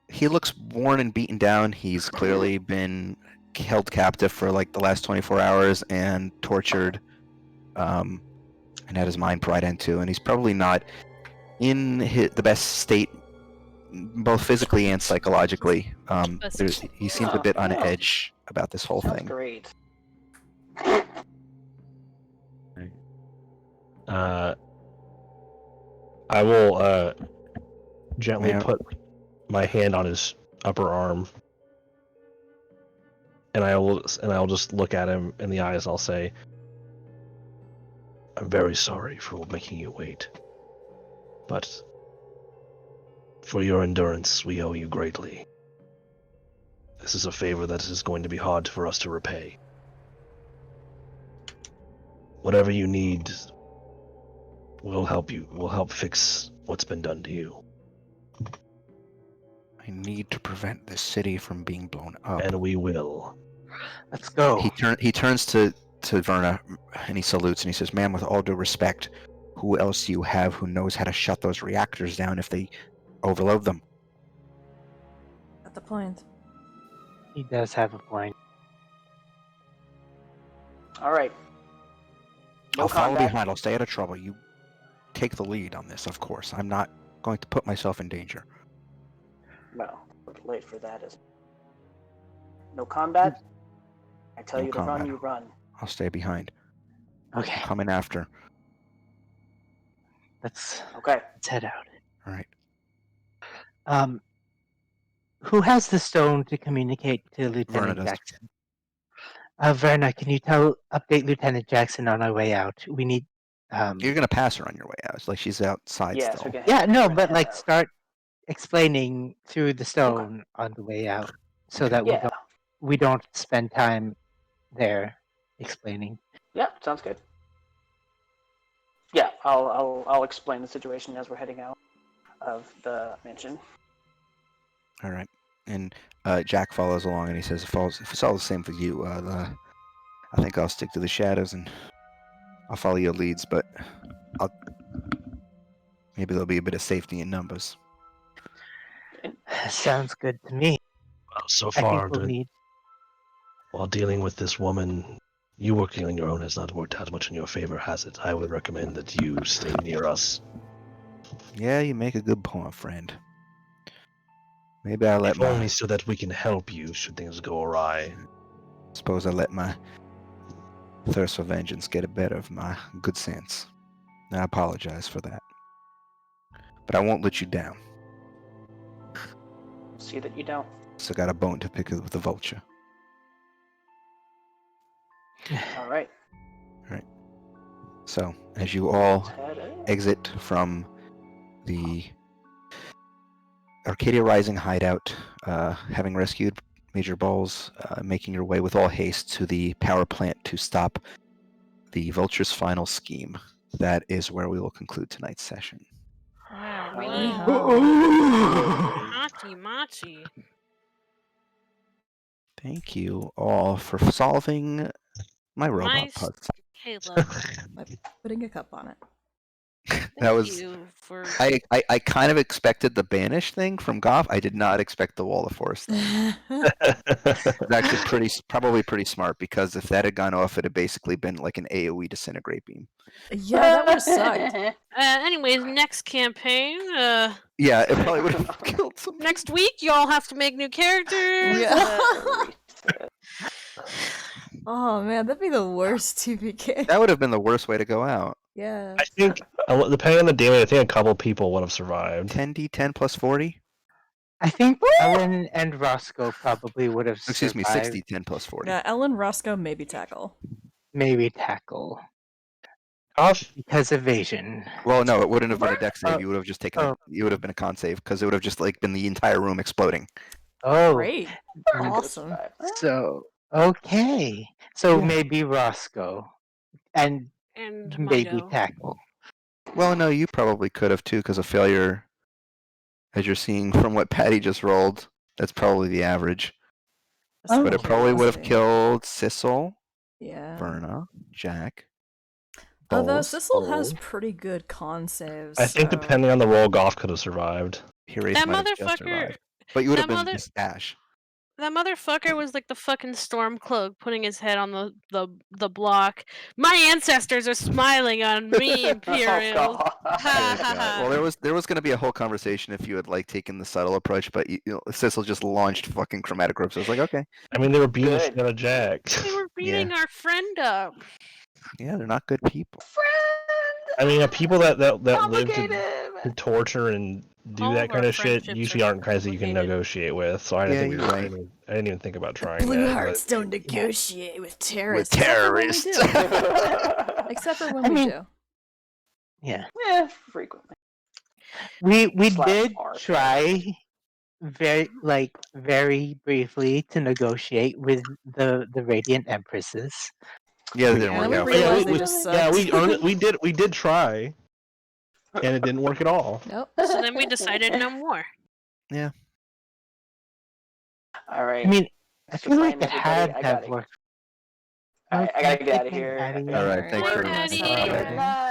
He looks worn and beaten down. He's clearly been held captive for like the last 24 hours and tortured, and had his mind pried into. And he's probably not in the best state, both physically and psychologically. He seems a bit on edge about this whole Sounds thing. great. I will gently Ma'am. put my hand on his upper arm, and I'll just look at him in the eyes. I'll say, "I'm very sorry for making you wait, but for your endurance, we owe you greatly. This is a favor that is going to be hard for us to repay. Whatever you need, we'll help you. We'll help fix what's been done to you. I need to prevent this city from being blown up." And we will. Let's go. He turns to Verna and he salutes and he says, "Ma'am, with all due respect, who else do you have who knows how to shut those reactors down if they overload them?" At the point. He does have a point. All right. No I'll follow combat. behind. I'll stay out of trouble. You take the lead on this, of course. I'm not going to put myself in danger. Well, we're late for that. Is no combat. I tell No you to combat. run, you run. I'll stay behind. Okay. Coming after. Let's Okay. head out. All right. Who has the stone to communicate to Lieutenant does. Jackson? Verna, can you update Lieutenant Jackson on our way out? We need. You're gonna pass her on your way out. It's like she's outside Yes, still. we're gonna. Yeah, no, we're but gonna like head out. start explaining through the stone on the way out, so that Yeah. we don't spend time there explaining. Yeah, sounds good. Yeah, I'll explain the situation as we're heading out of the mansion. All right. And Jack follows along and he says, if it's all the same for you, I think I'll stick to the shadows and I'll follow your leads, but maybe there'll be a bit of safety in numbers. Sounds good to me. Well, so I far, think we'll need. while dealing with this woman, you working on your own has not worked out much in your favor, has it? I would recommend that you stay near us. Yeah, you make a good point, friend. Maybe I let If only so that we can help you should things go awry. Suppose I let my thirst for vengeance get a bit of my good sense. I apologize for that. But I won't let you down. See that you don't. So I got a bone to pick with the vulture. All right. So, as you all Let's head out. exit from the Arcadia Rising hideout, having rescued Major Balls, making your way with all haste to the power plant to stop the Vulture's final scheme. That is where we will conclude tonight's session. Wow. Wow. Hachi machi. Thank you all for solving my robot Nice, puzzle. Caleb. By putting a cup on it. That Thank was. you for. I kind of expected the banish thing from Goff. I did not expect the wall of force thing. It's actually probably pretty smart, because if that had gone off, it had basically been like an AoE disintegrate beam. Yeah, that would have sucked. Anyways, next campaign. Yeah, it probably would have killed some. Next week, y'all have to make new characters. Yeah. Oh man, that'd be the worst TPK. That would have been the worst way to go out. Yeah. I think, depending on the damage, I think a couple people would have survived. 10d10 plus 40? I think Ellen and Roscoe probably would have Excuse me, survived. 60, 10 plus 40. Yeah, Ellen, Roscoe, maybe tackle. Maybe tackle. Off. Because evasion. Well, no, it wouldn't have been a dex save. You would have just taken. You would have been a con save, because it would have just like been the entire room exploding. Oh. Great. Awesome. So, okay. So Yeah. maybe Roscoe. And maybe Mungo. tackle. Well, no, you probably could have too, because a failure, as you're seeing from what Patty just rolled, that's probably the average. Oh. But it probably would have killed Sissel, Yeah. Verna, Jack. Although Bowles, Sissel has pretty good con saves. I think so- depending on the roll, Goff could have survived. Hirace That might have just motherfucker. survived. But you would have that been mother- just Ash. That motherfucker was like the fucking Stormcloak, putting his head on the block. My ancestors are smiling on me, Imperial. Oh, God. Ha ha Yeah, ha. well, there was going to be a whole conversation if you had like taken the subtle approach, but Sissel just launched fucking chromatic ropes. I was like, okay. I mean, they were beating the Good. shit out of Jack. They were beating our friend up. Yeah, they're not good people. I mean, people that live Complicated. to torture and do All that of kind our of shit friendships usually are aren't guys that you can complicated. negotiate with. So I didn't Yeah, think you're right. I didn't even think about trying Blue that. hearts don't negotiate with terrorists. terrorists. Except for when we do. Yeah. Yeah, frequently. We Slash did art. try very briefly to negotiate with the Radiant Empresses. Yeah, they didn't Yeah, work we out. realized we- they just sucked. Yeah, we earned it. We did try, and it didn't work at all. Nope. So then we decided no more. Yeah. All right. I mean, I Thanks for feel like playing, it had everybody. to have worked. All right, I gotta get out of here. Patty. All right, thanks Bye, very much. Patty. Bye. Bye.